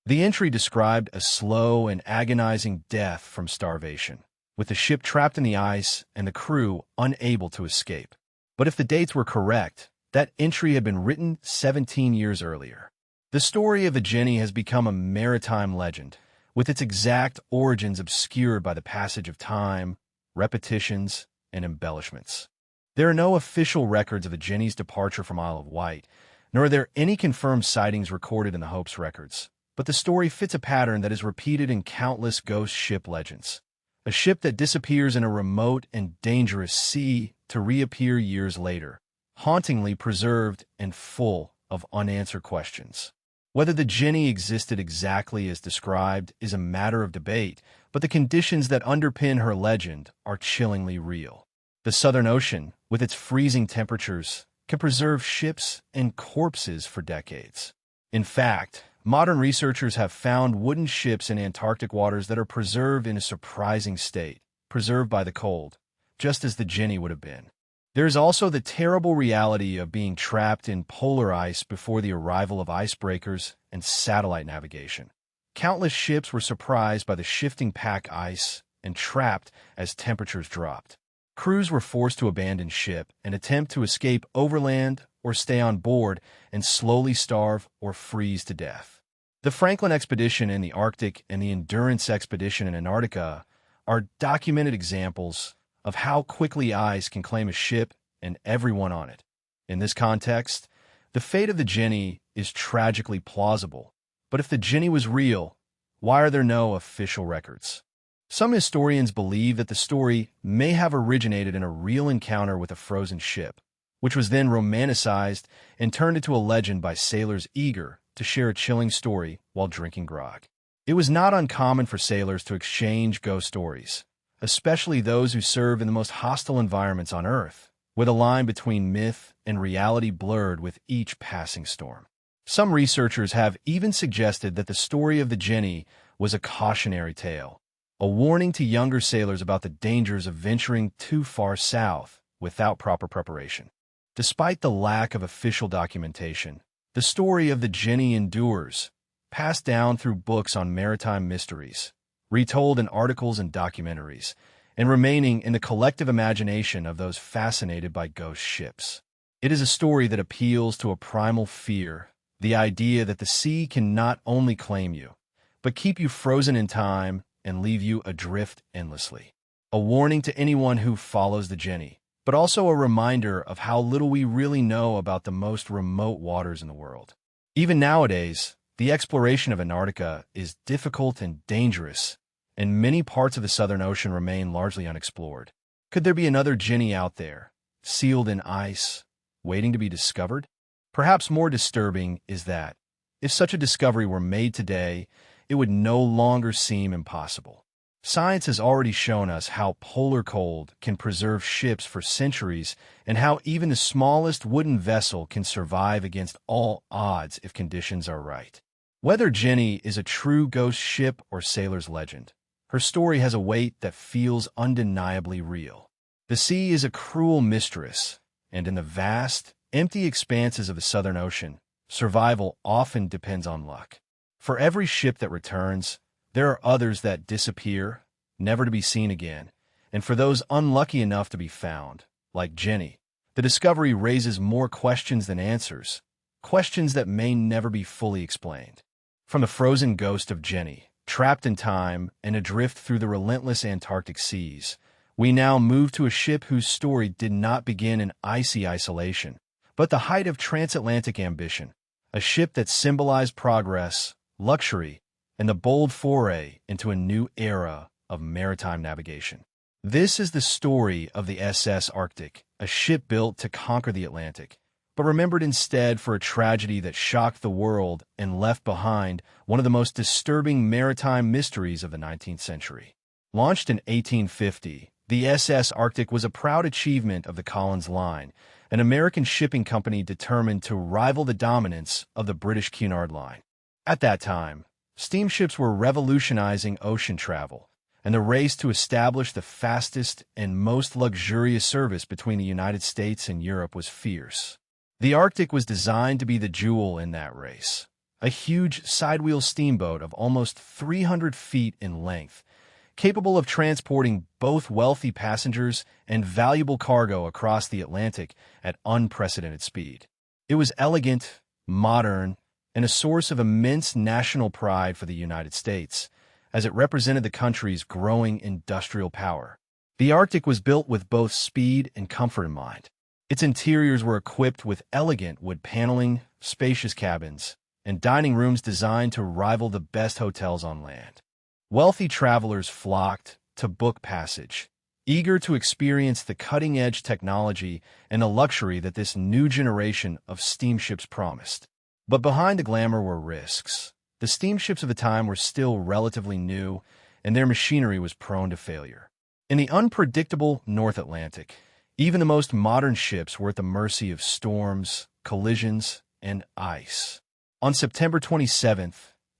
The entry described a slow and agonizing death from starvation. with the ship trapped in the ice and the crew unable to escape. But if the dates were correct, that entry had been written 17 years earlier. The story of the Jenny has become a maritime legend, with its exact origins obscured by the passage of time, repetitions, and embellishments. There are no official records of the Jenny's departure from Isle of Wight, nor are there any confirmed sightings recorded in the Hope's records. But the story fits a pattern that is repeated in countless ghost ship legends. A ship that disappears in a remote and dangerous sea to reappear years later, hauntingly preserved and full of unanswered questions. Whether the Jenny existed exactly as described is a matter of debate, but the conditions that underpin her legend are chillingly real. The Southern Ocean, with its freezing temperatures, can preserve ships and corpses for decades. In fact, modern researchers have found wooden ships in Antarctic waters that are preserved in a surprising state, preserved by the cold, just as the Jenny would have been. There is also the terrible reality of being trapped in polar ice before the arrival of icebreakers and satellite navigation. Countless ships were surprised by the shifting pack ice and trapped as temperatures dropped. Crews were forced to abandon ship and attempt to escape overland or stay on board and slowly starve or freeze to death. The Franklin expedition in the Arctic and the Endurance expedition in Antarctica are documented examples of how quickly ice can claim a ship and everyone on it. In this context, the fate of the Jenny is tragically plausible. But if the Jenny was real, why are there no official records? Some historians believe that the story may have originated in a real encounter with a frozen ship, which was then romanticized and turned into a legend by sailors eager to share a chilling story while drinking grog. It was not uncommon for sailors to exchange ghost stories, especially those who serve in the most hostile environments on Earth, with a line between myth and reality blurred with each passing storm. Some researchers have even suggested that the story of the Jenny was a cautionary tale, a warning to younger sailors about the dangers of venturing too far south without proper preparation. Despite the lack of official documentation, the story of the Jenny endures, passed down through books on maritime mysteries, retold in articles and documentaries, and remaining in the collective imagination of those fascinated by ghost ships. It is a story that appeals to a primal fear, the idea that the sea can not only claim you, but keep you frozen in time and leave you adrift endlessly. A warning to anyone who follows the Jenny, but also a reminder of how little we really know about the most remote waters in the world. Even nowadays, the exploration of Antarctica is difficult and dangerous, and many parts of the Southern Ocean remain largely unexplored. Could there be another Jenny out there, sealed in ice, waiting to be discovered? Perhaps more disturbing is that, if such a discovery were made today, it would no longer seem impossible. Science has already shown us how polar cold can preserve ships for centuries and how even the smallest wooden vessel can survive against all odds if conditions are right. Whether Jenny is a true ghost ship or sailor's legend, her story has a weight that feels undeniably real. The sea is a cruel mistress, and in the vast, empty expanses of the Southern Ocean, survival often depends on luck. For every ship that returns, there are others that disappear, never to be seen again, and for those unlucky enough to be found, like Jenny, the discovery raises more questions than answers, questions that may never be fully explained. From the frozen ghost of Jenny, trapped in time and adrift through the relentless Antarctic seas, we now move to a ship whose story did not begin in icy isolation, but the height of transatlantic ambition, a ship that symbolized progress, luxury, and the bold foray into a new era of maritime navigation. This is the story of the SS Arctic, a ship built to conquer the Atlantic, but remembered instead for a tragedy that shocked the world and left behind one of the most disturbing maritime mysteries of the 19th century. Launched in 1850, the SS Arctic was a proud achievement of the Collins Line, an American shipping company determined to rival the dominance of the British Cunard Line. At that time, steamships were revolutionizing ocean travel, and the race to establish the fastest and most luxurious service between the United States and Europe was fierce. The Arctic was designed to be the jewel in that race, a huge sidewheel steamboat of almost 300 feet in length. capable of transporting both wealthy passengers and valuable cargo across the Atlantic at unprecedented speed. It was elegant, modern, and a source of immense national pride for the United States, as it represented the country's growing industrial power. The Arctic was built with both speed and comfort in mind. Its interiors were equipped with elegant wood paneling, spacious cabins, and dining rooms designed to rival the best hotels on land. Wealthy travelers flocked to book passage, eager to experience the cutting-edge technology and the luxury that this new generation of steamships promised. But behind the glamour were risks. The steamships of the time were still relatively new, and their machinery was prone to failure. In the unpredictable North Atlantic, even the most modern ships were at the mercy of storms, collisions, and ice. On September 27,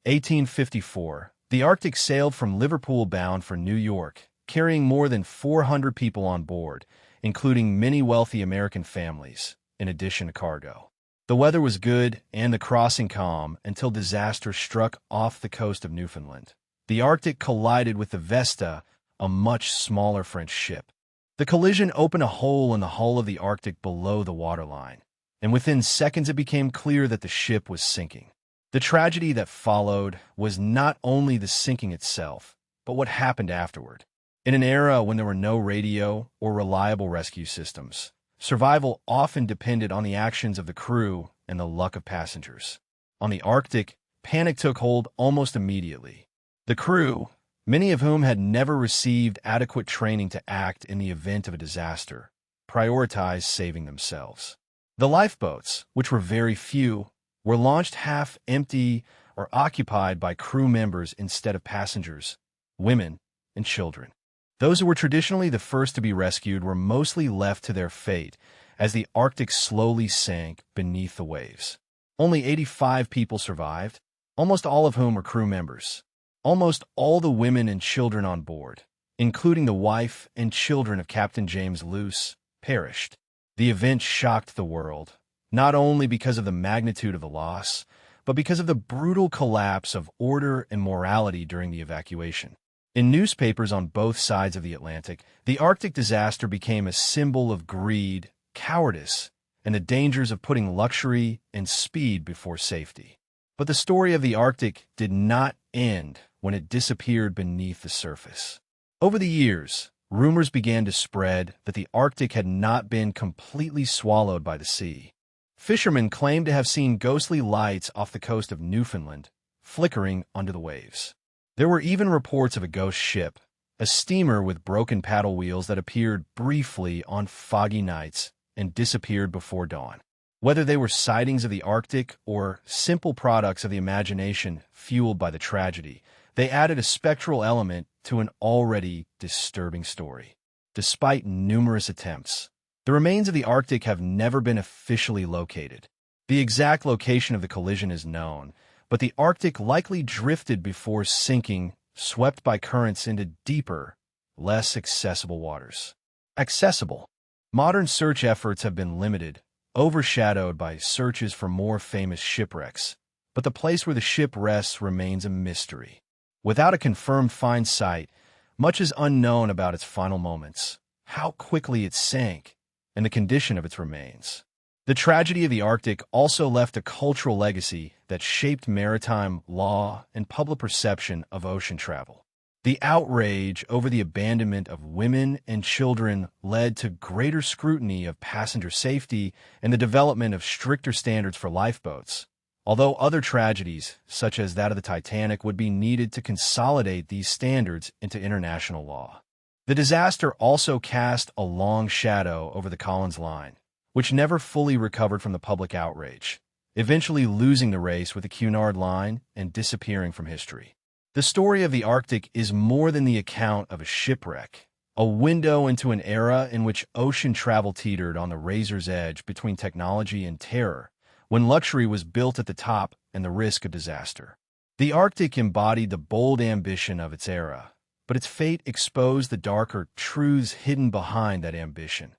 1854, the Arctic sailed from Liverpool bound for New York, carrying more than 400 people on board, including many wealthy American families, in addition to cargo. The weather was good and the crossing calm until disaster struck off the coast of Newfoundland. The Arctic collided with the Vesta, a much smaller French ship. The collision opened a hole in the hull of the Arctic below the waterline, and within seconds it became clear that the ship was sinking. The tragedy that followed was not only the sinking itself, but what happened afterward. In an era when there were no radio or reliable rescue systems, survival often depended on the actions of the crew and the luck of passengers. On the Arctic, panic took hold almost immediately. The crew, many of whom had never received adequate training to act in the event of a disaster, prioritized saving themselves. The lifeboats, which were very few, were launched half empty or occupied by crew members instead of passengers, women, and children. Those who were traditionally the first to be rescued were mostly left to their fate as the Arctic slowly sank beneath the waves. Only 85 people survived, almost all of whom were crew members. Almost all the women and children on board, including the wife and children of Captain James Luce, perished. The event shocked the world, not only because of the magnitude of the loss, but because of the brutal collapse of order and morality during the evacuation. In newspapers on both sides of the Atlantic, the Arctic disaster became a symbol of greed, cowardice, and the dangers of putting luxury and speed before safety. But the story of the Arctic did not end when it disappeared beneath the surface. Over the years, rumors began to spread that the Arctic had not been completely swallowed by the sea. Fishermen claimed to have seen ghostly lights off the coast of Newfoundland, flickering under the waves. There were even reports of a ghost ship, a steamer with broken paddle wheels that appeared briefly on foggy nights and disappeared before dawn. Whether they were sightings of the Arctic or simple products of the imagination fueled by the tragedy, they added a spectral element to an already disturbing story. Despite numerous attempts, the remains of the Arctic have never been officially located. The exact location of the collision is known, but the Arctic likely drifted before sinking, swept by currents into deeper, less accessible waters. Accessible. Modern search efforts have been limited, overshadowed by searches for more famous shipwrecks, but the place where the ship rests remains a mystery. Without a confirmed find site, much is unknown about its final moments, how quickly it sank, and the condition of its remains. The tragedy of the Arctic also left a cultural legacy that shaped maritime law and public perception of ocean travel. The outrage over the abandonment of women and children led to greater scrutiny of passenger safety and the development of stricter standards for lifeboats, although other tragedies, such as that of the Titanic, would be needed to consolidate these standards into international law. The disaster also cast a long shadow over the Collins Line, which never fully recovered from the public outrage, eventually losing the race with the Cunard Line and disappearing from history. The story of the Arctic is more than the account of a shipwreck, a window into an era in which ocean travel teetered on the razor's edge between technology and terror, when luxury was built at the top and the risk of disaster. The Arctic embodied the bold ambition of its era, but its fate exposed the darker truths hidden behind that ambition.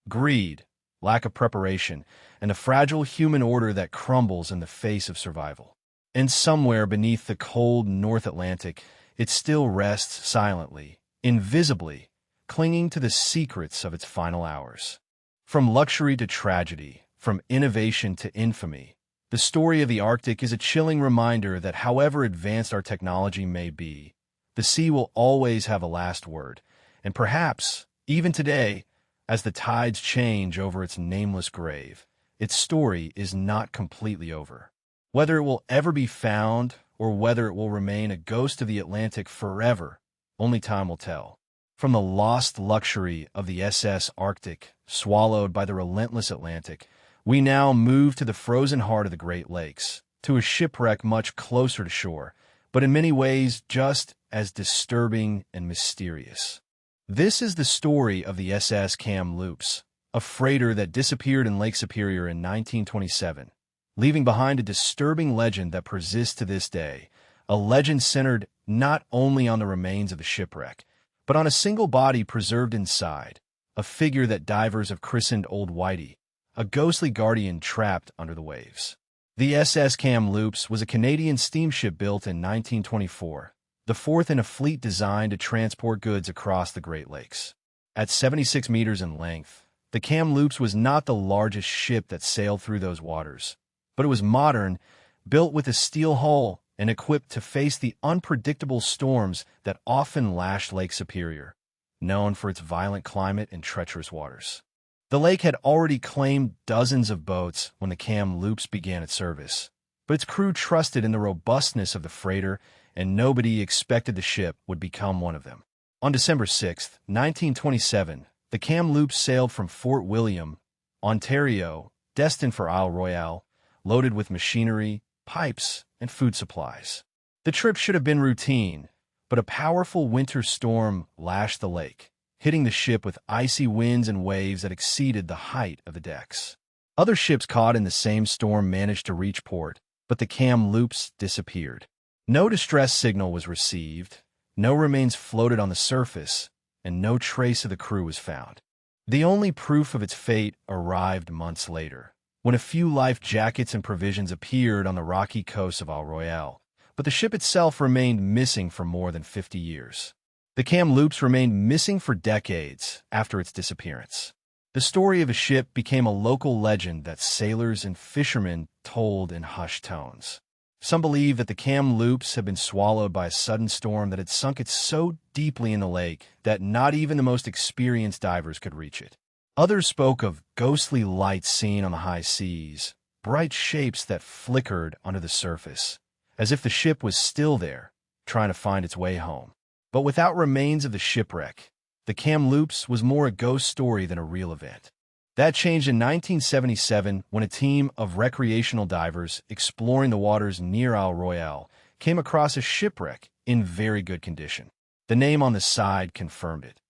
Greed, lack of preparation, and the fragile human order that crumbles in the face of survival. And somewhere beneath the cold North Atlantic, it still rests silently, invisibly, clinging to the secrets of its final hours. From luxury to tragedy, from innovation to infamy, the story of the Arctic is a chilling reminder that however advanced our technology may be, the sea will always have a last word, and perhaps, even today, as the tides change over its nameless grave, its story is not completely over. Whether it will ever be found, or whether it will remain a ghost of the Atlantic forever, only time will tell. From the lost luxury of the SS Arctic, swallowed by the relentless Atlantic, we now move to the frozen heart of the Great Lakes, to a shipwreck much closer to shore, but in many ways just as disturbing and mysterious. This is the story of the SS Kamloops, a freighter that disappeared in Lake Superior in 1927, leaving behind a disturbing legend that persists to this day, a legend centered not only on the remains of the shipwreck, but on a single body preserved inside, a figure that divers have christened Old Whitey, a ghostly guardian trapped under the waves. The SS Kamloops was a Canadian steamship built in 1924, the fourth in a fleet designed to transport goods across the Great Lakes. At 76 meters in length, the Kamloops was not the largest ship that sailed through those waters, but it was modern, built with a steel hull, and equipped to face the unpredictable storms that often lashed Lake Superior, known for its violent climate and treacherous waters. The lake had already claimed dozens of boats when the Kamloops began its service, but its crew trusted in the robustness of the freighter, and nobody expected the ship would become one of them. On December 6, 1927, the Kamloops sailed from Fort William, Ontario, destined for Isle Royale, loaded with machinery, pipes, and food supplies. The trip should have been routine, but a powerful winter storm lashed the lake, hitting the ship with icy winds and waves that exceeded the height of the decks. Other ships caught in the same storm managed to reach port, but the Kamloops disappeared. No distress signal was received, no remains floated on the surface, and no trace of the crew was found. The only proof of its fate arrived months later, when a few life jackets and provisions appeared on the rocky coast of Isle Royale, but the ship itself remained missing for more than 50 years. The Kamloops remained missing for decades after its disappearance. The story of a ship became a local legend that sailors and fishermen told in hushed tones. Some believe that the Kamloops had been swallowed by a sudden storm that had sunk it so deeply in the lake that not even the most experienced divers could reach it. Others spoke of ghostly lights seen on the high seas, bright shapes that flickered under the surface, as if the ship was still there, trying to find its way home. But without remains of the shipwreck, the Kamloops was more a ghost story than a real event. That changed in 1977 when a team of recreational divers exploring the waters near Isle Royale came across a shipwreck in very good condition. The name on the side confirmed it.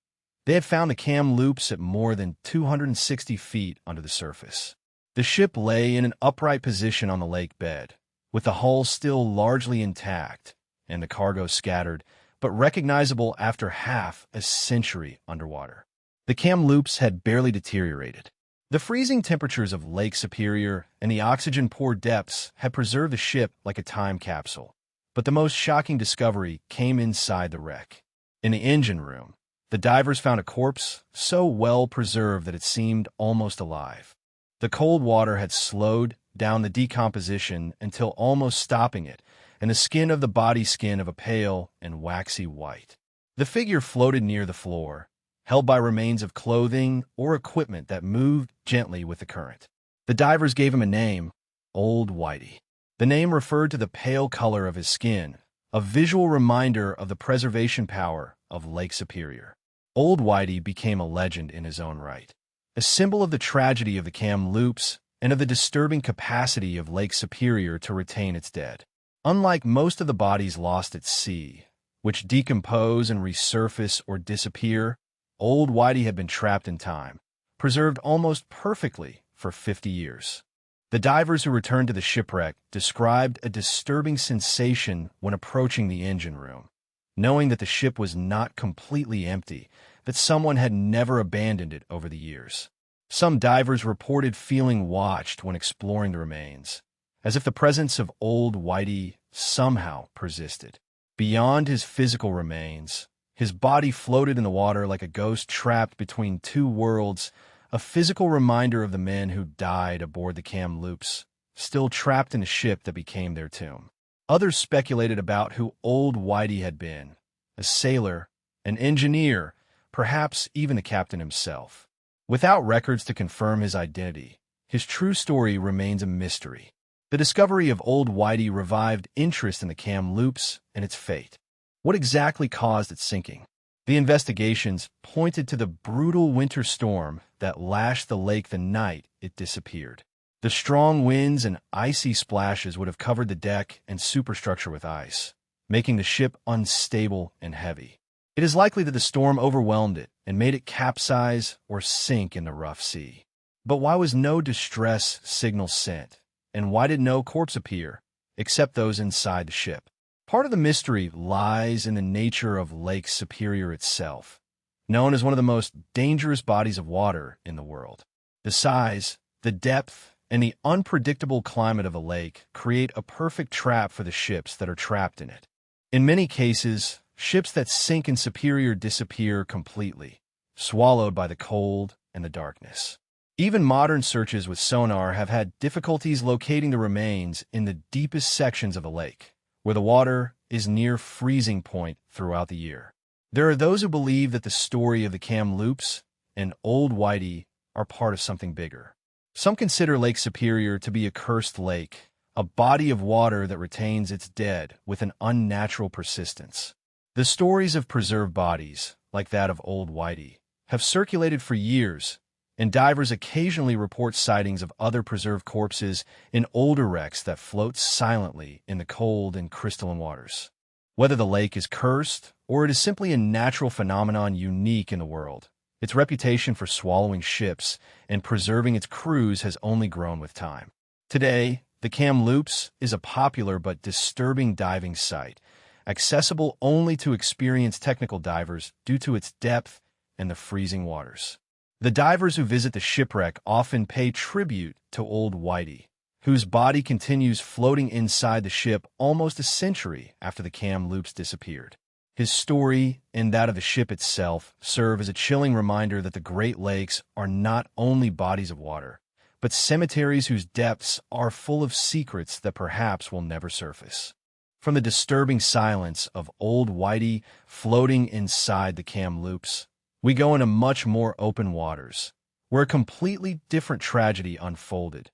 They had found the Kamloops at more than 260 feet under the surface. The ship lay in an upright position on the lake bed, with the hull still largely intact and the cargo scattered, but recognizable after half a century underwater. The Kamloops had barely deteriorated. The freezing temperatures of Lake Superior and the oxygen-poor depths had preserved the ship like a time capsule. But the most shocking discovery came inside the wreck. In the engine room, the divers found a corpse so well preserved that it seemed almost alive. The cold water had slowed down the decomposition until almost stopping it, and the skin of the body skin of a pale and waxy white. The figure floated near the floor, held by remains of clothing or equipment that moved gently with the current. The divers gave him a name, Old Whitey. The name referred to the pale color of his skin, a visual reminder of the preservation power of Lake Superior. Old Whitey became a legend in his own right, a symbol of the tragedy of the Kamloops and of the disturbing capacity of Lake Superior to retain its dead. Unlike most of the bodies lost at sea, which decompose and resurface or disappear, Old Whitey had been trapped in time, preserved almost perfectly for 50 years. The divers who returned to the shipwreck described a disturbing sensation when approaching the engine room, knowing that the ship was not completely empty, that someone had never abandoned it over the years. Some divers reported feeling watched when exploring the remains, as if the presence of Old Whitey somehow persisted. Beyond his physical remains, his body floated in the water like a ghost trapped between two worlds, a physical reminder of the men who died aboard the Kamloops, still trapped in a ship that became their tomb. Others speculated about who Old Whitey had been: a sailor, an engineer, perhaps even the captain himself. Without records to confirm his identity, his true story remains a mystery. The discovery of Old Whitey revived interest in the Kamloops and its fate. What exactly caused its sinking? The investigations pointed to the brutal winter storm that lashed the lake the night it disappeared. The strong winds and icy splashes would have covered the deck and superstructure with ice, making the ship unstable and heavy. It is likely that the storm overwhelmed it and made it capsize or sink in the rough sea. But why was no distress signal sent? And why did no corpse appear, except those inside the ship? Part of the mystery lies in the nature of Lake Superior itself, known as one of the most dangerous bodies of water in the world. The size, the depth, and the unpredictable climate of a lake create a perfect trap for the ships that are trapped in it. In many cases, ships that sink in Superior disappear completely, swallowed by the cold and the darkness. Even modern searches with sonar have had difficulties locating the remains in the deepest sections of the lake, where the water is near freezing point throughout the year. There are those who believe that the story of the Kamloops and Old Whitey are part of something bigger. Some consider Lake Superior to be a cursed lake, a body of water that retains its dead with an unnatural persistence. The stories of preserved bodies, like that of Old Whitey, have circulated for years, and divers occasionally report sightings of other preserved corpses in older wrecks that float silently in the cold and crystalline waters. Whether the lake is cursed or it is simply a natural phenomenon unique in the world, its reputation for swallowing ships and preserving its crews has only grown with time. Today, the Kamloops is a popular but disturbing diving site, accessible only to experienced technical divers due to its depth and the freezing waters. The divers who visit the shipwreck often pay tribute to Old Whitey, whose body continues floating inside the ship almost a century after the Kamloops disappeared. His story and that of the ship itself serve as a chilling reminder that the Great Lakes are not only bodies of water, but cemeteries whose depths are full of secrets that perhaps will never surface. From the disturbing silence of Old Whitey floating inside the Kamloops, we go into much more open waters, where a completely different tragedy unfolded,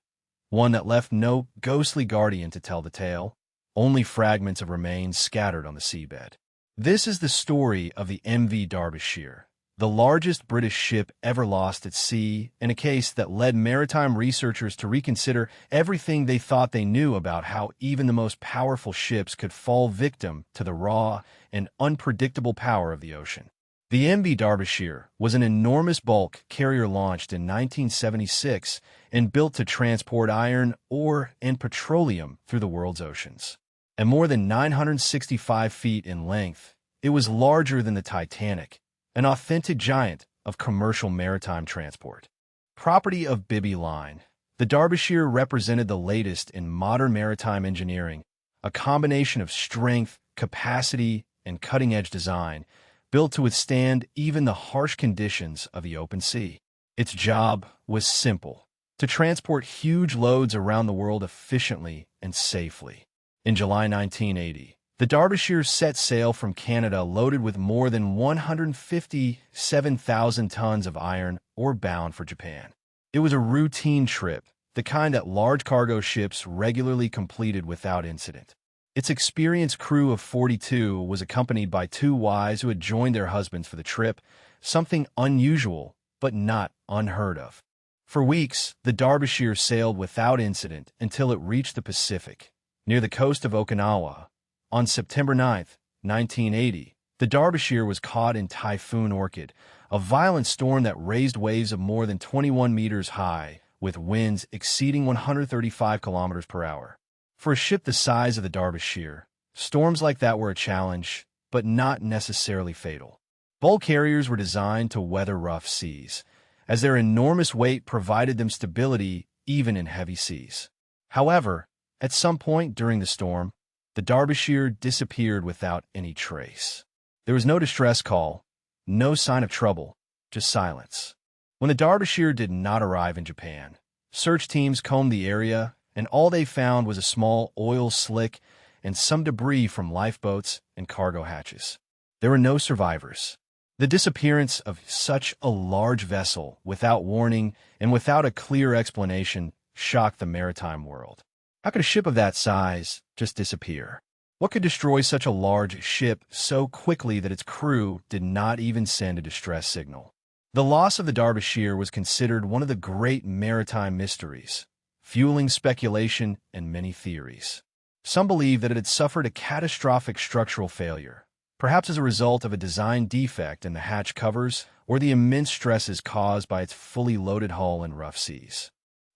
one that left no ghostly guardian to tell the tale, only fragments of remains scattered on the seabed. This is the story of the MV Derbyshire, the largest British ship ever lost at sea, and a case that led maritime researchers to reconsider everything they thought they knew about how even the most powerful ships could fall victim to the raw and unpredictable power of the ocean. The MV Derbyshire was an enormous bulk carrier launched in 1976 and built to transport iron, ore, and petroleum through the world's oceans. At more than 965 feet in length, it was larger than the Titanic, an authentic giant of commercial maritime transport. Property of Bibby Line, the Derbyshire represented the latest in modern maritime engineering, a combination of strength, capacity, and cutting-edge design, built to withstand even the harsh conditions of the open sea. Its job was simple: to transport huge loads around the world efficiently and safely. In July 1980, the Derbyshire set sail from Canada loaded with more than 157,000 tons of iron ore bound for Japan. It was a routine trip, the kind that large cargo ships regularly completed without incident. Its experienced crew of 42 was accompanied by two wives who had joined their husbands for the trip, something unusual but not unheard of. For weeks, the Derbyshire sailed without incident until it reached the Pacific, near the coast of Okinawa. On September 9, 1980, the Derbyshire was caught in Typhoon Orchid, a violent storm that raised waves of more than 21 meters high, with winds exceeding 135 kilometers per hour. For a ship the size of the Derbyshire, storms like that were a challenge, but not necessarily fatal. Bulk carriers were designed to weather rough seas, as their enormous weight provided them stability even in heavy seas. However, at some point during the storm, the the Derbyshire disappeared without any trace. There was no distress call, no sign of trouble, just silence. When the Derbyshire did not arrive in Japan, search teams combed the area, and all they found was a small oil slick and some debris from lifeboats and cargo hatches. There were no survivors. The disappearance of such a large vessel without warning and without a clear explanation shocked the maritime world. How could a ship of that size just disappear? What could destroy such a large ship so quickly that its crew did not even send a distress signal? The loss of the Derbyshire was considered one of the great maritime mysteries, fueling speculation and many theories. Some believe that it had suffered a catastrophic structural failure, perhaps as a result of a design defect in the hatch covers or the immense stresses caused by its fully loaded hull in rough seas.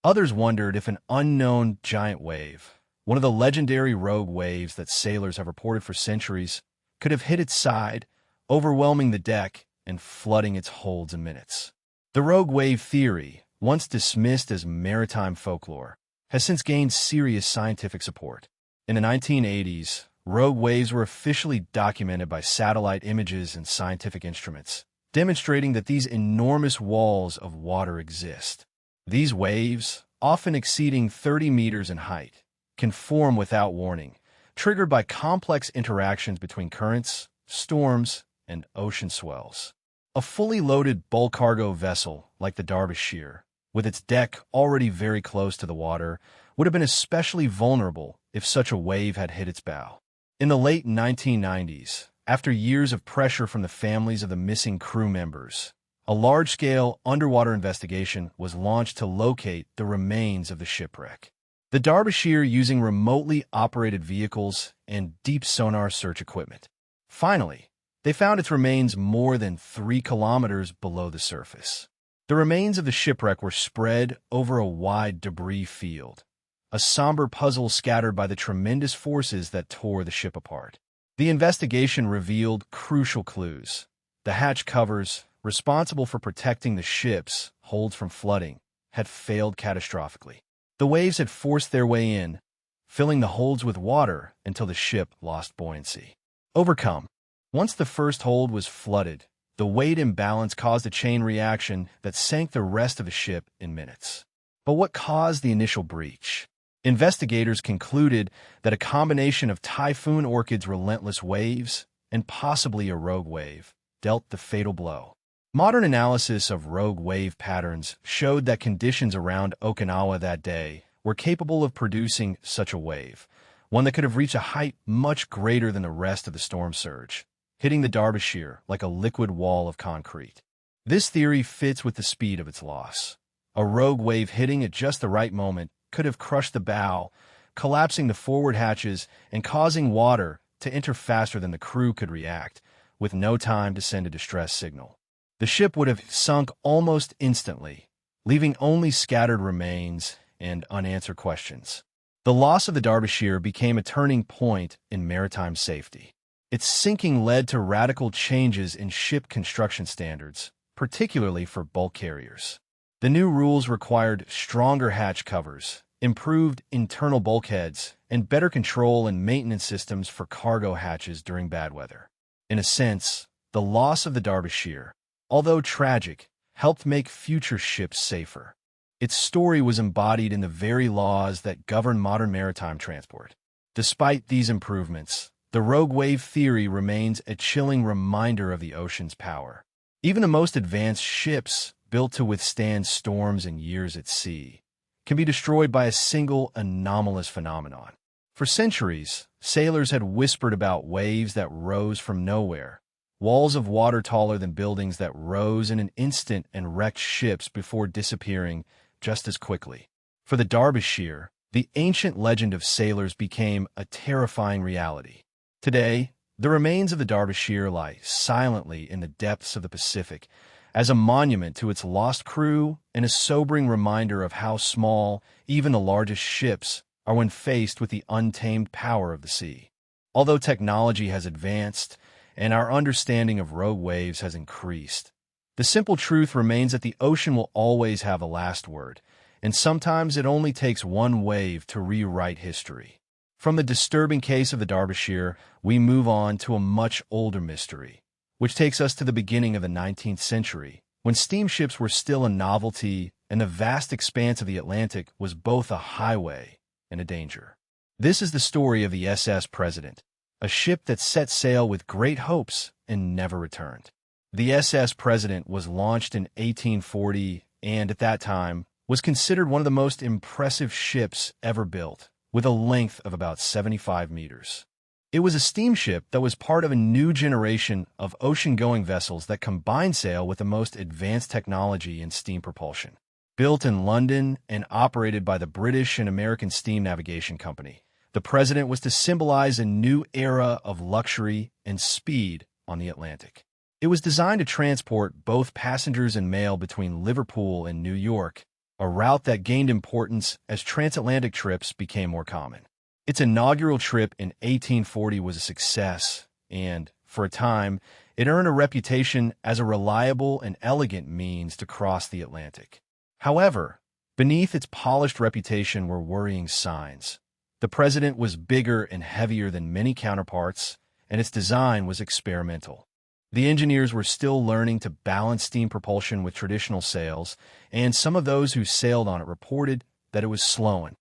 Others wondered if an unknown giant wave, one of the legendary rogue waves that sailors have reported for centuries, could have hit its side, overwhelming the deck and flooding its holds in minutes. The rogue wave theory, once dismissed as maritime folklore, has since gained serious scientific support. In the 1980s, rogue waves were officially documented by satellite images and scientific instruments, demonstrating that these enormous walls of water exist. These waves, often exceeding 30 meters in height, can form without warning, triggered by complex interactions between currents, storms, and ocean swells. A fully loaded bulk cargo vessel like the Derbyshire, with its deck already very close to the water, would have been especially vulnerable if such a wave had hit its bow. In the late 1990s, after years of pressure from the families of the missing crew members, a large-scale underwater investigation was launched to locate the remains of the shipwreck. The Derbyshire using remotely operated vehicles and deep sonar search equipment. Finally, they found its remains more than 3 kilometers below the surface. The remains of the shipwreck were spread over a wide debris field, a somber puzzle scattered by the tremendous forces that tore the ship apart. The investigation revealed crucial clues. The hatch covers, responsible for protecting the ship's holds from flooding, had failed catastrophically. The waves had forced their way in, filling the holds with water until the ship lost buoyancy. Overcome. Once the first hold was flooded, the weight imbalance caused a chain reaction that sank the rest of the ship in minutes. But what caused the initial breach? Investigators concluded that a combination of Typhoon Orchid's relentless waves and possibly a rogue wave dealt the fatal blow. Modern analysis of rogue wave patterns showed that conditions around Okinawa that day were capable of producing such a wave, one that could have reached a height much greater than the rest of the storm surge, hitting the Derbyshire like a liquid wall of concrete. This theory fits with the speed of its loss. A rogue wave hitting at just the right moment could have crushed the bow, collapsing the forward hatches and causing water to enter faster than the crew could react, with no time to send a distress signal. The ship would have sunk almost instantly, leaving only scattered remains and unanswered questions. The loss of the Derbyshire became a turning point in maritime safety. Its sinking led to radical changes in ship construction standards, particularly for bulk carriers. The new rules required stronger hatch covers, improved internal bulkheads, and better control and maintenance systems for cargo hatches during bad weather. In a sense, the loss of the Derbyshire, although tragic, helped make future ships safer. Its story was embodied in the very laws that govern modern maritime transport. Despite these improvements, the rogue wave theory remains a chilling reminder of the ocean's power. Even the most advanced ships, built to withstand storms and years at sea, can be destroyed by a single anomalous phenomenon. For centuries, sailors had whispered about waves that rose from nowhere, walls of water taller than buildings that rose in an instant and wrecked ships before disappearing just as quickly. For the Derbyshire, the ancient legend of sailors became a terrifying reality. Today, the remains of the Derbyshire lie silently in the depths of the Pacific as a monument to its lost crew and a sobering reminder of how small even the largest ships are when faced with the untamed power of the sea. Although technology has advanced and our understanding of rogue waves has increased, the simple truth remains that the ocean will always have the last word, and sometimes it only takes one wave to rewrite history. From the disturbing case of the Derbyshire, we move on to a much older mystery, which takes us to the beginning of the 19th century, when steamships were still a novelty and the vast expanse of the Atlantic was both a highway and a danger. This is the story of the SS President, a ship that set sail with great hopes and never returned. The SS President was launched in 1840 and, at that time, was considered one of the most impressive ships ever built, with a length of about 75 meters. It was a steamship that was part of a new generation of ocean-going vessels that combined sail with the most advanced technology in steam propulsion. Built in London and operated by the British and American Steam Navigation Company, the President was to symbolize a new era of luxury and speed on the Atlantic. It was designed to transport both passengers and mail between Liverpool and New York, a route that gained importance as transatlantic trips became more common. Its inaugural trip in 1840 was a success, and, for a time, it earned a reputation as a reliable and elegant means to cross the Atlantic. However, beneath its polished reputation were worrying signs. The President was bigger and heavier than many counterparts, and its design was experimental. The engineers were still learning to balance steam propulsion with traditional sails, and some of those who sailed on it reported that it was slowing.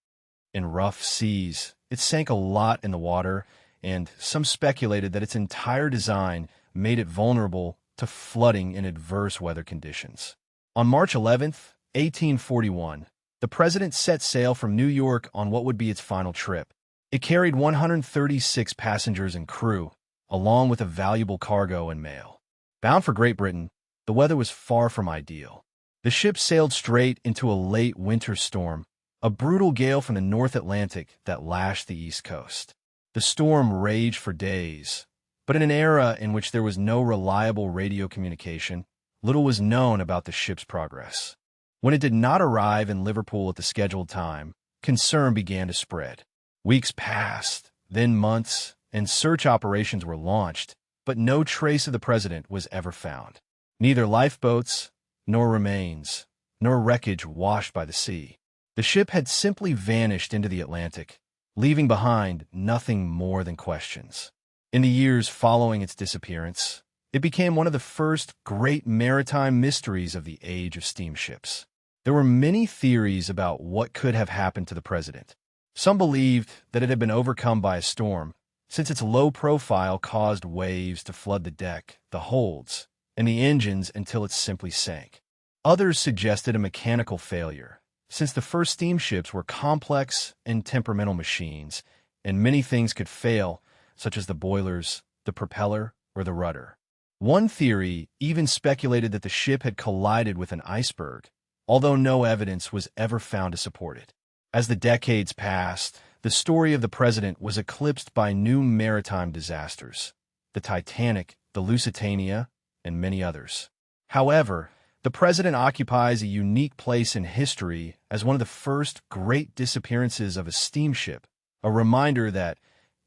In rough seas, it sank a lot in the water, and some speculated that its entire design made it vulnerable to flooding in adverse weather conditions. On March 11th, 1841, the President set sail from New York on what would be its final trip. It carried 136 passengers and crew, along with a valuable cargo and mail. Bound for Great Britain, the weather was far from ideal. The ship sailed straight into a late winter storm, a brutal gale from the North Atlantic that lashed the East Coast. The storm raged for days, but in an era in which there was no reliable radio communication, little was known about the ship's progress. When it did not arrive in Liverpool at the scheduled time, concern began to spread. Weeks passed, then months, and search operations were launched, but no trace of the President was ever found. Neither lifeboats, nor remains, nor wreckage washed by the sea. The ship had simply vanished into the Atlantic, leaving behind nothing more than questions. In the years following its disappearance, it became one of the first great maritime mysteries of the age of steamships. There were many theories about what could have happened to the President. Some believed that it had been overcome by a storm, since its low profile caused waves to flood the deck, the holds, and the engines until it simply sank. Others suggested a mechanical failure, since the first steamships were complex and temperamental machines, and many things could fail, such as the boilers, the propeller, or the rudder. One theory even speculated that the ship had collided with an iceberg, although no evidence was ever found to support it. As the decades passed, the story of the President was eclipsed by new maritime disasters, the Titanic, the Lusitania, and many others. However, the President occupies a unique place in history as one of the first great disappearances of a steamship, a reminder that,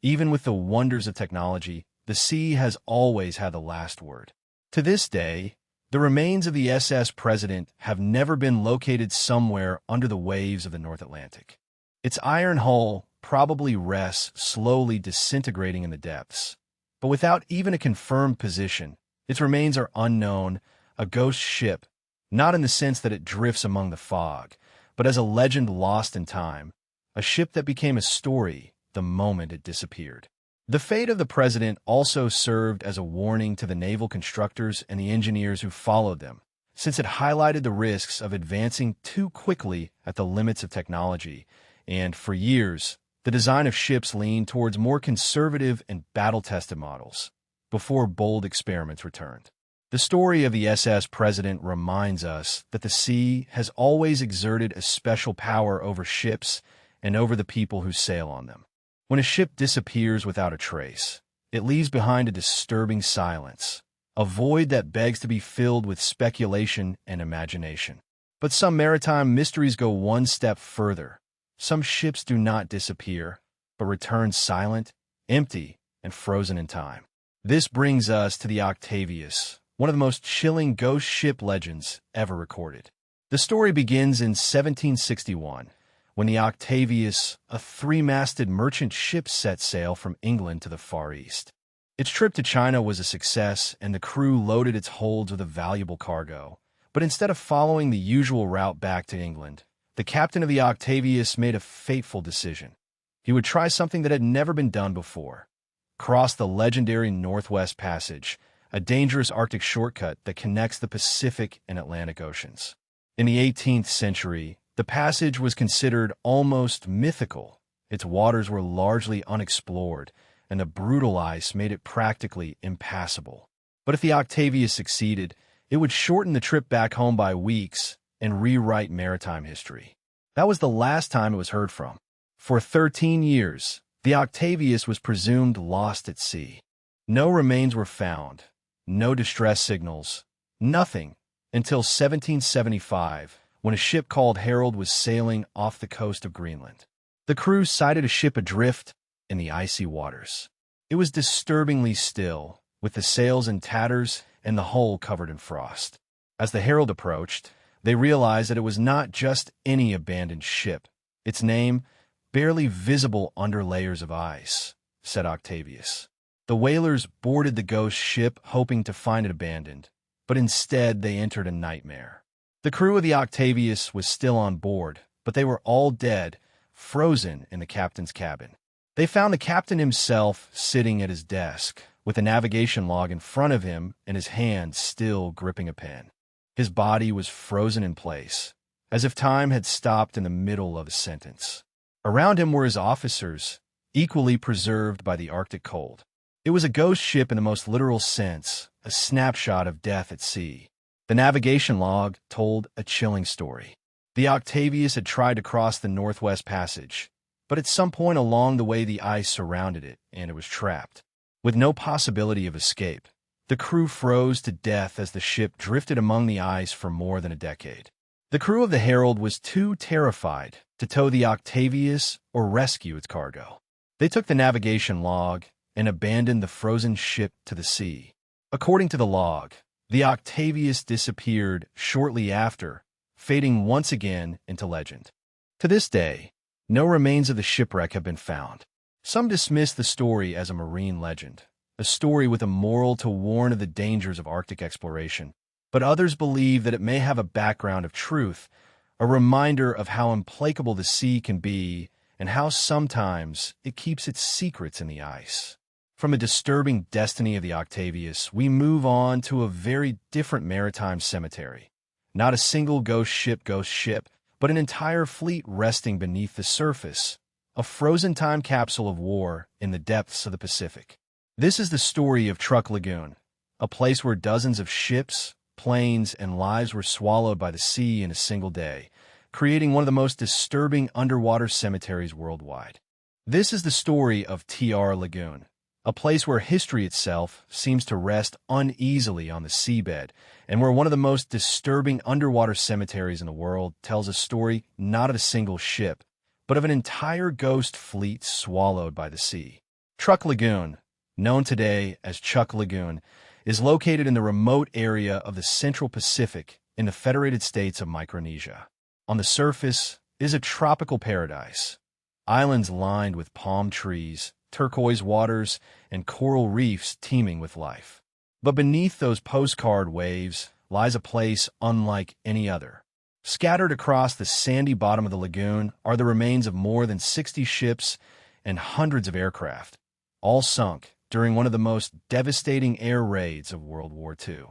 even with the wonders of technology, the sea has always had the last word. To this day, the remains of the SS President have never been located somewhere under the waves of the North Atlantic. Its iron hull probably rests slowly disintegrating in the depths, but without even a confirmed position, its remains are unknown, a ghost ship, not in the sense that it drifts among the fog, but as a legend lost in time, a ship that became a story the moment it disappeared. The fate of the President also served as a warning to the naval constructors and the engineers who followed them, since it highlighted the risks of advancing too quickly at the limits of technology, and, for years, the design of ships leaned towards more conservative and battle-tested models, before bold experiments returned. The story of the SS President reminds us that the sea has always exerted a special power over ships and over the people who sail on them. When a ship disappears without a trace, it leaves behind a disturbing silence, a void that begs to be filled with speculation and imagination. But some maritime mysteries go one step further. Some ships do not disappear, but return silent, empty, and frozen in time. This brings us to the Octavius, one of the most chilling ghost ship legends ever recorded. The story begins in 1761, when the Octavius, a three-masted merchant ship, set sail from England to the Far East. Its trip to China was a success, and the crew loaded its holds with a valuable cargo. But instead of following the usual route back to England, the captain of the Octavius made a fateful decision. He would try something that had never been done before: cross the legendary Northwest Passage, a dangerous Arctic shortcut that connects the Pacific and Atlantic Oceans. In the 18th century, the passage was considered almost mythical. Its waters were largely unexplored, and the brutal ice made it practically impassable. But if the Octavius succeeded, it would shorten the trip back home by weeks and rewrite maritime history. That was the last time it was heard from. For 13 years, the Octavius was presumed lost at sea. No remains were found, no distress signals, nothing, until 1775, when a ship called Herald was sailing off the coast of Greenland. The crew sighted a ship adrift in the icy waters. It was disturbingly still, with the sails in tatters and the hull covered in frost. As the Herald approached, they realized that it was not just any abandoned ship. Its name, barely visible under layers of ice, said Octavius. The whalers boarded the ghost ship hoping to find it abandoned, but instead they entered a nightmare. The crew of the Octavius was still on board, but they were all dead, frozen in the captain's cabin. They found the captain himself sitting at his desk, with a navigation log in front of him and his hand still gripping a pen. His body was frozen in place, as if time had stopped in the middle of a sentence. Around him were his officers, equally preserved by the Arctic cold. It was a ghost ship in the most literal sense, a snapshot of death at sea. The navigation log told a chilling story. The Octavius had tried to cross the Northwest Passage, but at some point along the way the ice surrounded it, and it was trapped. With no possibility of escape, the crew froze to death as the ship drifted among the ice for more than a decade. The crew of the Herald was too terrified to tow the Octavius or rescue its cargo. They took the navigation log and abandoned the frozen ship to the sea. According to the log, the Octavius disappeared shortly after, fading once again into legend. To this day, no remains of the shipwreck have been found. Some dismiss the story as a marine legend, a story with a moral to warn of the dangers of Arctic exploration, but others believe that it may have a background of truth, a reminder of how implacable the sea can be and how sometimes it keeps its secrets in the ice. From a disturbing destiny of the Octavius, we move on to a very different maritime cemetery. Not a single ghost ship, but an entire fleet resting beneath the surface, a frozen time capsule of war in the depths of the Pacific. This is the story of Truk Lagoon, a place where dozens of ships, planes, and lives were swallowed by the sea in a single day, creating one of the most disturbing underwater cemeteries worldwide. This is the story of TR Lagoon, a place where history itself seems to rest uneasily on the seabed, and where one of the most disturbing underwater cemeteries in the world tells a story not of a single ship, but of an entire ghost fleet swallowed by the sea. Truk Lagoon, known today as Chuck Lagoon, is located in the remote area of the Central Pacific in the Federated States of Micronesia. On the surface is a tropical paradise, islands lined with palm trees, turquoise waters, and coral reefs teeming with life. But beneath those postcard waves lies a place unlike any other. Scattered across the sandy bottom of the lagoon are the remains of more than 60 ships and hundreds of aircraft, all sunk during one of the most devastating air raids of World War II.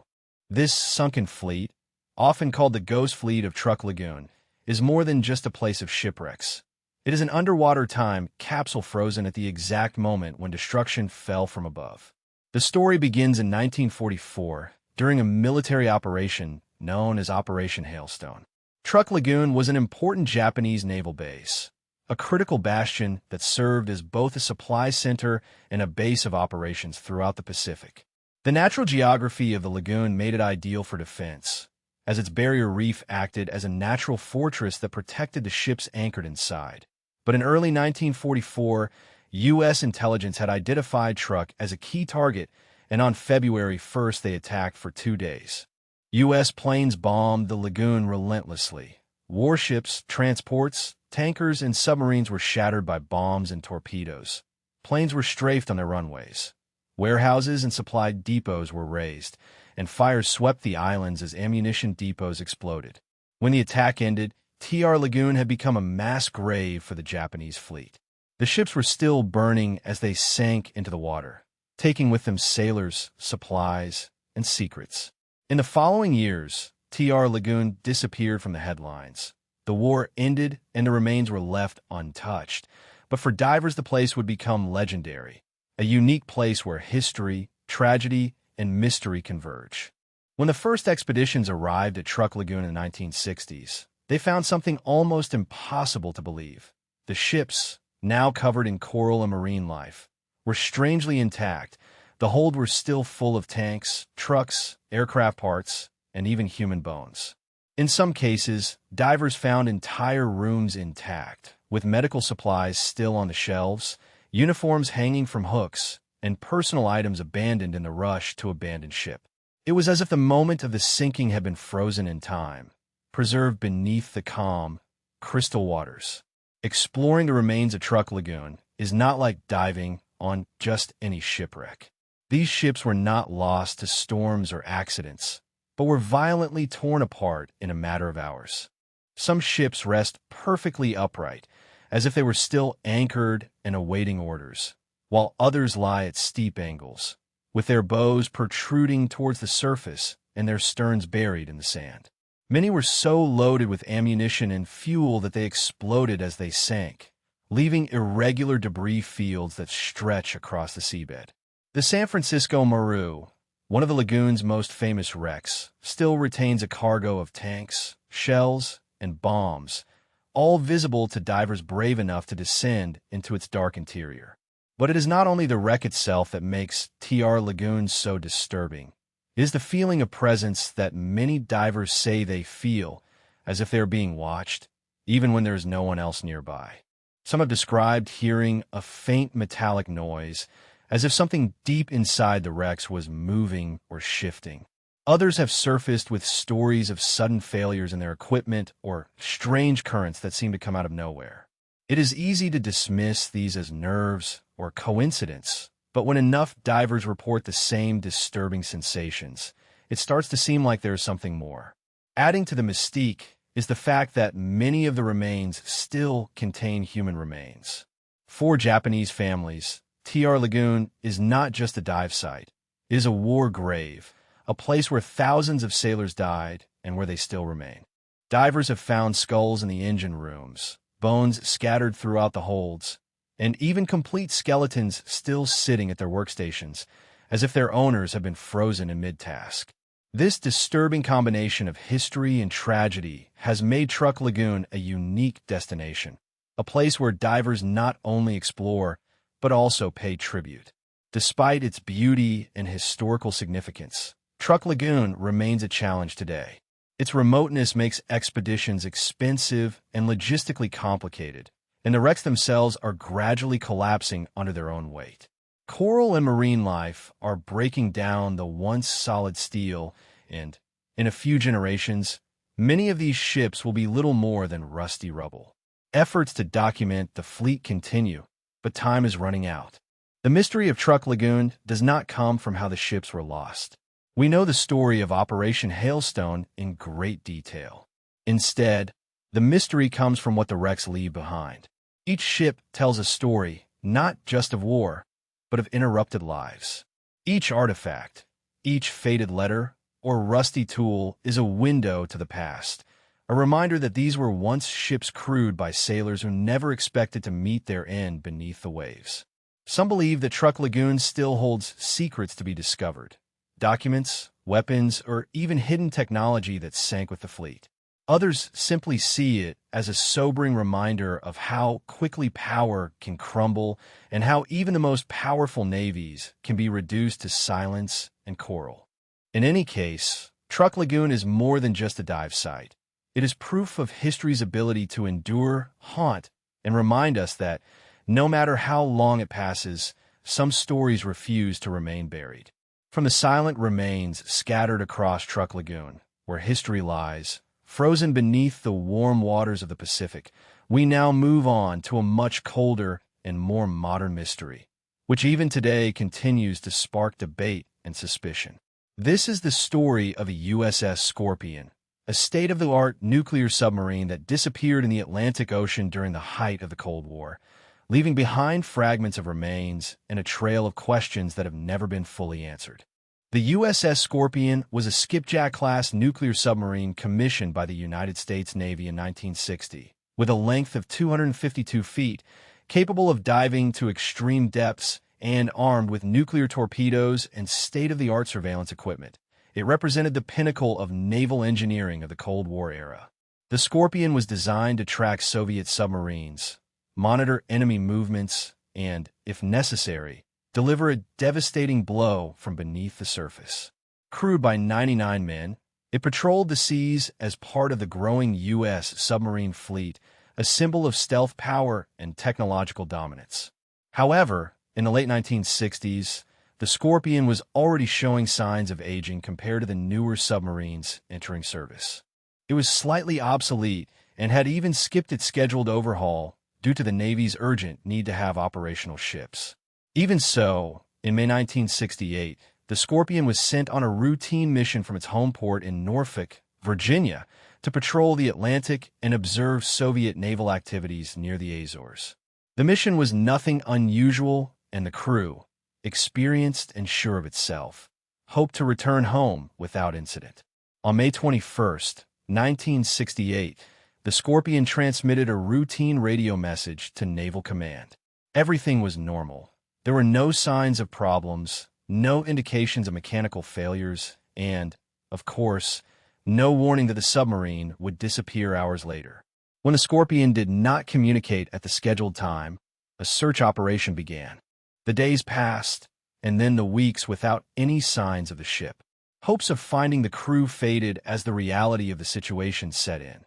This sunken fleet, often called the Ghost Fleet of Truk Lagoon, is more than just a place of shipwrecks. It is an underwater time capsule frozen at the exact moment when destruction fell from above. The story begins in 1944 during a military operation known as Operation Hailstone. Truk Lagoon was an important Japanese naval base, a critical bastion that served as both a supply center and a base of operations throughout the Pacific. The natural geography of the lagoon made it ideal for defense, as its barrier reef acted as a natural fortress that protected the ships anchored inside. But in early 1944, U.S. intelligence had identified Truk as a key target, and on February 1st they attacked for 2 days. U.S. planes bombed the lagoon relentlessly. Warships, transports, tankers and submarines were shattered by bombs and torpedoes. Planes were strafed on their runways. Warehouses and supply depots were razed, and fires swept the islands as ammunition depots exploded. When the attack ended, TR Lagoon had become a mass grave for the Japanese fleet. The ships were still burning as they sank into the water, taking with them sailors, supplies, and secrets. In the following years, TR Lagoon disappeared from the headlines. The war ended and the remains were left untouched. But for divers, the place would become legendary, a unique place where history, tragedy, and mystery converge. When the first expeditions arrived at Truk Lagoon in the 1960s, they found something almost impossible to believe. The ships, now covered in coral and marine life, were strangely intact. The hold were still full of tanks, trucks, aircraft parts, and even human bones. In some cases, divers found entire rooms intact, with medical supplies still on the shelves, uniforms hanging from hooks, and personal items abandoned in the rush to abandon ship. It was as if the moment of the sinking had been frozen in time, preserved beneath the calm, crystal waters. Exploring the remains of Truk Lagoon is not like diving on just any shipwreck. These ships were not lost to storms or accidents, but were violently torn apart in a matter of hours. Some ships rest perfectly upright, as if they were still anchored and awaiting orders, while others lie at steep angles, with their bows protruding towards the surface and their sterns buried in the sand. Many were so loaded with ammunition and fuel that they exploded as they sank, leaving irregular debris fields that stretch across the seabed. The San Francisco Maru, one of the lagoon's most famous wrecks, still retains a cargo of tanks, shells, and bombs, all visible to divers brave enough to descend into its dark interior. But it is not only the wreck itself that makes TR Lagoon so disturbing. It is the feeling of presence that many divers say they feel, as if they are being watched, even when there is no one else nearby. Some have described hearing a faint metallic noise, as if something deep inside the wrecks was moving or shifting. Others have surfaced with stories of sudden failures in their equipment or strange currents that seem to come out of nowhere. It is easy to dismiss these as nerves or coincidence, but when enough divers report the same disturbing sensations, it starts to seem like there is something more. Adding to the mystique is the fact that many of the remains still contain human remains. For Japanese families, TR Lagoon is not just a dive site. It is a war grave, a place where thousands of sailors died and where they still remain. Divers have found skulls in the engine rooms, bones scattered throughout the holds, and even complete skeletons still sitting at their workstations, as if their owners have been frozen in mid-task. This disturbing combination of history and tragedy has made Truk Lagoon a unique destination, a place where divers not only explore, but also pay tribute. Despite its beauty and historical significance, Truk Lagoon remains a challenge today. Its remoteness makes expeditions expensive and logistically complicated, and the wrecks themselves are gradually collapsing under their own weight. Coral and marine life are breaking down the once solid steel, and, in a few generations, many of these ships will be little more than rusty rubble. Efforts to document the fleet continue, but time is running out. The mystery of Truk Lagoon does not come from how the ships were lost. We know the story of Operation Hailstone in great detail. Instead, the mystery comes from what the wrecks leave behind. Each ship tells a story, not just of war, but of interrupted lives. Each artifact, each faded letter, or rusty tool is a window to the past, a reminder that these were once ships crewed by sailors who never expected to meet their end beneath the waves. Some believe that Truk Lagoon still holds secrets to be discovered, documents, weapons, or even hidden technology that sank with the fleet. Others simply see it as a sobering reminder of how quickly power can crumble and how even the most powerful navies can be reduced to silence and coral. In any case, Truk Lagoon is more than just a dive site. It is proof of history's ability to endure, haunt, and remind us that, no matter how long it passes, some stories refuse to remain buried. From the silent remains scattered across Truk Lagoon, where history lies, frozen beneath the warm waters of the Pacific, we now move on to a much colder and more modern mystery, which even today continues to spark debate and suspicion. This is the story of a USS Scorpion, a state-of-the-art nuclear submarine that disappeared in the Atlantic Ocean during the height of the Cold War, leaving behind fragments of remains and a trail of questions that have never been fully answered. The USS Scorpion was a skipjack-class nuclear submarine commissioned by the United States Navy in 1960, with a length of 252 feet, capable of diving to extreme depths and armed with nuclear torpedoes and state-of-the-art surveillance equipment. It represented the pinnacle of naval engineering of the Cold War era. The Scorpion was designed to track Soviet submarines, monitor enemy movements, and, if necessary, deliver a devastating blow from beneath the surface. Crewed by 99 men, it patrolled the seas as part of the growing U.S. submarine fleet, a symbol of stealth power and technological dominance. However, in the late 1960s, the Scorpion was already showing signs of aging compared to the newer submarines entering service. It was slightly obsolete and had even skipped its scheduled overhaul due to the Navy's urgent need to have operational ships. Even so, in May 1968, the Scorpion was sent on a routine mission from its home port in Norfolk, Virginia, to patrol the Atlantic and observe Soviet naval activities near the Azores. The mission was nothing unusual, and the crew, experienced and sure of itself, hoped to return home without incident. On May 21, 1968, the Scorpion transmitted a routine radio message to Naval Command. Everything was normal. There were no signs of problems, no indications of mechanical failures, and, of course, no warning that the submarine would disappear hours later. When the Scorpion did not communicate at the scheduled time, a search operation began. The days passed, and then the weeks without any signs of the ship. Hopes of finding the crew faded as the reality of the situation set in.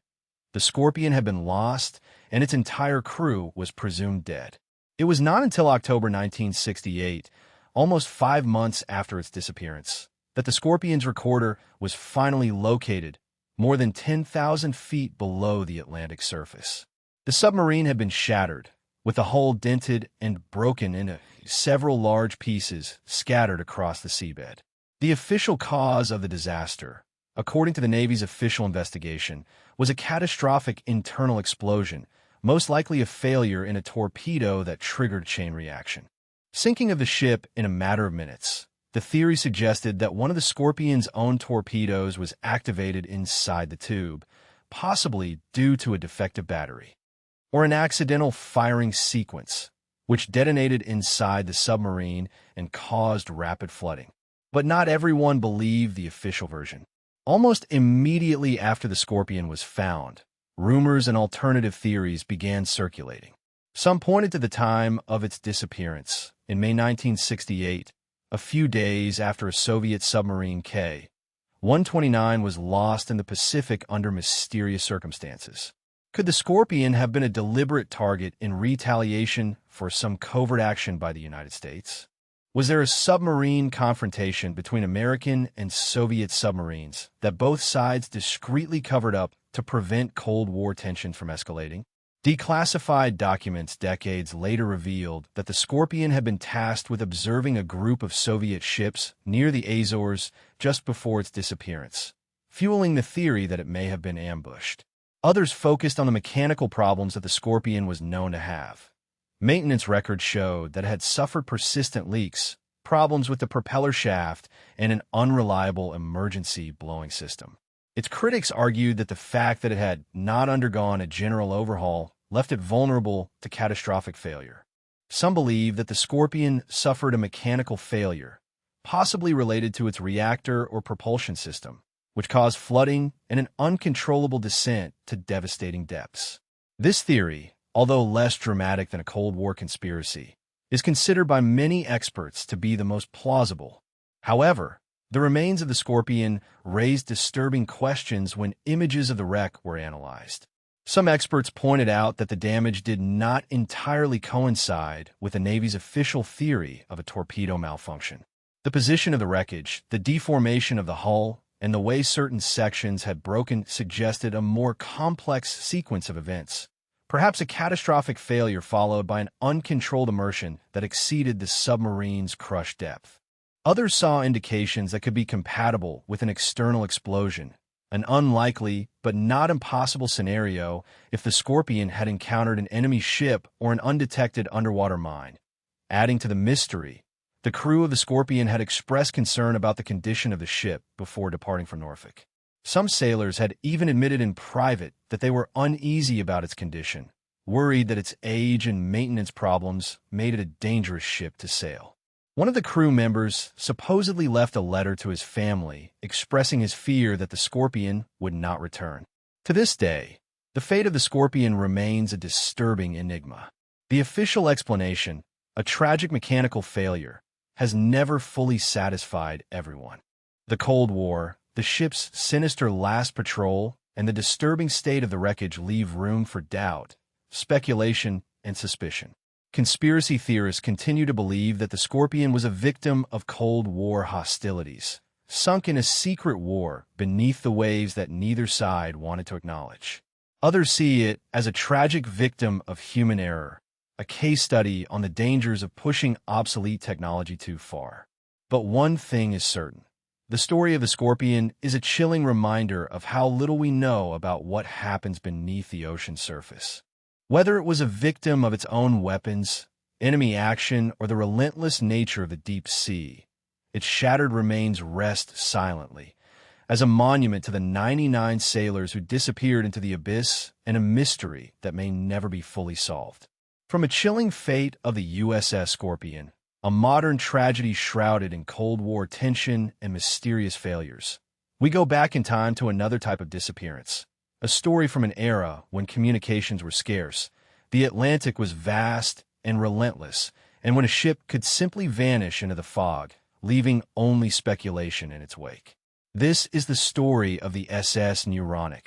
The Scorpion had been lost, and its entire crew was presumed dead. It was not until October 1968, almost 5 months after its disappearance, that the Scorpion's recorder was finally located more than 10,000 feet below the Atlantic surface. The submarine had been shattered, with the hull dented and broken into several large pieces scattered across the seabed. The official cause of the disaster, according to the Navy's official investigation, was a catastrophic internal explosion, most likely a failure in a torpedo that triggered a chain reaction. Sinking of the ship in a matter of minutes, the theory suggested that one of the Scorpion's own torpedoes was activated inside the tube, possibly due to a defective battery, or an accidental firing sequence, which detonated inside the submarine and caused rapid flooding. But not everyone believed the official version. Almost immediately after the Scorpion was found, rumors and alternative theories began circulating. Some pointed to the time of its disappearance, in May 1968, a few days after a Soviet submarine K-129 was lost in the Pacific under mysterious circumstances. Could the Scorpion have been a deliberate target in retaliation for some covert action by the United States? Was there a submarine confrontation between American and Soviet submarines that both sides discreetly covered up to prevent Cold War tension from escalating? Declassified documents decades later revealed that the Scorpion had been tasked with observing a group of Soviet ships near the Azores just before its disappearance, fueling the theory that it may have been ambushed. Others focused on the mechanical problems that the Scorpion was known to have. Maintenance records showed that it had suffered persistent leaks, problems with the propeller shaft, and an unreliable emergency blowing system. Its critics argued that the fact that it had not undergone a general overhaul left it vulnerable to catastrophic failure. Some believe that the Scorpion suffered a mechanical failure, possibly related to its reactor or propulsion system, which caused flooding and an uncontrollable descent to devastating depths. This theory, although less dramatic than a Cold War conspiracy, is considered by many experts to be the most plausible. However, the remains of the Scorpion raised disturbing questions when images of the wreck were analyzed. Some experts pointed out that the damage did not entirely coincide with the Navy's official theory of a torpedo malfunction. The position of the wreckage, the deformation of the hull, and the way certain sections had broken suggested a more complex sequence of events. Perhaps a catastrophic failure followed by an uncontrolled immersion that exceeded the submarine's crush depth. Others saw indications that could be compatible with an external explosion, an unlikely but not impossible scenario if the Scorpion had encountered an enemy ship or an undetected underwater mine. Adding to the mystery, the crew of the Scorpion had expressed concern about the condition of the ship before departing from Norfolk. Some sailors had even admitted in private that they were uneasy about its condition, worried that its age and maintenance problems made it a dangerous ship to sail. One of the crew members supposedly left a letter to his family expressing his fear that the Scorpion would not return. To this day, the fate of the Scorpion remains a disturbing enigma. The official explanation, a tragic mechanical failure, has never fully satisfied everyone. The Cold War, the ship's sinister last patrol, and the disturbing state of the wreckage leave room for doubt, speculation, and suspicion. Conspiracy theorists continue to believe that the Scorpion was a victim of Cold War hostilities, sunk in a secret war beneath the waves that neither side wanted to acknowledge. Others see it as a tragic victim of human error, a case study on the dangers of pushing obsolete technology too far. But one thing is certain. The story of the Scorpion is a chilling reminder of how little we know about what happens beneath the ocean's surface. Whether it was a victim of its own weapons, enemy action, or the relentless nature of the deep sea, its shattered remains rest silently, as a monument to the 99 sailors who disappeared into the abyss and a mystery that may never be fully solved. From a chilling fate of the USS Scorpion, a modern tragedy shrouded in Cold War tension and mysterious failures, we go back in time to another type of disappearance, a story from an era when communications were scarce, the Atlantic was vast and relentless, and when a ship could simply vanish into the fog, leaving only speculation in its wake. This is the story of the SS Ourang,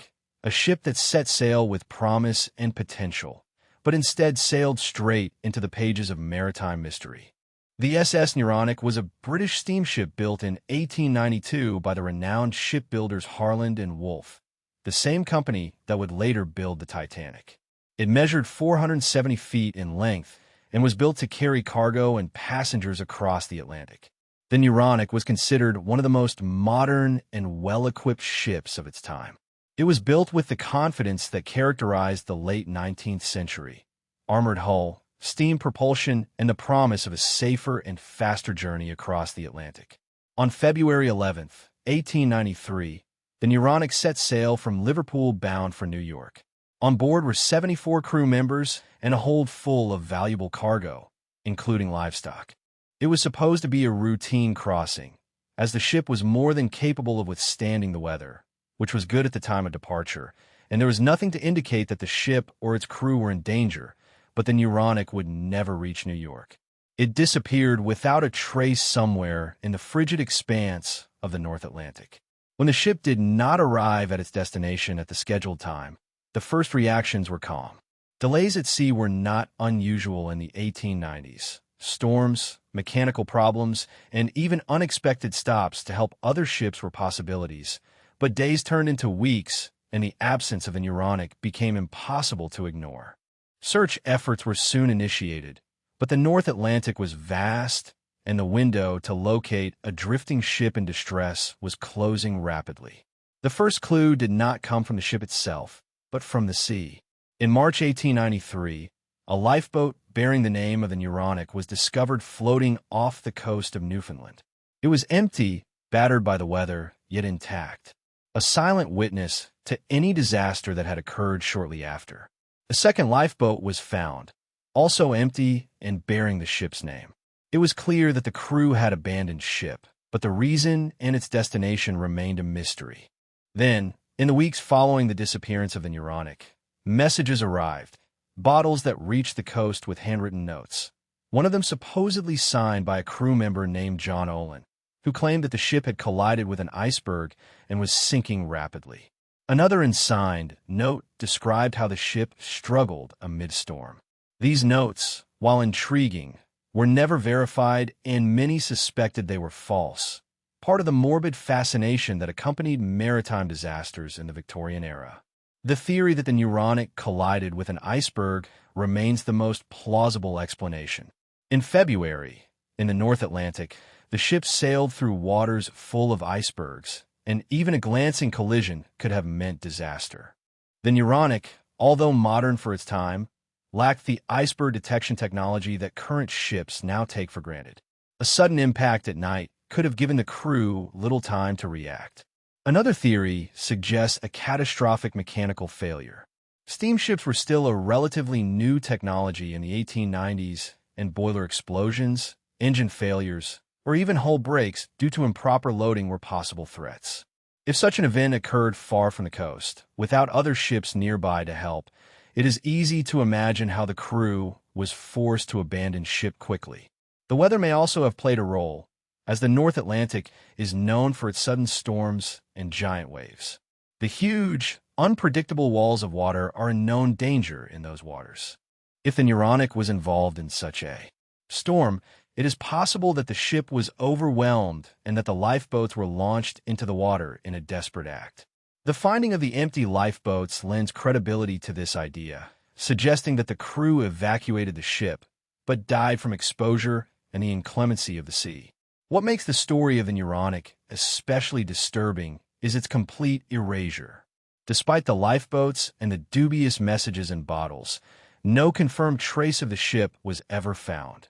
a ship that set sail with promise and potential, but instead sailed straight into the pages of maritime mystery. The SS Ourang was a British steamship built in 1892 by the renowned shipbuilders Harland and Wolff, the same company that would later build the Titanic. It measured 470 feet in length and was built to carry cargo and passengers across the Atlantic. The Ourang was considered one of the most modern and well-equipped ships of its time. It was built with the confidence that characterized the late 19th century: armored hull, steam propulsion, and the promise of a safer and faster journey across the Atlantic. On February 11, 1893, the Ourang set sail from Liverpool bound for New York. On board were 74 crew members and a hold full of valuable cargo, including livestock. It was supposed to be a routine crossing, as the ship was more than capable of withstanding the weather, which was good at the time of departure, and there was nothing to indicate that the ship or its crew were in danger, but the Ourang would never reach New York. It disappeared without a trace somewhere in the frigid expanse of the North Atlantic. When the ship did not arrive at its destination at the scheduled time, the first reactions were calm. Delays at sea were not unusual in the 1890s. Storms, mechanical problems, and even unexpected stops to help other ships were possibilities, but days turned into weeks, and the absence of the Ourang became impossible to ignore. Search efforts were soon initiated, but the North Atlantic was vast, and the window to locate a drifting ship in distress was closing rapidly. The first clue did not come from the ship itself, but from the sea. In March 1893, a lifeboat bearing the name of the Ourang was discovered floating off the coast of Newfoundland. It was empty, battered by the weather, yet intact, a silent witness to any disaster that had occurred shortly after. A second lifeboat was found, also empty and bearing the ship's name. It was clear that the crew had abandoned ship, but the reason and its destination remained a mystery. Then, in the weeks following the disappearance of the Ourang, messages arrived, bottles that reached the coast with handwritten notes, one of them supposedly signed by a crew member named John Olin, who claimed that the ship had collided with an iceberg and was sinking rapidly. Another unsigned note described how the ship struggled amid storm. These notes, while intriguing, were never verified, and many suspected they were false. part of the morbid fascination that accompanied maritime disasters in the Victorian era. The theory that the Neuronic collided with an iceberg remains the most plausible explanation. In February, in the North Atlantic, the ship sailed through waters full of icebergs, and even a glancing collision could have meant disaster. The Neuronic, although modern for its time, lacked the iceberg detection technology that current ships now take for granted. A sudden impact at night could have given the crew little time to react. Another theory suggests a catastrophic mechanical failure. Steamships were still a relatively new technology in the 1890s, and boiler explosions, engine failures, or even hull breaks due to improper loading were possible threats. If such an event occurred far from the coast, without other ships nearby to help, it is easy to imagine how the crew was forced to abandon ship quickly. The weather may also have played a role, as the North Atlantic is known for its sudden storms and giant waves. The huge, unpredictable walls of water are a known danger in those waters. If the Neuronic was involved in such a storm, it is possible that the ship was overwhelmed and that the lifeboats were launched into the water in a desperate act. The finding of the empty lifeboats lends credibility to this idea, suggesting that the crew evacuated the ship, but died from exposure and the inclemency of the sea. What makes the story of the Neuronic especially disturbing is its complete erasure. Despite the lifeboats and the dubious messages in bottles, no confirmed trace of the ship was ever found.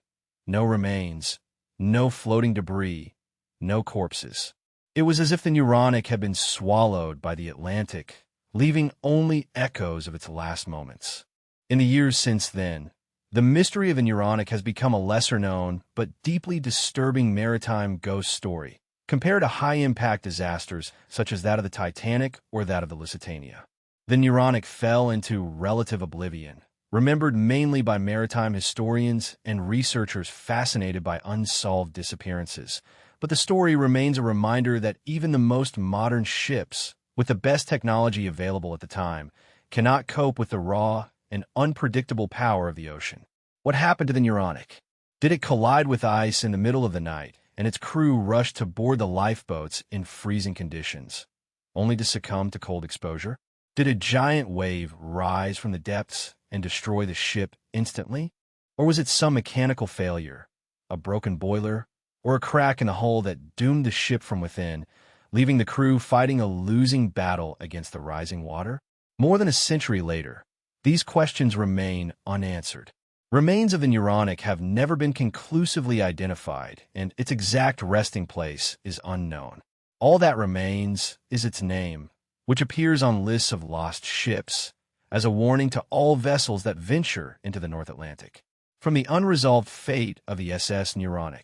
No remains, no floating debris, no corpses. It was as if the Neuronic had been swallowed by the Atlantic, leaving only echoes of its last moments. In the years since then, the mystery of the Neuronic has become a lesser-known but deeply disturbing maritime ghost story, compared to high-impact disasters such as that of the Titanic or that of the Lusitania. The Neuronic fell into relative oblivion, remembered mainly by maritime historians and researchers fascinated by unsolved disappearances. But the story remains a reminder that even the most modern ships, with the best technology available at the time, cannot cope with the raw and unpredictable power of the ocean. What happened to the Neuronic? Did it collide with ice in the middle of the night, and its crew rushed to board the lifeboats in freezing conditions, only to succumb to cold exposure? Did a giant wave rise from the depths and destroy the ship instantly? Or was it some mechanical failure, a broken boiler, or a crack in the hull that doomed the ship from within, leaving the crew fighting a losing battle against the rising water? More than a century later, these questions remain unanswered. Remains of the Neuronic have never been conclusively identified, and its exact resting place is unknown. All that remains is its name, which appears on lists of lost ships, as a warning to all vessels that venture into the North Atlantic. From the unresolved fate of the SS Ourang,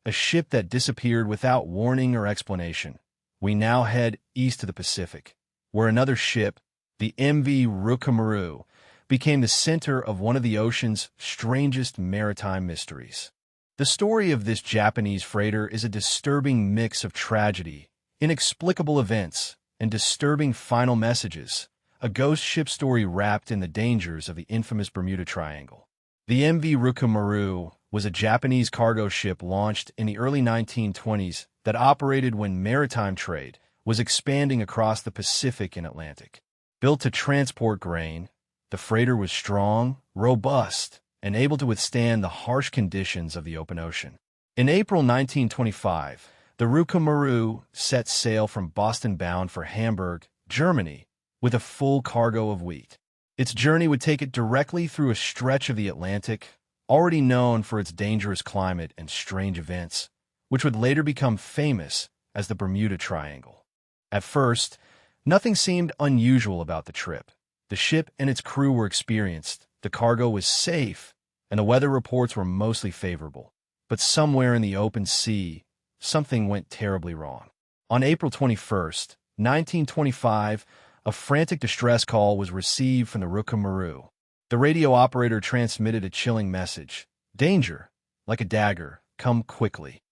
a ship that disappeared without warning or explanation, we now head east to the Pacific, where another ship, the MV Roukomaru, became the center of one of the ocean's strangest maritime mysteries. The story of this Japanese freighter is a disturbing mix of tragedy, inexplicable events, and disturbing final messages, a ghost ship story wrapped in the dangers of the infamous Bermuda Triangle. The MV Roukomaru was a Japanese cargo ship launched in the early 1920s that operated when maritime trade was expanding across the Pacific and Atlantic. Built to transport grain, the freighter was strong, robust, and able to withstand the harsh conditions of the open ocean. In April 1925, the Roukomaru set sail from Boston bound for Hamburg, Germany, with a full cargo of wheat. Its journey would take it directly through a stretch of the Atlantic, already known for its dangerous climate and strange events, which would later become famous as the Bermuda Triangle. At first, nothing seemed unusual about the trip. The ship and its crew were experienced, the cargo was safe, and the weather reports were mostly favorable. But somewhere in the open sea, something went terribly wrong. On April 21st, 1925, a frantic distress call was received from the Roukomaru. The radio operator transmitted a chilling message. "Danger, like a dagger, come quickly."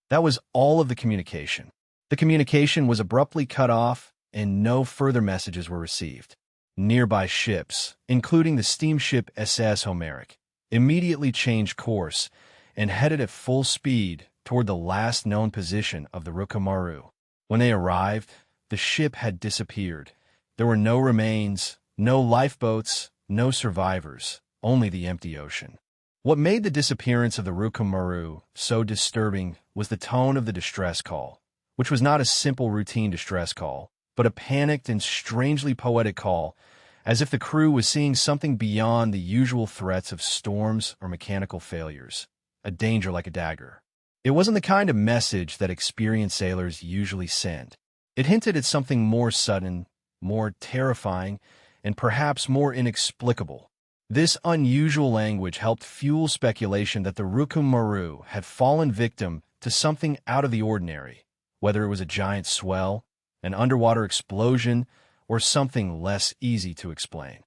That was all of the communication. The communication was abruptly cut off, and no further messages were received. Nearby ships, including the steamship SS Ourang, immediately changed course and headed at full speed toward the last known position of the Rukumaru. When they arrived, the ship had disappeared. There were no remains, no lifeboats, no survivors, only the empty ocean. What made the disappearance of the Rukumaru so disturbing was the tone of the distress call, which was not a simple routine distress call, but a panicked and strangely poetic call, as if the crew was seeing something beyond the usual threats of storms or mechanical failures, a danger like a dagger. It wasn't the kind of message that experienced sailors usually send. It hinted at something more sudden, more terrifying, and perhaps more inexplicable. This unusual language helped fuel speculation that the Rukumaru had fallen victim to something out of the ordinary, whether it was a giant swell, an underwater explosion, or something less easy to explain.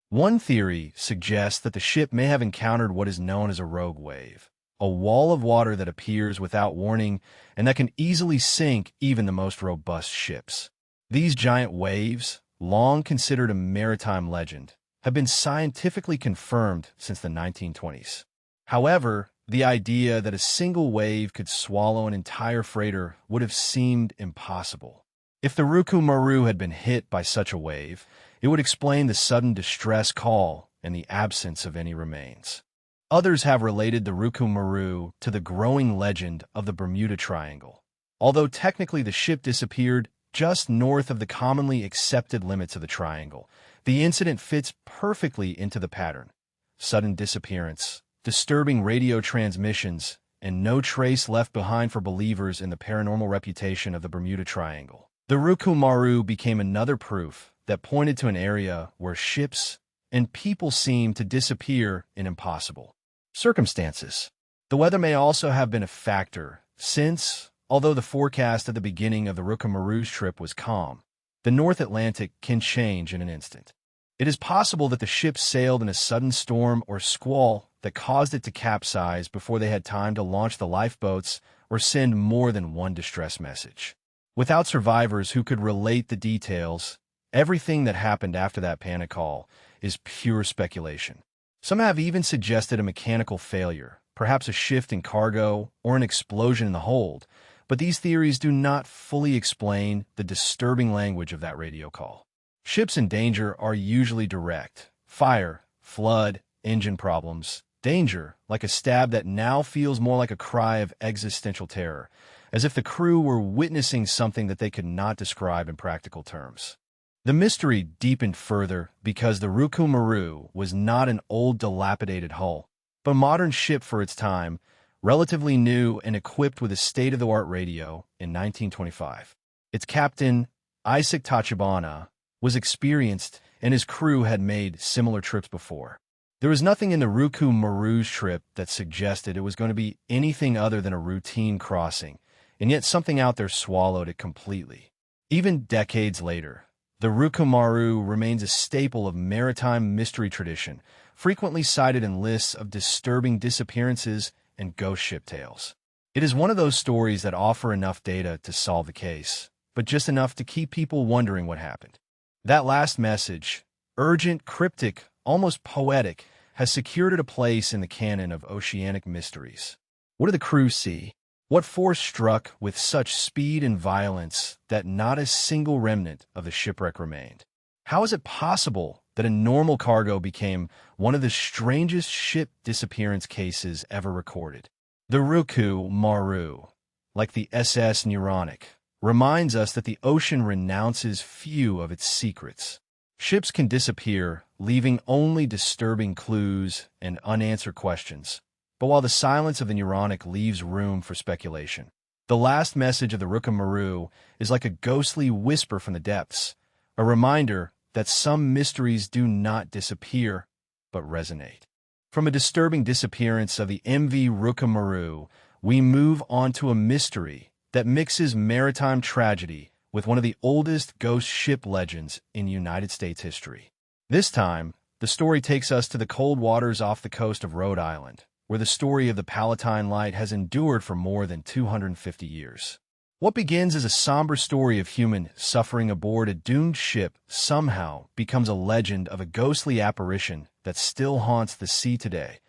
One theory suggests that the ship may have encountered what is known as a rogue wave, a wall of water that appears without warning and that can easily sink even the most robust ships. These giant waves, long considered a maritime legend, have been scientifically confirmed since the 1920s. However, the idea that a single wave could swallow an entire freighter would have seemed impossible. If the Rukumaru had been hit by such a wave, it would explain the sudden distress call and the absence of any remains. Others have related the Rukumaru to the growing legend of the Bermuda Triangle. Although technically the ship disappeared just north of the commonly accepted limits of the triangle, the incident fits perfectly into the pattern. Sudden disappearance, disturbing radio transmissions, and no trace left behind for believers in the paranormal reputation of the Bermuda Triangle. The Rukumaru became another proof that pointed to an area where ships and people seemed to disappear in impossible circumstances. The weather may also have been a factor, since, although the forecast at the beginning of the Rukumaru's trip was calm, the North Atlantic can change in an instant. It is possible that the ship sailed in a sudden storm or squall that caused it to capsize before they had time to launch the lifeboats or send more than one distress message. Without survivors who could relate the details, everything that happened after that panic call is pure speculation. Some have even suggested a mechanical failure, perhaps a shift in cargo or an explosion in the hold, but these theories do not fully explain the disturbing language of that radio call. Ships in danger are usually direct: fire, flood, engine problems. Danger, like a stab that now feels more like a cry of existential terror, as if the crew were witnessing something that they could not describe in practical terms. The mystery deepened further because the Rukumaru was not an old, dilapidated hull, but a modern ship for its time, relatively new and equipped with a state-of-the-art radio in 1925. Its captain, Isaac Tachibana, was experienced, and his crew had made similar trips before. There was nothing in the Rukumaru's trip that suggested it was going to be anything other than a routine crossing, and yet something out there swallowed it completely. Even decades later, the Rukumaru remains a staple of maritime mystery tradition, frequently cited in lists of disturbing disappearances and ghost ship tales. It is one of those stories that offer enough data to solve the case, but just enough to keep people wondering what happened. That last message, urgent, cryptic, almost poetic, has secured it a place in the canon of oceanic mysteries. What did the crew see? What force struck with such speed and violence that not a single remnant of the shipwreck remained? How is it possible that a normal cargo became one of the strangest ship disappearance cases ever recorded? The Rukumaru, like the SS Ourang, reminds us that the ocean renounces few of its secrets. Ships can disappear, leaving only disturbing clues and unanswered questions. But while the silence of the Ourang leaves room for speculation, the last message of the Rukumaru is like a ghostly whisper from the depths, a reminder that some mysteries do not disappear, but resonate. From a disturbing disappearance of the MV Rukumaru, we move on to a mystery that mixes maritime tragedy with one of the oldest ghost ship legends in United States history. This time, the story takes us to the cold waters off the coast of Rhode Island, where the story of the Palatine Light has endured for more than 250 years. What begins as a somber story of human suffering aboard a doomed ship somehow becomes a legend of a ghostly apparition that still haunts the sea today,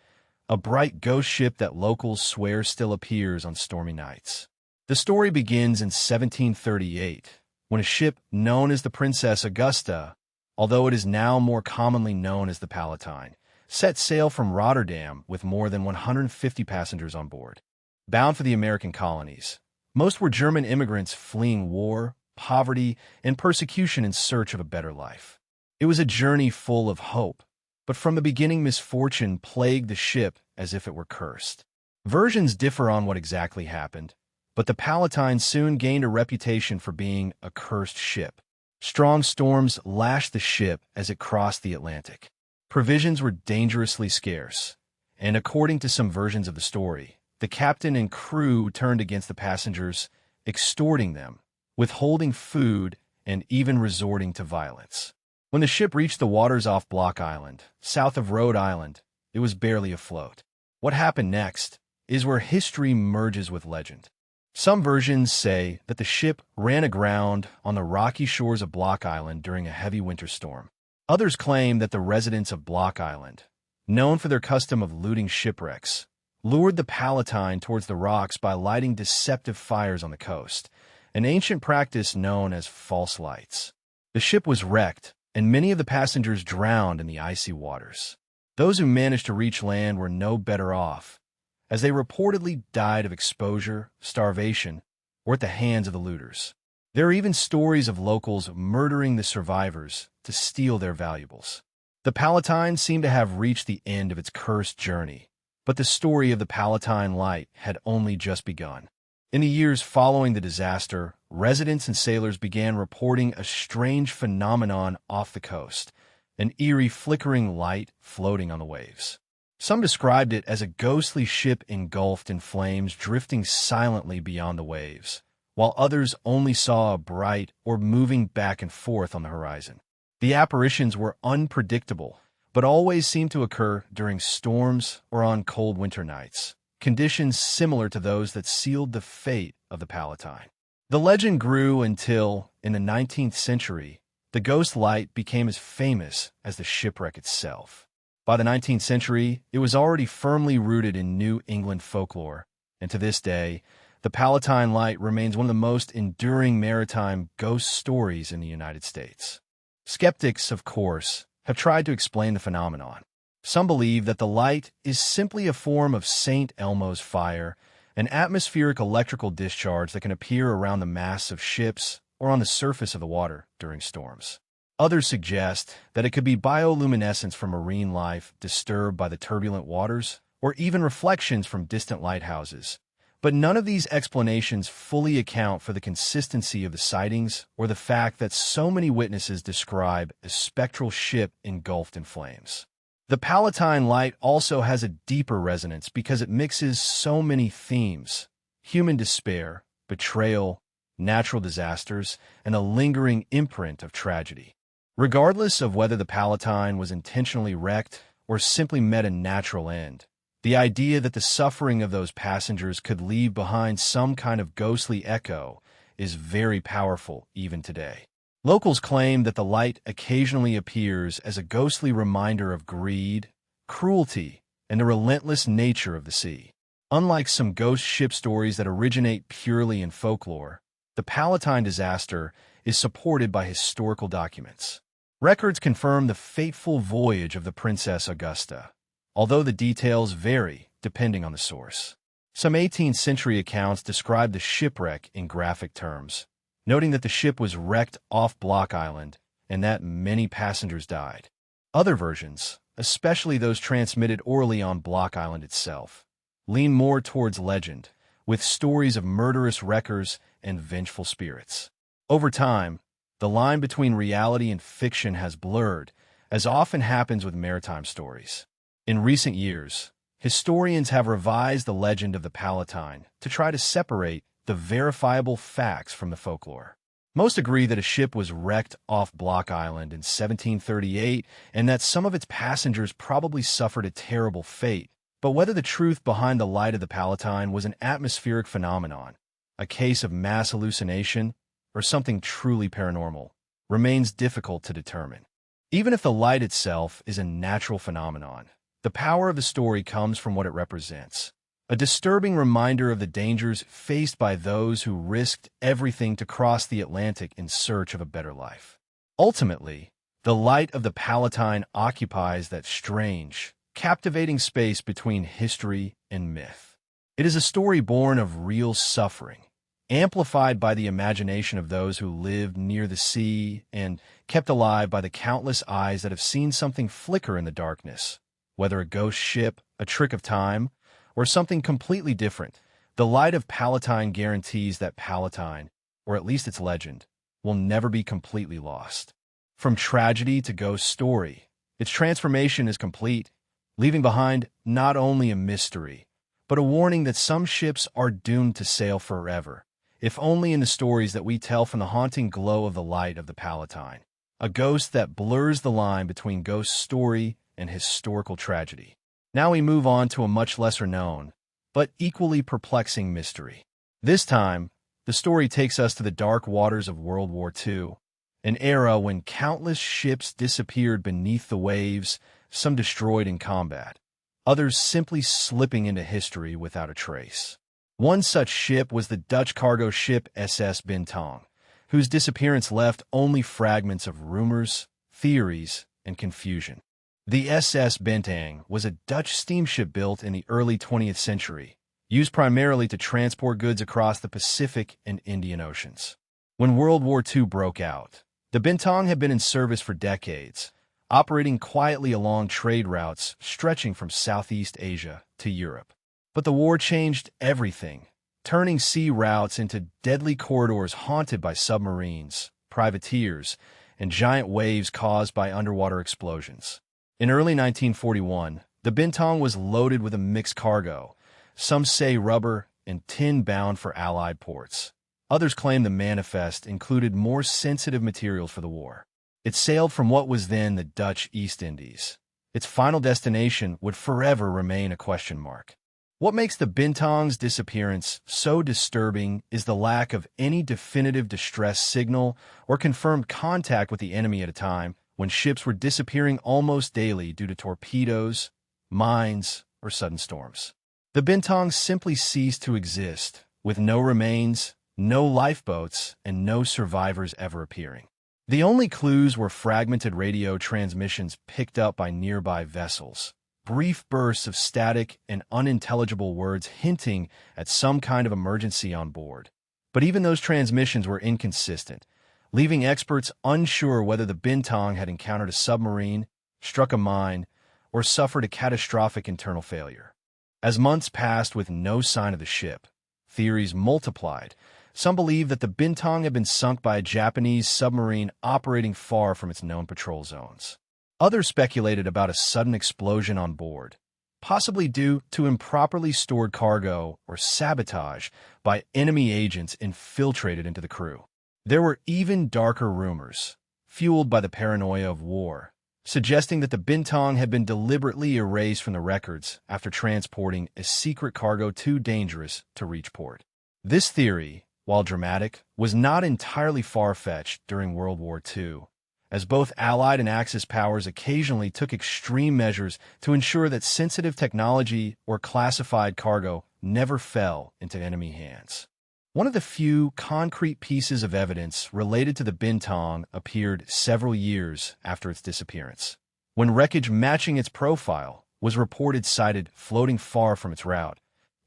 a bright ghost ship that locals swear still appears on stormy nights. The story begins in 1738, when a ship known as the Princess Augusta, although it is now more commonly known as the Palatine, set sail from Rotterdam with more than 150 passengers on board. Bound for the American colonies, most were German immigrants fleeing war, poverty, and persecution in search of a better life. It was a journey full of hope, but from the beginning misfortune plagued the ship as if it were cursed. Versions differ on what exactly happened, but the Palatine soon gained a reputation for being a cursed ship. Strong storms lashed the ship as it crossed the Atlantic. Provisions were dangerously scarce, and according to some versions of the story, the captain and crew turned against the passengers, extorting them, withholding food, and even resorting to violence. When the ship reached the waters off Block Island, south of Rhode Island, it was barely afloat. What happened next is where history merges with legend. Some versions say that the ship ran aground on the rocky shores of Block Island during a heavy winter storm. Others claim that the residents of Block Island, known for their custom of looting shipwrecks, lured the Palatine towards the rocks by lighting deceptive fires on the coast, an ancient practice known as false lights. The ship was wrecked, and many of the passengers drowned in the icy waters. Those who managed to reach land were no better off, as they reportedly died of exposure, starvation, or at the hands of the looters. There are even stories of locals murdering the survivors to steal their valuables. The Palatine seemed to have reached the end of its cursed journey, but the story of the Palatine Light had only just begun. In the years following the disaster, residents and sailors began reporting a strange phenomenon off the coast, an eerie flickering light floating on the waves. Some described it as a ghostly ship engulfed in flames drifting silently beyond the waves, while others only saw a bright orb moving back and forth on the horizon. The apparitions were unpredictable, but always seemed to occur during storms or on cold winter nights, conditions similar to those that sealed the fate of the Palatine. The legend grew until, in the 19th century, the ghost light became as famous as the shipwreck itself. By the 19th century, it was already firmly rooted in New England folklore, and to this day, the Palatine Light remains one of the most enduring maritime ghost stories in the United States. Skeptics, of course, have tried to explain the phenomenon. Some believe that the light is simply a form of St. Elmo's fire, an atmospheric electrical discharge that can appear around the masts of ships or on the surface of the water during storms. Others suggest that it could be bioluminescence from marine life disturbed by the turbulent waters, or even reflections from distant lighthouses. But none of these explanations fully account for the consistency of the sightings or the fact that so many witnesses describe a spectral ship engulfed in flames. The Palatine Light also has a deeper resonance because it mixes so many themes: human despair, betrayal, natural disasters, and a lingering imprint of tragedy. Regardless of whether the Palatine was intentionally wrecked or simply met a natural end, the idea that the suffering of those passengers could leave behind some kind of ghostly echo is very powerful even today. Locals claim that the light occasionally appears as a ghostly reminder of greed, cruelty, and the relentless nature of the sea. Unlike some ghost ship stories that originate purely in folklore, the Palatine disaster is supported by historical documents. Records confirm the fateful voyage of the Princess Augusta, although the details vary depending on the source. Some 18th century accounts describe the shipwreck in graphic terms, noting that the ship was wrecked off Block Island and that many passengers died. Other versions, especially those transmitted orally on Block Island itself, lean more towards legend, with stories of murderous wreckers and vengeful spirits. Over time, the line between reality and fiction has blurred, as often happens with maritime stories. In recent years, historians have revised the legend of the Palatine to try to separate the verifiable facts from the folklore. Most agree that a ship was wrecked off Block Island in 1738 and that some of its passengers probably suffered a terrible fate. But whether the truth behind the light of the Palatine was an atmospheric phenomenon, a case of mass hallucination, or something truly paranormal, remains difficult to determine. Even if the light itself is a natural phenomenon, The power of the story comes from what it represents. A disturbing reminder of the dangers faced by those who risked everything to cross the Atlantic in search of a better life. Ultimately, the light of the Palatine occupies that strange, captivating space between history and myth. It is a story born of real suffering, amplified by the imagination of those who lived near the sea and kept alive by the countless eyes that have seen something flicker in the darkness. Whether a ghost ship, a trick of time, or something completely different, the light of Palatine guarantees that Palatine, or at least its legend, will never be completely lost. From tragedy to ghost story, its transformation is complete, leaving behind not only a mystery, but a warning that some ships are doomed to sail forever, if only in the stories that we tell from the haunting glow of the light of the Palatine, a ghost that blurs the line between ghost story and historical tragedy. Now we move on to a much lesser known, but equally perplexing mystery. This time, the story takes us to the dark waters of World War II, an era when countless ships disappeared beneath the waves, some destroyed in combat, others simply slipping into history without a trace. One such ship was the Dutch cargo ship SS Bintang, whose disappearance left only fragments of rumors, theories, and confusion. The SS Bintang was a Dutch steamship built in the early 20th century, used primarily to transport goods across the Pacific and Indian Oceans. When World War II broke out, the Bintang had been in service for decades, operating quietly along trade routes stretching from Southeast Asia to Europe. But the war changed everything, turning sea routes into deadly corridors haunted by submarines, privateers, and giant waves caused by underwater explosions. In early 1941, the Bintang was loaded with a mixed cargo, some say rubber and tin bound for Allied ports. Others claim the manifest included more sensitive materials for the war. It sailed from what was then the Dutch East Indies. Its final destination would forever remain a question mark. What makes the Bintang's disappearance so disturbing is the lack of any definitive distress signal or confirmed contact with the enemy at a time when ships were disappearing almost daily due to torpedoes, mines, or sudden storms. The Bintang simply ceased to exist, with no remains, no lifeboats, and no survivors ever appearing. The only clues were fragmented radio transmissions picked up by nearby vessels, brief bursts of static and unintelligible words hinting at some kind of emergency on board. But even those transmissions were inconsistent, leaving experts unsure whether the Bintang had encountered a submarine, struck a mine, or suffered a catastrophic internal failure. As months passed with no sign of the ship, theories multiplied. Some believed that the Bintang had been sunk by a Japanese submarine operating far from its known patrol zones. Others speculated about a sudden explosion on board, possibly due to improperly stored cargo or sabotage by enemy agents infiltrated into the crew. There were even darker rumors, fueled by the paranoia of war, suggesting that the Bintang had been deliberately erased from the records after transporting a secret cargo too dangerous to reach port. This theory, while dramatic, was not entirely far-fetched during World War II, as both Allied and Axis powers occasionally took extreme measures to ensure that sensitive technology or classified cargo never fell into enemy hands. One of the few concrete pieces of evidence related to the Bintang appeared several years after its disappearance, when wreckage matching its profile was reported sighted floating far from its route,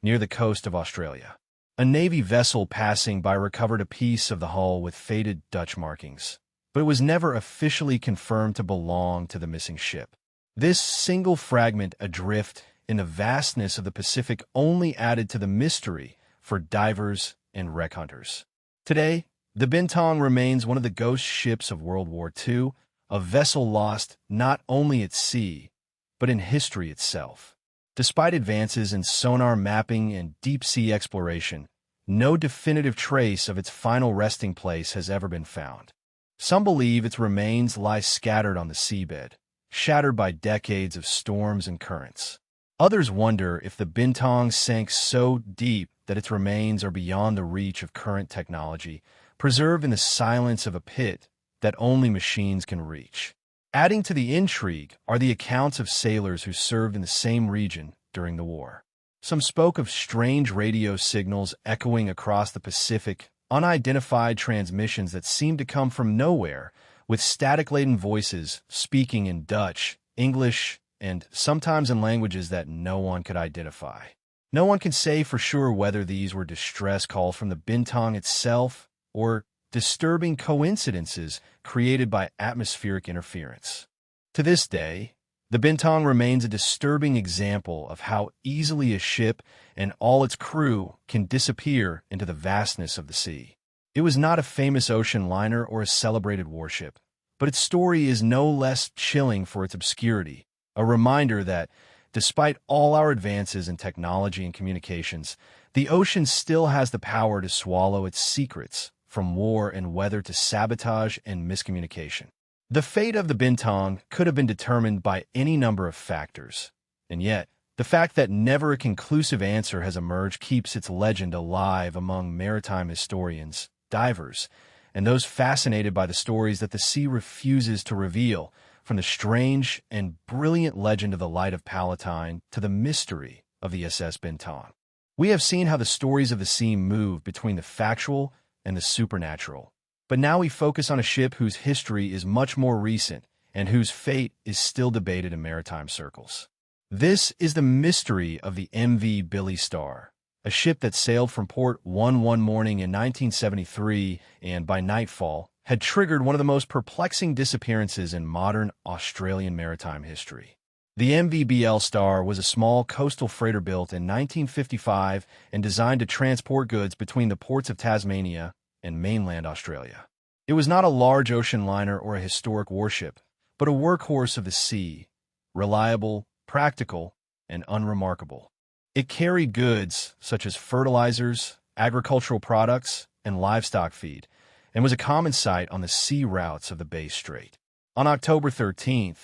near the coast of Australia. A Navy vessel passing by recovered a piece of the hull with faded Dutch markings, but it was never officially confirmed to belong to the missing ship. This single fragment adrift in the vastness of the Pacific only added to the mystery for divers and wreck hunters. Today, the Bintang remains one of the ghost ships of World War II, a vessel lost not only at sea, but in history itself. Despite advances in sonar mapping and deep-sea exploration, no definitive trace of its final resting place has ever been found. Some believe its remains lie scattered on the seabed, shattered by decades of storms and currents. Others wonder if the Bintang sank so deep that its remains are beyond the reach of current technology, preserved in the silence of a pit that only machines can reach. Adding to the intrigue are the accounts of sailors who served in the same region during the war. Some spoke of strange radio signals echoing across the Pacific, unidentified transmissions that seemed to come from nowhere, with static-laden voices speaking in Dutch, English, and sometimes in languages that no one could identify. No one can say for sure whether these were distress calls from the Bintang itself or disturbing coincidences created by atmospheric interference. To this day, the Bintang remains a disturbing example of how easily a ship and all its crew can disappear into the vastness of the sea. It was not a famous ocean liner or a celebrated warship, but its story is no less chilling for its obscurity, a reminder that, despite all our advances in technology and communications, the ocean still has the power to swallow its secrets, from war and weather to sabotage and miscommunication. The fate of the Bintang could have been determined by any number of factors, and yet, the fact that never a conclusive answer has emerged keeps its legend alive among maritime historians, divers, and those fascinated by the stories that the sea refuses to reveal, from the strange and brilliant legend of the Light of Palatine to the mystery of the SS Bintang. We have seen how the stories of the sea move between the factual and the supernatural. But now we focus on a ship whose history is much more recent and whose fate is still debated in maritime circles. This is the mystery of the MV Billy Star, a ship that sailed from Port one morning in 1973 and, by nightfall, had triggered one of the most perplexing disappearances in modern Australian maritime history. The MV Star was a small coastal freighter built in 1955 and designed to transport goods between the ports of Tasmania and mainland Australia. It was not a large ocean liner or a historic warship, but a workhorse of the sea, reliable, practical, and unremarkable. It carried goods such as fertilizers, agricultural products, and livestock feed, and was a common sight on the sea routes of the Bay Strait. On October 13,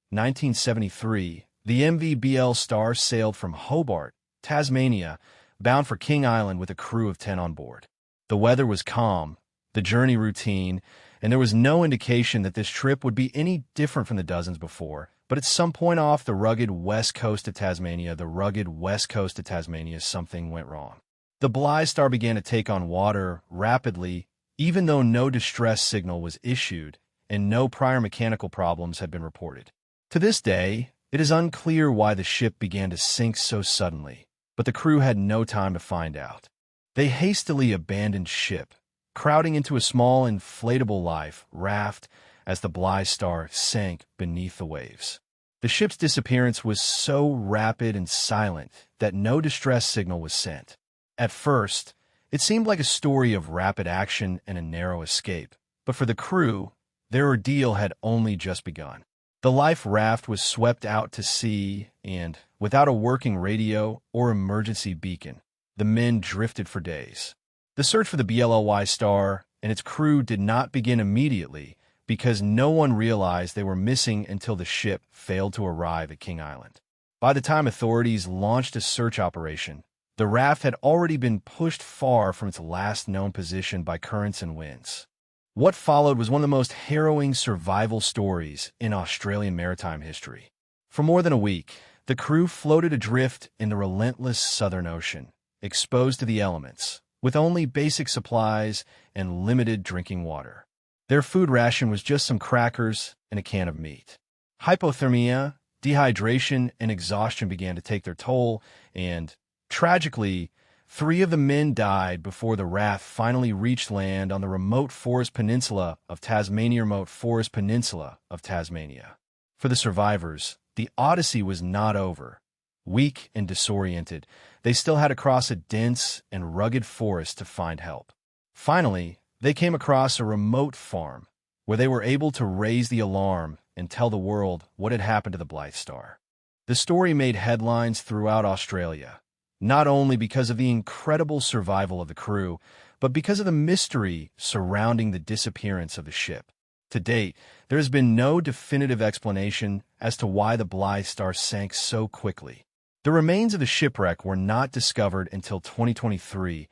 1973, the MV Star sailed from Hobart, Tasmania, bound for King Island with a crew of 10 on board. The weather was calm, the journey routine, and there was no indication that this trip would be any different from the dozens before. But at some point off the rugged west coast of Tasmania, something went wrong. The Bly Star began to take on water rapidly, even though no distress signal was issued and no prior mechanical problems had been reported. To this day, it is unclear why the ship began to sink so suddenly, but the crew had no time to find out. They hastily abandoned ship, crowding into a small inflatable life raft as the Bly Star sank beneath the waves. The ship's disappearance was so rapid and silent that no distress signal was sent. At first, it seemed like a story of rapid action and a narrow escape, but for the crew, their ordeal had only just begun. The life raft was swept out to sea, and, without a working radio or emergency beacon, the men drifted for days. The search for the Bly Star and its crew did not begin immediately because no one realized they were missing until the ship failed to arrive at King Island. By the time authorities launched a search operation, the raft had already been pushed far from its last known position by currents and winds. What followed was one of the most harrowing survival stories in Australian maritime history. For more than a week, the crew floated adrift in the relentless Southern Ocean, exposed to the elements, with only basic supplies and limited drinking water. Their food ration was just some crackers and a can of meat. Hypothermia, dehydration, and exhaustion began to take their toll, and, tragically, 3 of the men died before the raft finally reached land on the remote forest peninsula of Tasmania. For the survivors, the odyssey was not over. Weak and disoriented, they still had to cross a dense and rugged forest to find help. Finally, they came across a remote farm where they were able to raise the alarm and tell the world what had happened to the Bly Star. The story made headlines throughout Australia, not only because of the incredible survival of the crew, but because of the mystery surrounding the disappearance of the ship. To date, there has been no definitive explanation as to why the Bly Star sank so quickly. The remains of the shipwreck were not discovered until 2023,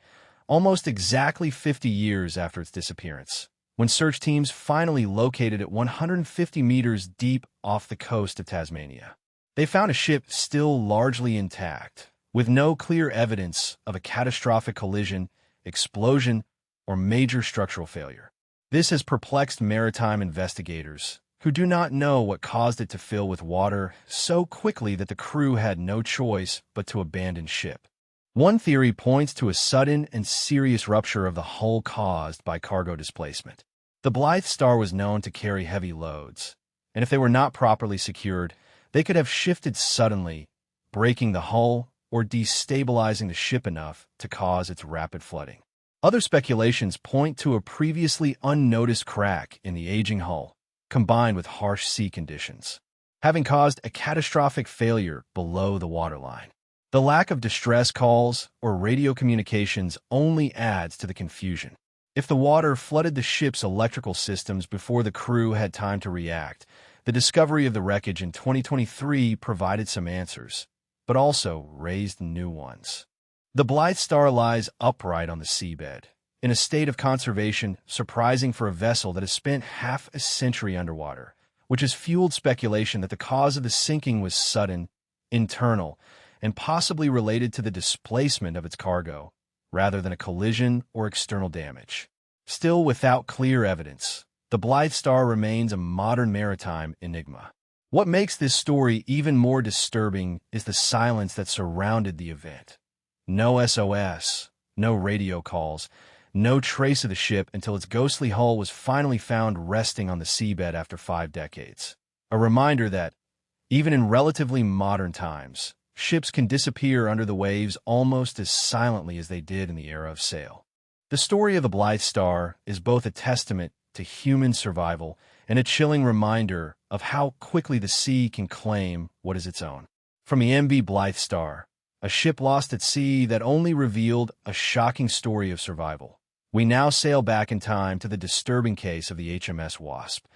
almost exactly 50 years after its disappearance. when search teams finally located it 150 meters deep off the coast of Tasmania. They found a ship still largely intact, with no clear evidence of a catastrophic collision, explosion, or major structural failure. This has perplexed maritime investigators, who do not know what caused it to fill with water so quickly that the crew had no choice but to abandon ship. One theory points to a sudden and serious rupture of the hull caused by cargo displacement. The Blythe Star was known to carry heavy loads, and if they were not properly secured, they could have shifted suddenly, breaking the hull or destabilizing the ship enough to cause its rapid flooding. Other speculations point to a previously unnoticed crack in the aging hull, combined with harsh sea conditions, having caused a catastrophic failure below the waterline. The lack of distress calls or radio communications only adds to the confusion. If the water flooded the ship's electrical systems before the crew had time to react, the discovery of the wreckage in 2023 provided some answers, but also raised new ones. The Blythe Star lies upright on the seabed, in a state of conservation surprising for a vessel that has spent half a century underwater, which has fueled speculation that the cause of the sinking was sudden, internal, and possibly related to the displacement of its cargo, rather than a collision or external damage. Still without clear evidence, the Blythe Star remains a modern maritime enigma. What makes this story even more disturbing is the silence that surrounded the event. No SOS, no radio calls, no trace of the ship until its ghostly hull was finally found resting on the seabed after 5 decades. A reminder that, even in relatively modern times, ships can disappear under the waves almost as silently as they did in the era of sail. The story of the Blythe Star is both a testament to human survival and a chilling reminder of how quickly the sea can claim what is its own. From the MV Blythe Star, a ship lost at sea that only revealed a shocking story of survival, we now sail back in time to the disturbing case of the HMS Wasp,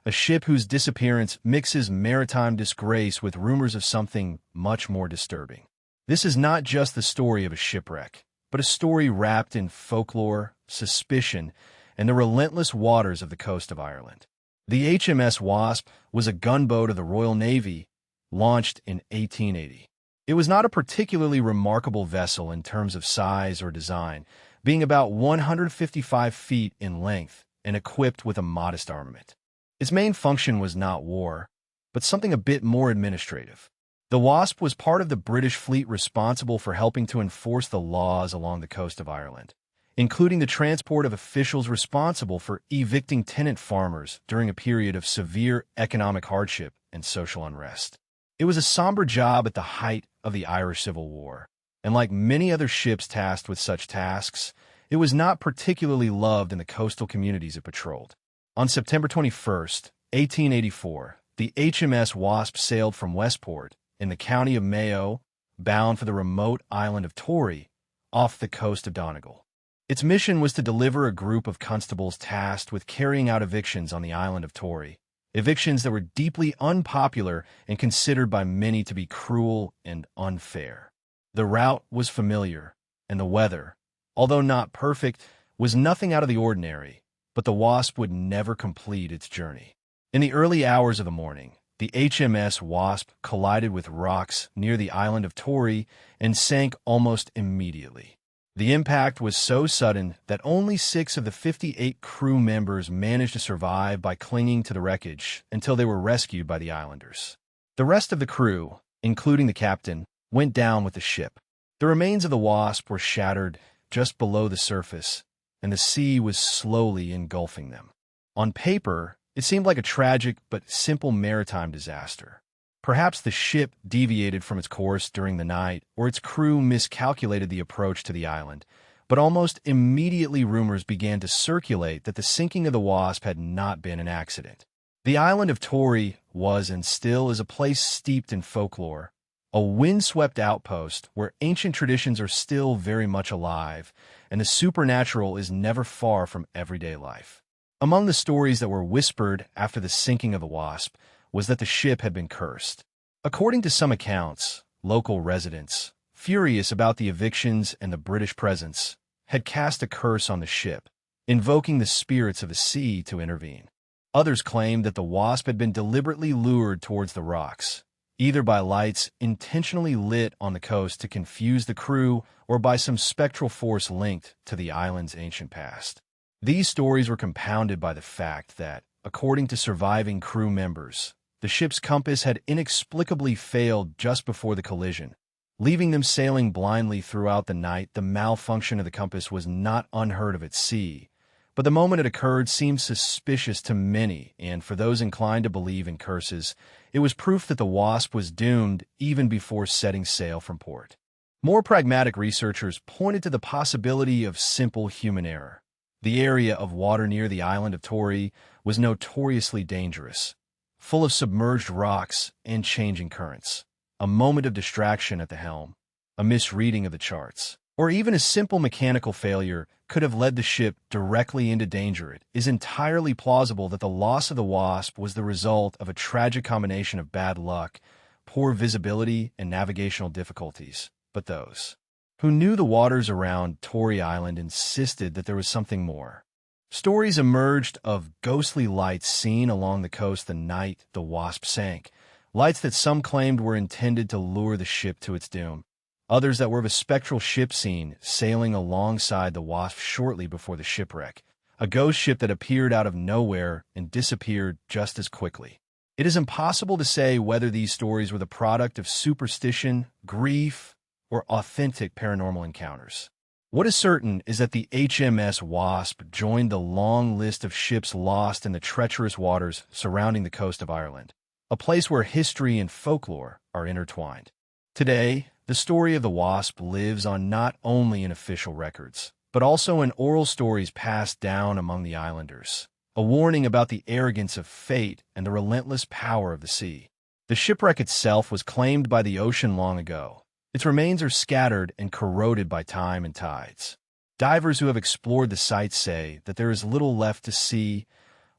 a ship whose disappearance mixes maritime disgrace with rumors of something much more disturbing. This is not just the story of a shipwreck, but a story wrapped in folklore, suspicion, and the relentless waters of the coast of Ireland. The HMS Wasp was a gunboat of the Royal Navy, launched in 1880. It was not a particularly remarkable vessel in terms of size or design, being about 155 feet in length and equipped with a modest armament. Its main function was not war, but something a bit more administrative. The Wasp was part of the British fleet responsible for helping to enforce the laws along the coast of Ireland, including the transport of officials responsible for evicting tenant farmers during a period of severe economic hardship and social unrest. It was a somber job at the height of the Irish Civil War, and like many other ships tasked with such tasks, it was not particularly loved in the coastal communities it patrolled. On September 21st, 1884, the HMS Wasp sailed from Westport, in the county of Mayo, bound for the remote island of Tory, off the coast of Donegal. Its mission was to deliver a group of constables tasked with carrying out evictions on the island of Tory, evictions that were deeply unpopular and considered by many to be cruel and unfair. The route was familiar, and the weather, although not perfect, was nothing out of the ordinary, but the Wasp would never complete its journey. In the early hours of the morning, the HMS Wasp collided with rocks near the island of Tory and sank almost immediately. The impact was so sudden that only 6 of the 58 crew members managed to survive by clinging to the wreckage until they were rescued by the islanders. The rest of the crew, including the captain, went down with the ship. The remains of the Wasp were shattered just below the surface, and the sea was slowly engulfing them. On paper, it seemed like a tragic but simple maritime disaster. Perhaps the ship deviated from its course during the night, or its crew miscalculated the approach to the island, but almost immediately rumors began to circulate that the sinking of the Wasp had not been an accident. The island of Tory was and still is a place steeped in folklore, a windswept outpost where ancient traditions are still very much alive, and the supernatural is never far from everyday life. Among the stories that were whispered after the sinking of the Wasp was that the ship had been cursed. According to some accounts, local residents, furious about the evictions and the British presence, had cast a curse on the ship, invoking the spirits of the sea to intervene. Others claimed that the Wasp had been deliberately lured towards the rocks, either by lights intentionally lit on the coast to confuse the crew or by some spectral force linked to the island's ancient past. These stories were compounded by the fact that, according to surviving crew members, the ship's compass had inexplicably failed just before the collision, leaving them sailing blindly throughout the night. The malfunction of the compass was not unheard of at sea, but the moment it occurred seemed suspicious to many, and for those inclined to believe in curses, it was proof that the Wasp was doomed even before setting sail from port. More pragmatic researchers pointed to the possibility of simple human error. The area of water near the island of Torrey was notoriously dangerous, full of submerged rocks and changing currents. A moment of distraction at the helm, a misreading of the charts, or even a simple mechanical failure could have led the ship directly into danger. It is entirely plausible that the loss of the Wasp was the result of a tragic combination of bad luck, poor visibility, and navigational difficulties. But those who knew the waters around Torrey Island insisted that there was something more. Stories emerged of ghostly lights seen along the coast the night the Wasp sank, lights that some claimed were intended to lure the ship to its doom. Others that were of a spectral ship seen sailing alongside the Wasp shortly before the shipwreck, a ghost ship that appeared out of nowhere and disappeared just as quickly. It is impossible to say whether these stories were the product of superstition, grief, or authentic paranormal encounters. What is certain is that the HMS Wasp joined the long list of ships lost in the treacherous waters surrounding the coast of Ireland, a place where history and folklore are intertwined. Today, the story of the Wasp lives on not only in official records, but also in oral stories passed down among the islanders, a warning about the arrogance of fate and the relentless power of the sea. The shipwreck itself was claimed by the ocean long ago. Its remains are scattered and corroded by time and tides. Divers who have explored the site say that there is little left to see,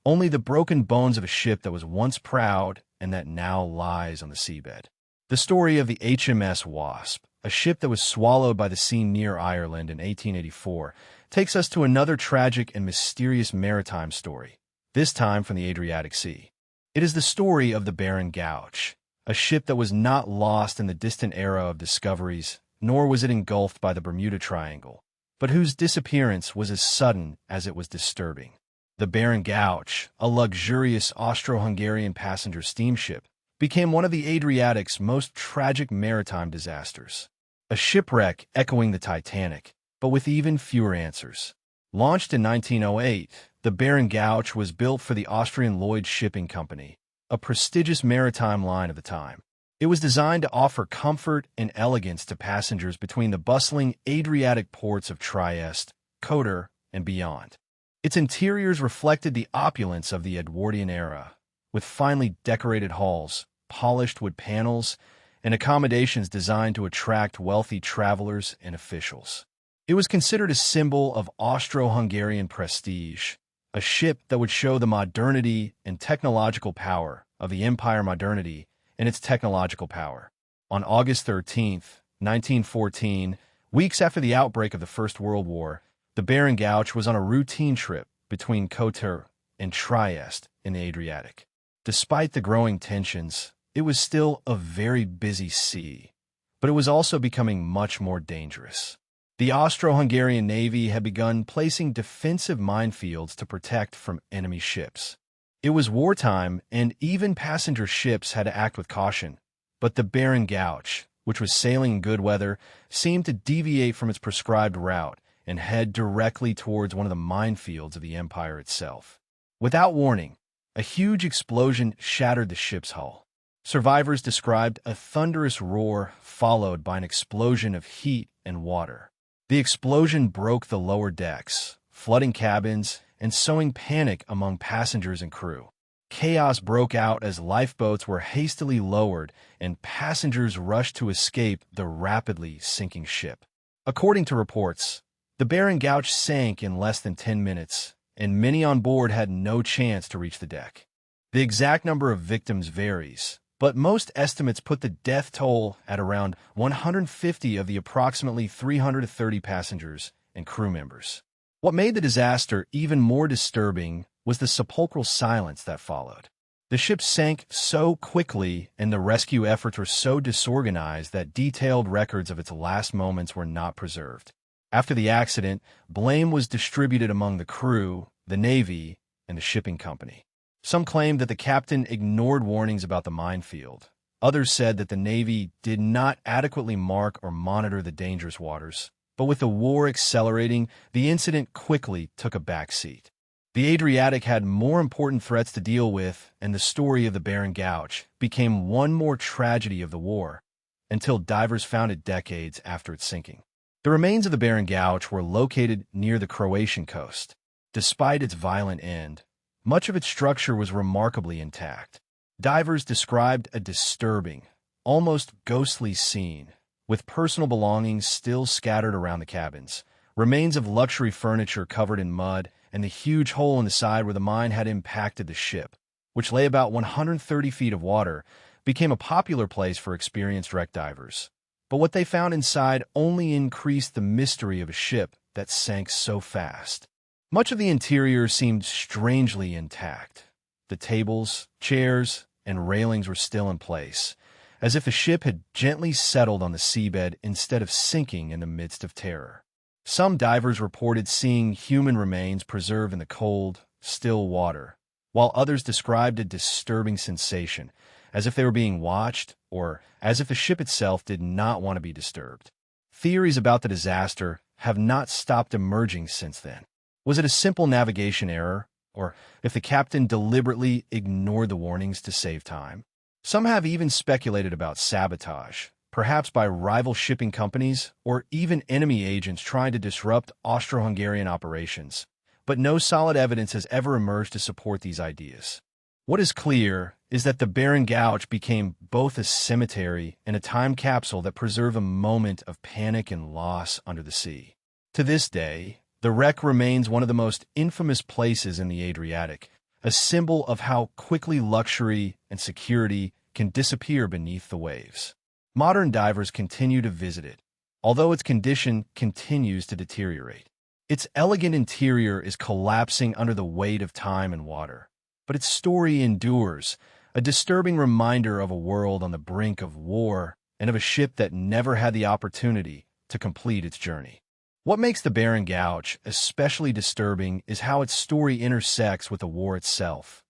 only the broken bones of a ship that was once proud and that now lies on the seabed. The story of the HMS Wasp, a ship that was swallowed by the sea near Ireland in 1884, takes us to another tragic and mysterious maritime story, this time from the Adriatic Sea. It is the story of the Barren Gouge, a ship that was not lost in the distant era of discoveries, nor was it engulfed by the Bermuda Triangle, but whose disappearance was as sudden as it was disturbing. The Barren Gouge, a luxurious Austro-Hungarian passenger steamship, became one of the Adriatic's most tragic maritime disasters. A shipwreck echoing the Titanic, but with even fewer answers. Launched in 1908, the Barren Gouge was built for the Austrian Lloyd Shipping Company, a prestigious maritime line of the time. It was designed to offer comfort and elegance to passengers between the bustling Adriatic ports of Trieste, Kotor, and beyond. Its interiors reflected the opulence of the Edwardian era, with finely decorated halls, polished wood panels, and accommodations designed to attract wealthy travelers and officials. It was considered a symbol of Austro-Hungarian prestige, a ship that would show the modernity and technological power of the Empire modernity and its technological power. On August 13, 1914, weeks after the outbreak of the First World War, the Barren Gouge was on a routine trip between Kotor and Trieste in the Adriatic. Despite the growing tensions, it was still a very busy sea, but it was also becoming much more dangerous. The Austro-Hungarian Navy had begun placing defensive minefields to protect from enemy ships. It was wartime, and even passenger ships had to act with caution, but the Barren Gouge, which was sailing in good weather, seemed to deviate from its prescribed route and head directly towards one of the minefields of the Empire itself. Without warning, a huge explosion shattered the ship's hull. Survivors described a thunderous roar followed by an explosion of heat and water. The explosion broke the lower decks, flooding cabins and sowing panic among passengers and crew. Chaos broke out as lifeboats were hastily lowered and passengers rushed to escape the rapidly sinking ship. According to reports, the Barren Gouge sank in less than 10 minutes, and many on board had no chance to reach the deck. The exact number of victims varies, but most estimates put the death toll at around 150 of the approximately 330 passengers and crew members. What made the disaster even more disturbing was the sepulchral silence that followed. The ship sank so quickly and the rescue efforts were so disorganized that detailed records of its last moments were not preserved. After the accident, blame was distributed among the crew, the Navy, and the shipping company. Some claimed that the captain ignored warnings about the minefield. Others said that the Navy did not adequately mark or monitor the dangerous waters. But with the war accelerating, the incident quickly took a back seat. The Adriatic had more important threats to deal with, and the story of the Barren Gouge became one more tragedy of the war, until divers found it decades after its sinking. The remains of the Barren Gouge were located near the Croatian coast. Despite its violent end, much of its structure was remarkably intact. Divers described a disturbing, almost ghostly scene, with personal belongings still scattered around the cabins, remains of luxury furniture covered in mud, and the huge hole in the side where the mine had impacted the ship, which lay about 130 feet of water, became a popular place for experienced wreck divers. But what they found inside only increased the mystery of a ship that sank so fast. Much of the interior seemed strangely intact. The tables, chairs, and railings were still in place, as if the ship had gently settled on the seabed instead of sinking in the midst of terror. Some divers reported seeing human remains preserved in the cold, still water, while others described a disturbing sensation, as if they were being watched or as if the ship itself did not want to be disturbed. Theories about the disaster have not stopped emerging since then. Was it a simple navigation error, or if the captain deliberately ignored the warnings to save time? Some have even speculated about sabotage, perhaps by rival shipping companies or even enemy agents trying to disrupt Austro-Hungarian operations, but no solid evidence has ever emerged to support these ideas. What is clear is that the Barren Gouge became both a cemetery and a time capsule that preserved a moment of panic and loss under the sea. To this day, the wreck remains one of the most infamous places in the Adriatic, a symbol of how quickly luxury and security can disappear beneath the waves. Modern divers continue to visit it, although its condition continues to deteriorate. Its elegant interior is collapsing under the weight of time and water, but its story endures, a disturbing reminder of a world on the brink of war and of a ship that never had the opportunity to complete its journey. What makes the Barren Gouge especially disturbing is how its story intersects with the war itself.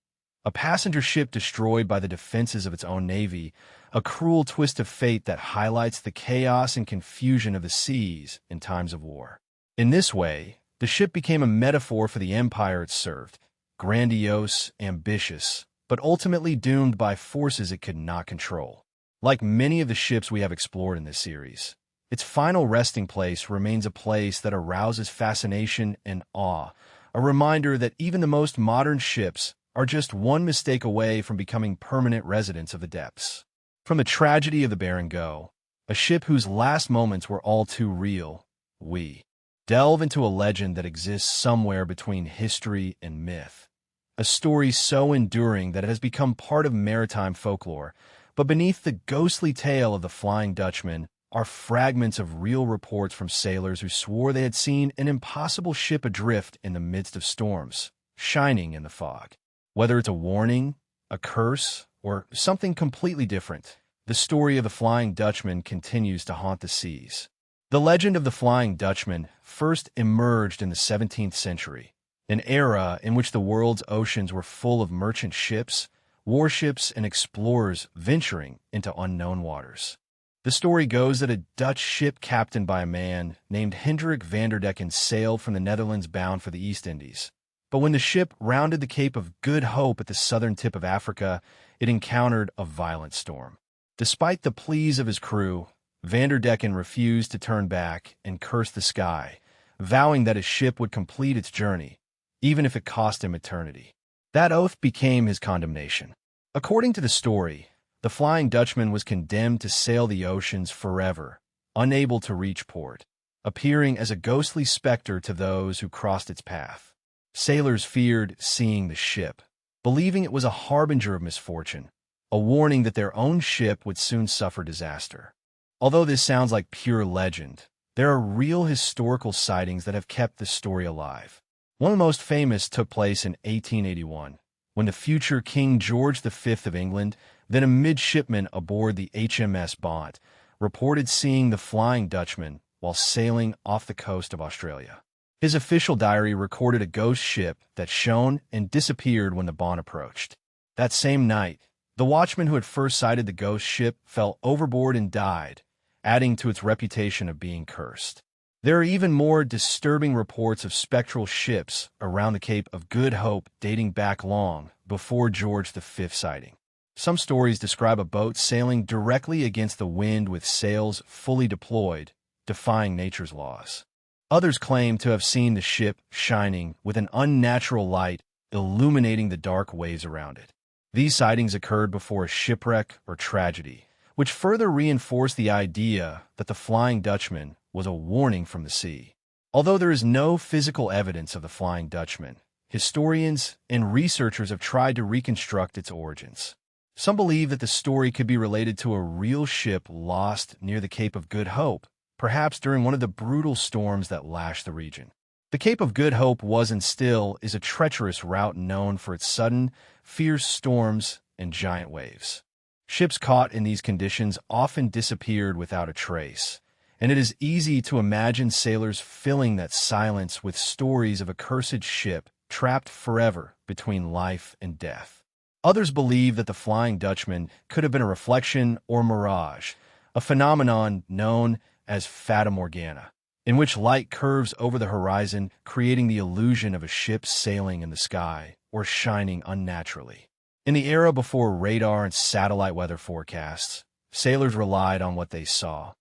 A passenger ship destroyed by the defenses of its own navy, a cruel twist of fate that highlights the chaos and confusion of the seas in times of war. In this way, the ship became a metaphor for the empire it served, grandiose, ambitious, but ultimately doomed by forces it could not control. Like many of the ships we have explored in this series, its final resting place remains a place that arouses fascination and awe, a reminder that even the most modern ships are just one mistake away from becoming permanent residents of the depths. From the tragedy of the Barren Gouge, a ship whose last moments were all too real, we delve into a legend that exists somewhere between history and myth. A story so enduring that it has become part of maritime folklore, but beneath the ghostly tale of the Flying Dutchman are fragments of real reports from sailors who swore they had seen an impossible ship adrift in the midst of storms, shining in the fog. Whether it's a warning, a curse, or something completely different, the story of the Flying Dutchman continues to haunt the seas. The legend of the Flying Dutchman first emerged in the 17th century, an era in which the world's oceans were full of merchant ships, warships, and explorers venturing into unknown waters. The story goes that a Dutch ship captained by a man named Hendrik van der Decken sailed from the Netherlands bound for the East Indies. But when the ship rounded the Cape of Good Hope at the southern tip of Africa, it encountered a violent storm. Despite the pleas of his crew, Van der Decken refused to turn back and cursed the sky, vowing that his ship would complete its journey, even if it cost him eternity. That oath became his condemnation. According to the story, the Flying Dutchman was condemned to sail the oceans forever, unable to reach port, appearing as a ghostly specter to those who crossed its path. Sailors feared seeing the ship, believing it was a harbinger of misfortune, a warning that their own ship would soon suffer disaster. Although this sounds like pure legend, There are real historical sightings that have kept the story alive. One of the most famous took place in 1881, when the future King George V of England, then a midshipman aboard the HMS Bont, reported seeing the Flying Dutchman while sailing off the coast of Australia. His official diary recorded a ghost ship that shone and disappeared when the Bont approached. That same night, the watchman who had first sighted the ghost ship fell overboard and died, adding to its reputation of being cursed. There are even more disturbing reports of spectral ships around the Cape of Good Hope dating back long before George V's sighting. Some stories describe a boat sailing directly against the wind with sails fully deployed, defying nature's laws. Others claim to have seen the ship shining with an unnatural light illuminating the dark waves around it. These sightings occurred before a shipwreck or tragedy, which further reinforced the idea that the Flying Dutchman was a warning from the sea. Although there is no physical evidence of the Flying Dutchman, historians and researchers have tried to reconstruct its origins. Some believe that the story could be related to a real ship lost near the Cape of Good Hope, perhaps during one of the brutal storms that lashed the region. The Cape of Good Hope was and still is a treacherous route known for its sudden, fierce storms and giant waves. Ships caught in these conditions often disappeared without a trace, and it is easy to imagine sailors filling that silence with stories of a cursed ship trapped forever between life and death. Others believe that the Flying Dutchman could have been a reflection or mirage, a phenomenon known as Fata Morgana, in which light curves over the horizon, creating the illusion of a ship sailing in the sky or shining unnaturally. In the era before radar and satellite weather forecasts, sailors relied on what they saw,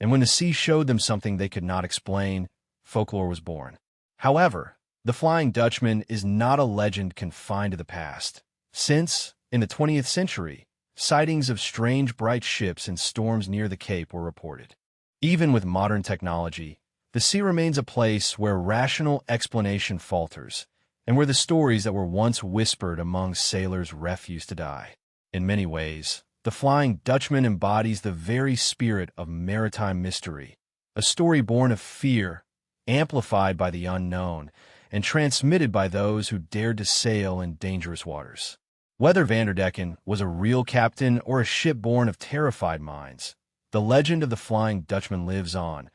and when the sea showed them something they could not explain, folklore was born. However, the Flying Dutchman is not a legend confined to the past, since, in the 20th century, sightings of strange bright ships in storms near the Cape were reported. Even with modern technology, the sea remains a place where rational explanation falters, and where the stories that were once whispered among sailors refuse to die. In many ways, the Flying Dutchman embodies the very spirit of maritime mystery, a story born of fear, amplified by the unknown, and transmitted by those who dared to sail in dangerous waters. Whether Vanderdecken was a real captain or a ship born of terrified minds, the legend of the Flying Dutchman lives on,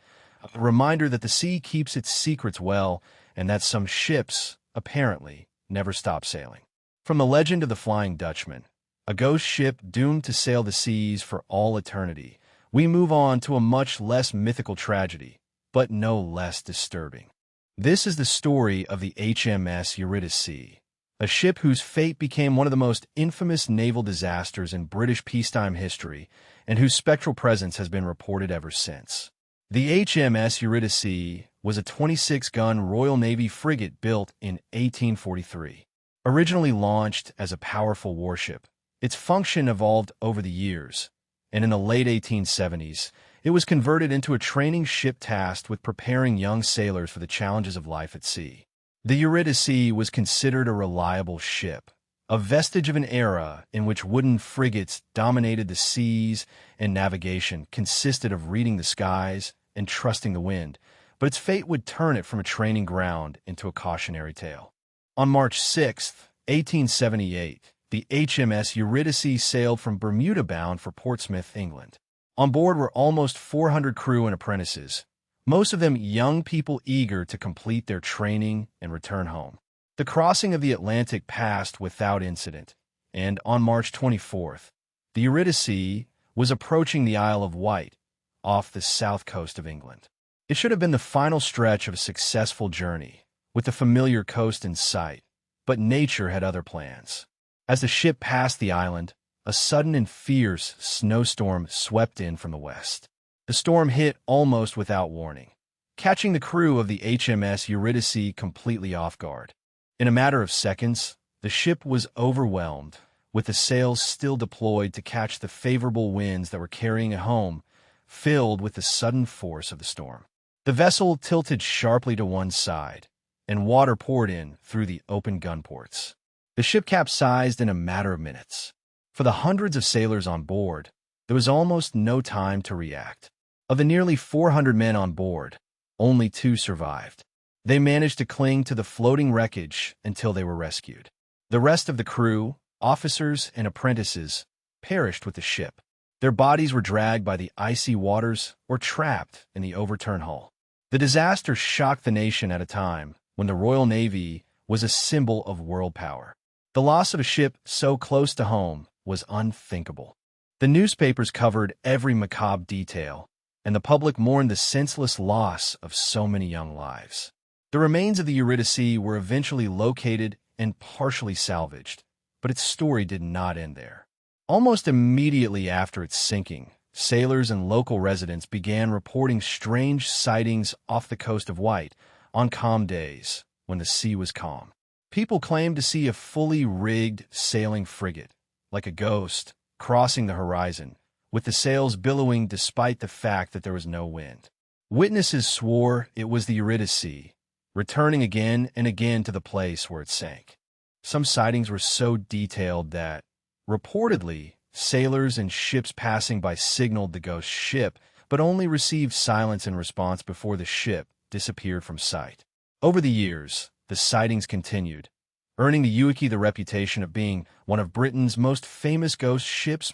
a reminder that the sea keeps its secrets well and that some ships, apparently, never stop sailing. From the legend of the Flying Dutchman, a ghost ship doomed to sail the seas for all eternity, we move on to a much less mythical tragedy, but no less disturbing. This is the story of the HMS Eurydice, a ship whose fate became one of the most infamous naval disasters in British peacetime history and whose spectral presence has been reported ever since. The HMS Eurydice was a 26-gun Royal Navy frigate built in 1843. Originally launched as a powerful warship, its function evolved over the years, and in the late 1870s, it was converted into a training ship tasked with preparing young sailors for the challenges of life at sea. The Eurydice was considered a reliable ship, a vestige of an era in which wooden frigates dominated the seas and navigation consisted of reading the skies and trusting the wind, but its fate would turn it from a training ground into a cautionary tale. On March 6, 1878, the HMS Eurydice sailed from Bermuda bound for Portsmouth, England. On board were almost 400 crew and apprentices, most of them young people eager to complete their training and return home. The crossing of the Atlantic passed without incident, and on March 24th, the Eurydice was approaching the Isle of Wight, off the south coast of England. It should have been the final stretch of a successful journey, with the familiar coast in sight, but nature had other plans. As the ship passed the island, a sudden and fierce snowstorm swept in from the west. The storm hit almost without warning, catching the crew of the HMS Eurydice completely off guard. In a matter of seconds, the ship was overwhelmed, with the sails still deployed to catch the favorable winds that were carrying it home, filled with the sudden force of the storm. The vessel tilted sharply to one side, and water poured in through the open gun ports. The ship capsized in a matter of minutes. For the hundreds of sailors on board, there was almost no time to react. Of the nearly 400 men on board, only 2 survived. They managed to cling to the floating wreckage until they were rescued. The rest of the crew, officers and apprentices, perished with the ship. Their bodies were dragged by the icy waters or trapped in the overturned hull. The disaster shocked the nation at a time when the Royal Navy was a symbol of world power. The loss of a ship so close to home was unthinkable. The newspapers covered every macabre detail, and the public mourned the senseless loss of so many young lives. The remains of the Eurydice were eventually located and partially salvaged, but its story did not end there. Almost immediately after its sinking, sailors and local residents began reporting strange sightings off the coast of White on calm days when the sea was calm. People claimed to see a fully rigged sailing frigate, like a ghost, crossing the horizon, with the sails billowing despite the fact that there was no wind. Witnesses swore it was the Eurydice, returning again and again to the place where it sank. Some sightings were so detailed that, reportedly, sailors and ships passing by signaled the ghost ship, but only received silence in response before the ship disappeared from sight. Over the years, the sightings continued, earning the Eurydice the reputation of being one of Britain's most famous ghost ships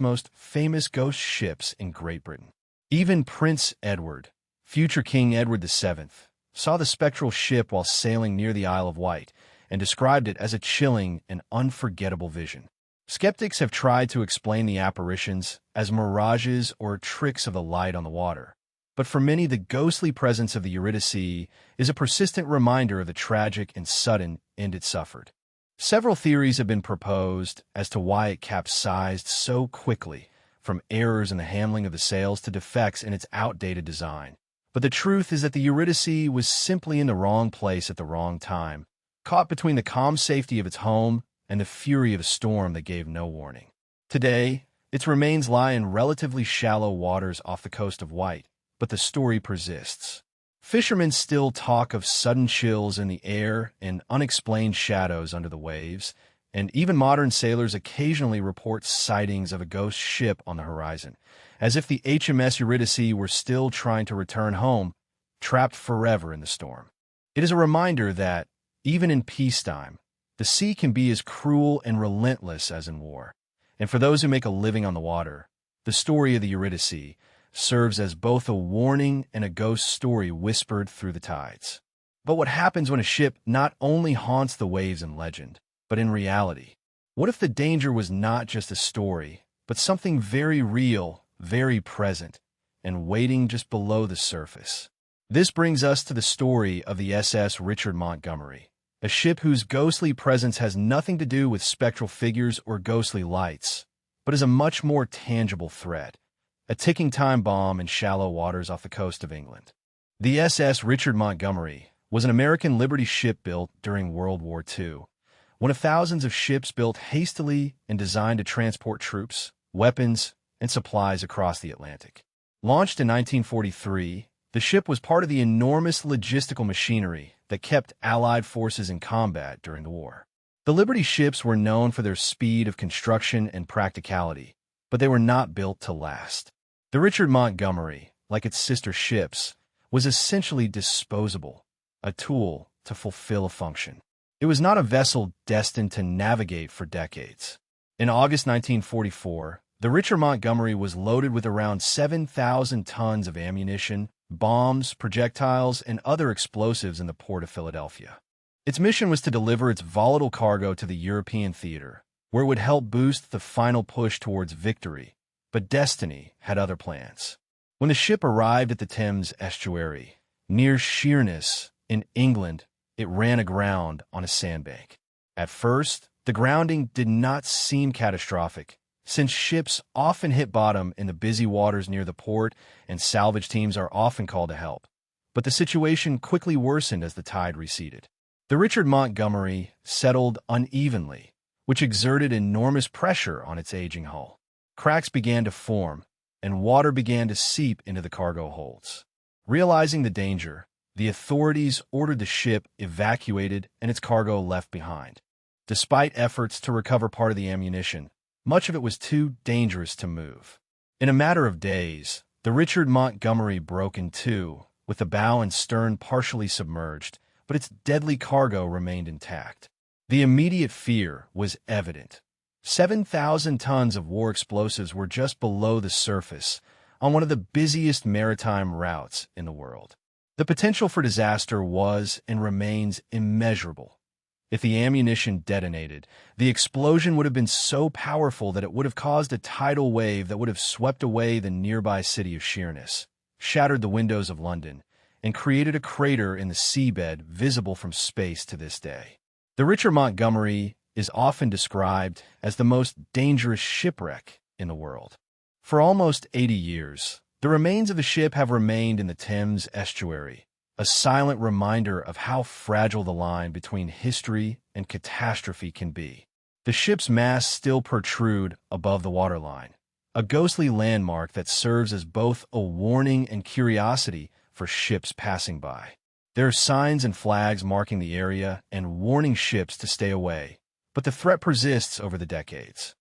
in Great Britain. Even Prince Edward, future King Edward VII, saw the spectral ship while sailing near the Isle of Wight and described it as a chilling and unforgettable vision. Skeptics have tried to explain the apparitions as mirages or tricks of the light on the water, but for many the ghostly presence of the Eurydice is a persistent reminder of the tragic and sudden end it suffered. Several theories have been proposed as to why it capsized so quickly, from errors in the handling of the sails to defects in its outdated design. But the truth is that the Eurydice was simply in the wrong place at the wrong time, caught between the calm safety of its home and the fury of a storm that gave no warning. Today, its remains lie in relatively shallow waters off the coast of Wight, but the story persists. Fishermen still talk of sudden chills in the air and unexplained shadows under the waves, and even modern sailors occasionally report sightings of a ghost ship on the horizon, as if the HMS Eurydice were still trying to return home, trapped forever in the storm. It is a reminder that, even in peacetime, the sea can be as cruel and relentless as in war, and for those who make a living on the water, the story of the Eurydice serves as both a warning and a ghost story whispered through the tides. But what happens when a ship not only haunts the waves in legend, but in reality? What if the danger was not just a story, but something very real, very present, and waiting just below the surface? This brings us to the story of the SS Richard Montgomery, a ship whose ghostly presence has nothing to do with spectral figures or ghostly lights, but is a much more tangible threat, a ticking time bomb in shallow waters off the coast of England. The SS Richard Montgomery was an American Liberty ship built during World War II, one of thousands of ships built hastily and designed to transport troops, weapons, and supplies across the Atlantic. Launched in 1943, the ship was part of the enormous logistical machinery that kept Allied forces in combat during the war. The Liberty ships were known for their speed of construction and practicality, but they were not built to last. The Richard Montgomery, like its sister ships, was essentially disposable, a tool to fulfill a function. It was not a vessel destined to navigate for decades. In August 1944, the Richard Montgomery was loaded with around 7,000 tons of ammunition, bombs, projectiles, and other explosives in the port of Philadelphia. Its mission was to deliver its volatile cargo to the European theater, where it would help boost the final push towards victory. But destiny had other plans. When the ship arrived at the Thames estuary, near Sheerness, in England, it ran aground on a sandbank. At first, the grounding did not seem catastrophic, since ships often hit bottom in the busy waters near the port and salvage teams are often called to help. But the situation quickly worsened as the tide receded. The Richard Montgomery settled unevenly, which exerted enormous pressure on its aging hull. Cracks began to form, and water began to seep into the cargo holds. Realizing the danger, the authorities ordered the ship evacuated and its cargo left behind. Despite efforts to recover part of the ammunition, much of it was too dangerous to move. In a matter of days, The Richard Montgomery broke in two, with the bow and stern partially submerged, but its deadly cargo remained intact. The immediate fear was evident. 7,000 tons of war explosives were just below the surface on one of the busiest maritime routes in the world. The potential for disaster was and remains immeasurable. If the ammunition detonated, the explosion would have been so powerful that it would have caused a tidal wave that would have swept away the nearby city of Sheerness, shattered the windows of London, and created a crater in the seabed visible from space to this day. The Richard Montgomery is often described as the most dangerous shipwreck in the world. For almost 80 years, the remains of the ship have remained in the Thames estuary, a silent reminder of how fragile the line between history and catastrophe can be. The ship's masts still protrude above the waterline, a ghostly landmark that serves as both a warning and curiosity for ships passing by. There are signs and flags marking the area and warning ships to stay away, but the threat persists over the decades.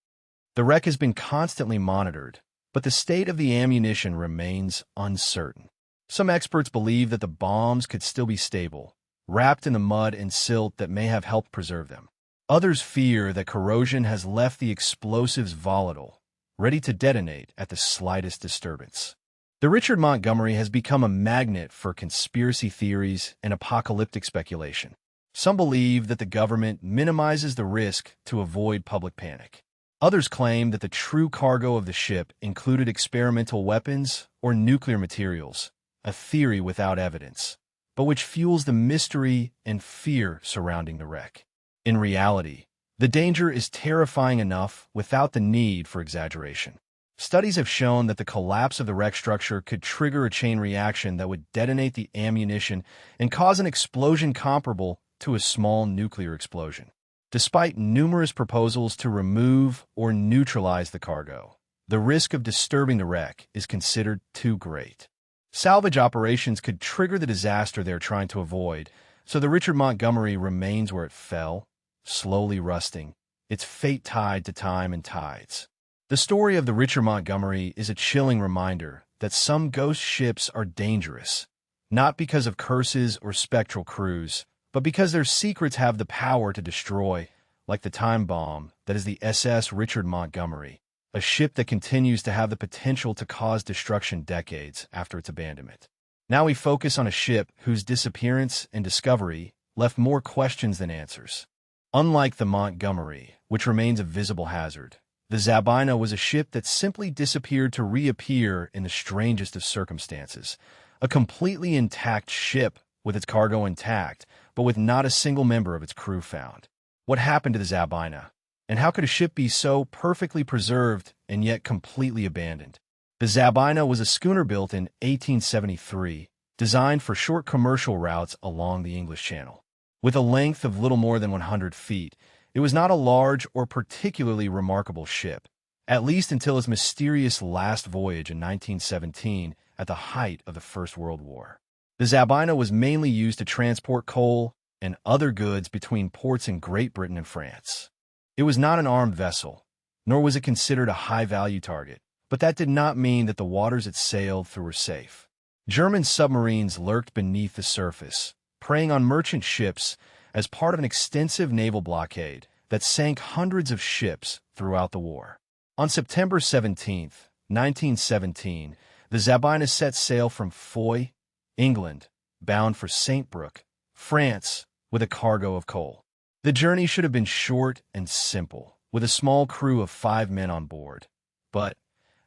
The wreck has been constantly monitored, but the state of the ammunition remains uncertain. Some experts believe that the bombs could still be stable, wrapped in the mud and silt that may have helped preserve them. Others fear that corrosion has left the explosives volatile, ready to detonate at the slightest disturbance. The Richard Montgomery has become a magnet for conspiracy theories and apocalyptic speculation. Some believe that the government minimizes the risk to avoid public panic. Others claim that the true cargo of the ship included experimental weapons or nuclear materials, a theory without evidence, but which fuels the mystery and fear surrounding the wreck. In reality, the danger is terrifying enough without the need for exaggeration. Studies have shown that the collapse of the wreck structure could trigger a chain reaction that would detonate the ammunition and cause an explosion comparable to a small nuclear explosion. Despite numerous proposals to remove or neutralize the cargo, the risk of disturbing the wreck is considered too great. Salvage operations could trigger the disaster they're trying to avoid, so the Richard Montgomery remains where it fell, slowly rusting, its fate tied to time and tides. The story of the Richard Montgomery is a chilling reminder that some ghost ships are dangerous, not because of curses or spectral crews, but because their secrets have the power to destroy, like the time bomb that is the SS Richard Montgomery, a ship that continues to have the potential to cause destruction decades after its abandonment. Now we focus on a ship whose disappearance and discovery left more questions than answers. Unlike the Montgomery, which remains a visible hazard, the Zabina was a ship that simply disappeared to reappear in the strangest of circumstances, a completely intact ship with its cargo intact, but with not a single member of its crew found. What happened to the Zabina? And how could a ship be so perfectly preserved and yet completely abandoned? The Zabina was a schooner built in 1873, designed for short commercial routes along the English Channel. With a length of little more than 100 feet, it was not a large or particularly remarkable ship, at least until its mysterious last voyage in 1917 at the height of the First World War. The Zabina was mainly used to transport coal and other goods between ports in Great Britain and France. It was not an armed vessel, nor was it considered a high-value target, but that did not mean that the waters it sailed through were safe. German submarines lurked beneath the surface, preying on merchant ships as part of an extensive naval blockade that sank hundreds of ships throughout the war. On September 17, 1917, the Zabina set sail from Foy, England, bound for Saint-Brook, France, with a cargo of coal. The journey should have been short and simple, with a small crew of 5 men on board. But,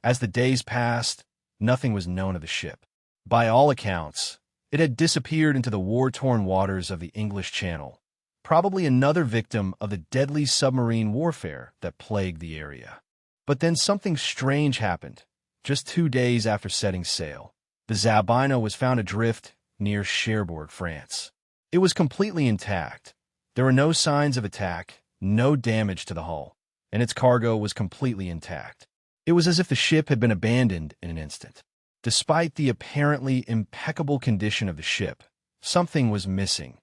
as the days passed, nothing was known of the ship. By all accounts, it had disappeared into the war-torn waters of the English Channel, probably another victim of the deadly submarine warfare that plagued the area. But then something strange happened. Just 2 days after setting sail, the Zabina was found adrift near Cherbourg, France. It was completely intact. There were no signs of attack, no damage to the hull, and its cargo was completely intact. It was as if the ship had been abandoned in an instant. Despite the apparently impeccable condition of the ship, something was missing.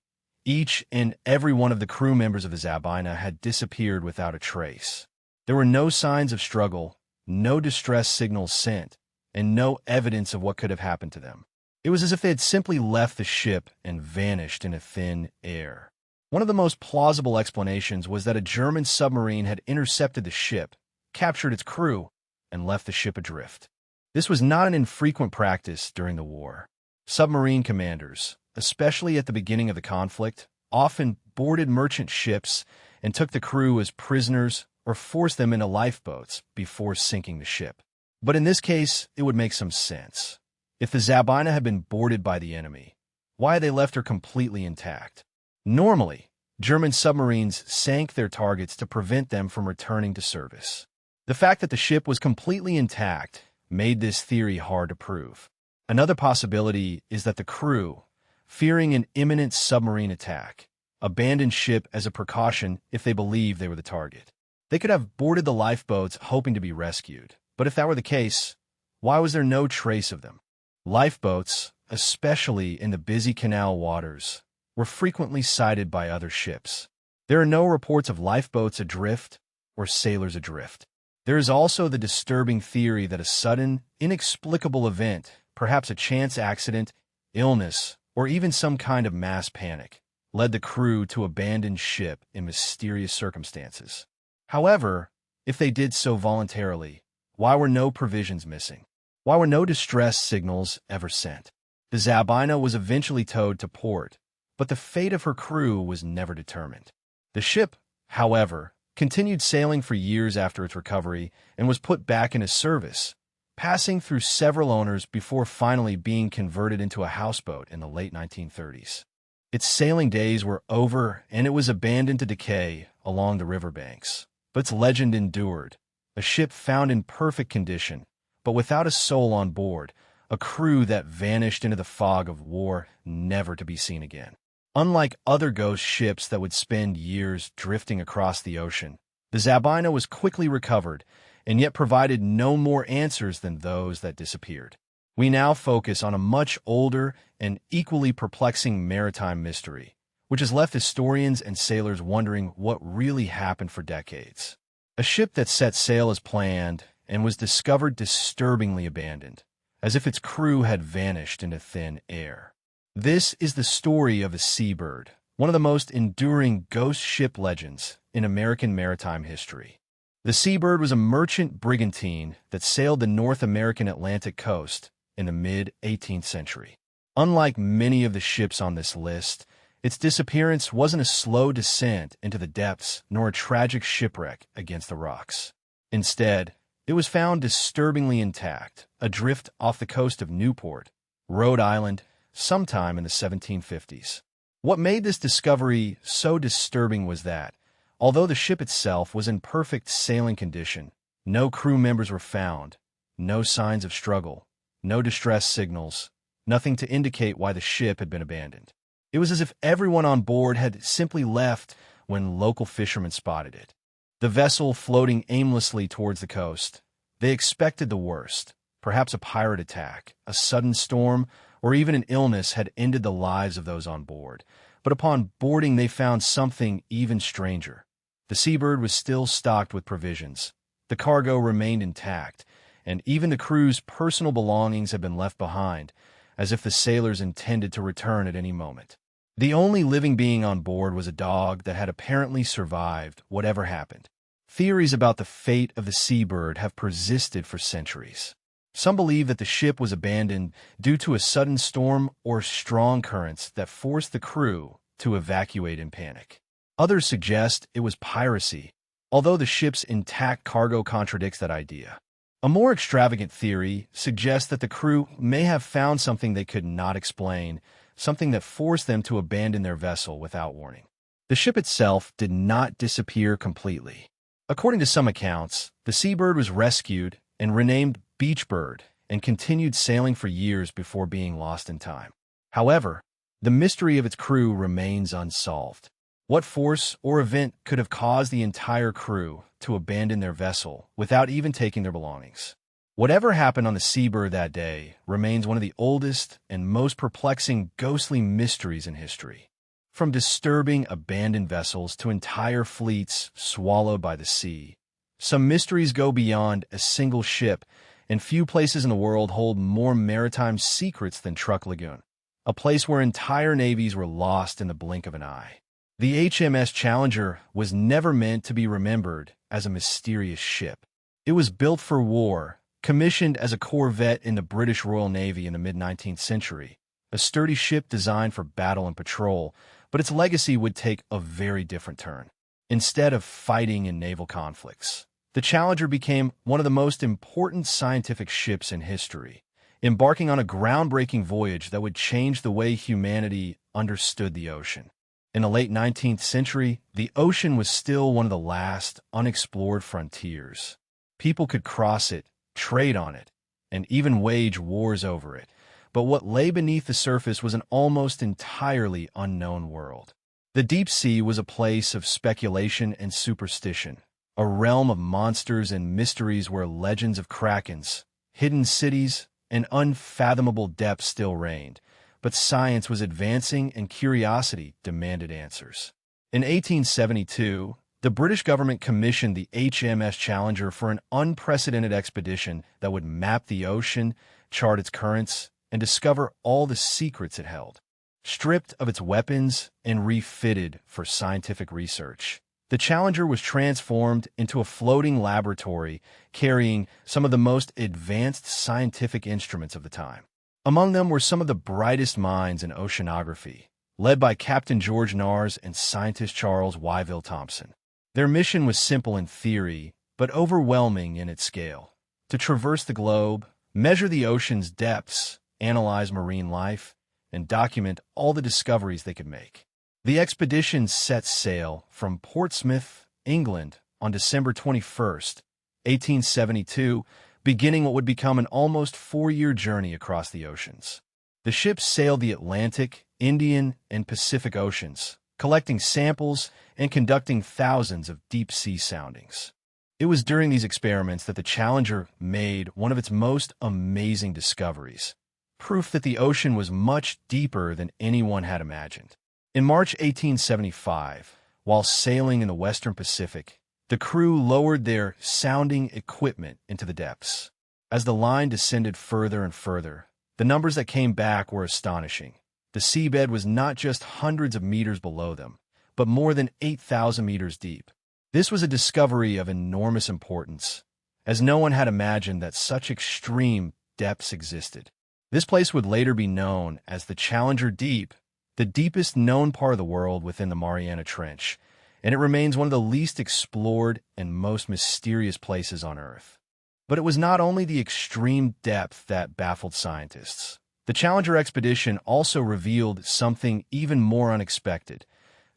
Each and every one of the crew members of the Zabina had disappeared without a trace. There were no signs of struggle, no distress signals sent, and no evidence of what could have happened to them. It was as if they had simply left the ship and vanished in a thin air. One of the most plausible explanations was that a German submarine had intercepted the ship, captured its crew, and left the ship adrift. This was not an infrequent practice during the war. Submarine commanders, especially at the beginning of the conflict, often boarded merchant ships and took the crew as prisoners or forced them into lifeboats before sinking the ship. But in this case, it would make some sense. If the Zabina had been boarded by the enemy, why had they left her completely intact? Normally, German submarines sank their targets to prevent them from returning to service. The fact that the ship was completely intact made this theory hard to prove. Another possibility is that the crew, fearing an imminent submarine attack, abandoned ship as a precaution if they believed they were the target. They could have boarded the lifeboats hoping to be rescued, but if that were the case, why was there no trace of them? Lifeboats, especially in the busy canal waters, were frequently sighted by other ships. There are no reports of lifeboats adrift or sailors adrift. There is also the disturbing theory that a sudden, inexplicable event, perhaps a chance accident, illness, or even some kind of mass panic, led the crew to abandon ship in mysterious circumstances. However, if they did so voluntarily, why were no provisions missing? Why were no distress signals ever sent? The Zabina was eventually towed to port, but the fate of her crew was never determined. The ship, however, continued sailing for years after its recovery and was put back into service, passing through several owners before finally being converted into a houseboat in the late 1930s. Its sailing days were over and it was abandoned to decay along the riverbanks. But its legend endured, a ship found in perfect condition, but without a soul on board, a crew that vanished into the fog of war, never to be seen again. Unlike other ghost ships that would spend years drifting across the ocean, the Zabina was quickly recovered and yet provided no more answers than those that disappeared. We now focus on a much older and equally perplexing maritime mystery, which has left historians and sailors wondering what really happened for decades. A ship that set sail as planned and was discovered disturbingly abandoned, as if its crew had vanished into thin air. This is the story of the Seabird, one of the most enduring ghost ship legends in American maritime history. The Seabird was a merchant brigantine that sailed the North American Atlantic coast in the mid-18th century. Unlike many of the ships on this list, its disappearance wasn't a slow descent into the depths nor a tragic shipwreck against the rocks. Instead, it was found disturbingly intact, adrift off the coast of Newport, Rhode Island, sometime in the 1750s. What made this discovery so disturbing was that, although the ship itself was in perfect sailing condition, no crew members were found, no signs of struggle, no distress signals, nothing to indicate why the ship had been abandoned. It was as if everyone on board had simply left when local fishermen spotted it. The vessel floating aimlessly towards the coast, they expected the worst. Perhaps a pirate attack, a sudden storm, or even an illness had ended the lives of those on board. But upon boarding, they found something even stranger. The Seabird was still stocked with provisions. The cargo remained intact, and even the crew's personal belongings had been left behind, as if the sailors intended to return at any moment. The only living being on board was a dog that had apparently survived whatever happened. Theories about the fate of the Seabird have persisted for centuries. Some believe that the ship was abandoned due to a sudden storm or strong currents that forced the crew to evacuate in panic. Others suggest it was piracy, although the ship's intact cargo contradicts that idea. A more extravagant theory suggests that the crew may have found something they could not explain, something that forced them to abandon their vessel without warning. The ship itself did not disappear completely. According to some accounts, the Seabird was rescued and renamed Beachbird and continued sailing for years before being lost in time. However, the mystery of its crew remains unsolved. What force or event could have caused the entire crew to abandon their vessel without even taking their belongings? Whatever happened on the Seabird that day remains one of the oldest and most perplexing ghostly mysteries in history. From disturbing abandoned vessels to entire fleets swallowed by the sea, some mysteries go beyond a single ship and few places in the world hold more maritime secrets than Truk Lagoon, a place where entire navies were lost in the blink of an eye. The HMS Challenger was never meant to be remembered as a mysterious ship. It was built for war, commissioned as a corvette in the British Royal Navy in the mid-19th century, a sturdy ship designed for battle and patrol, but its legacy would take a very different turn. Instead of fighting in naval conflicts, the Challenger became one of the most important scientific ships in history, embarking on a groundbreaking voyage that would change the way humanity understood the ocean. In the late 19th century, the ocean was still one of the last unexplored frontiers. People could cross it, trade on it, and even wage wars over it, but what lay beneath the surface was an almost entirely unknown world. The deep sea was a place of speculation and superstition, a realm of monsters and mysteries where legends of krakens, hidden cities, and unfathomable depths still reigned, but science was advancing and curiosity demanded answers. In 1872, the British government commissioned the HMS Challenger for an unprecedented expedition that would map the ocean, chart its currents, and discover all the secrets it held. Stripped of its weapons and refitted for scientific research, the Challenger was transformed into a floating laboratory carrying some of the most advanced scientific instruments of the time. Among them were some of the brightest minds in oceanography, led by Captain George Nars and scientist Charles Wyville Thomson. Their mission was simple in theory, but overwhelming in its scale: to traverse the globe, measure the ocean's depths, analyze marine life, and document all the discoveries they could make. The expedition set sail from Portsmouth, England, on December 21st, 1872, beginning what would become an almost 4-year journey across the oceans. The ship sailed the Atlantic, Indian, and Pacific Oceans, collecting samples and conducting thousands of deep-sea soundings. It was during these experiments that the Challenger made one of its most amazing discoveries, proof that the ocean was much deeper than anyone had imagined. In March 1875, while sailing in the Western Pacific, the crew lowered their sounding equipment into the depths. As the line descended further and further, the numbers that came back were astonishing. The seabed was not just hundreds of meters below them, but more than 8,000 meters deep. This was a discovery of enormous importance, as no one had imagined that such extreme depths existed. This place would later be known as the Challenger Deep, the deepest known part of the world within the Mariana Trench, and it remains one of the least explored and most mysterious places on Earth. But it was not only the extreme depth that baffled scientists. The Challenger expedition also revealed something even more unexpected: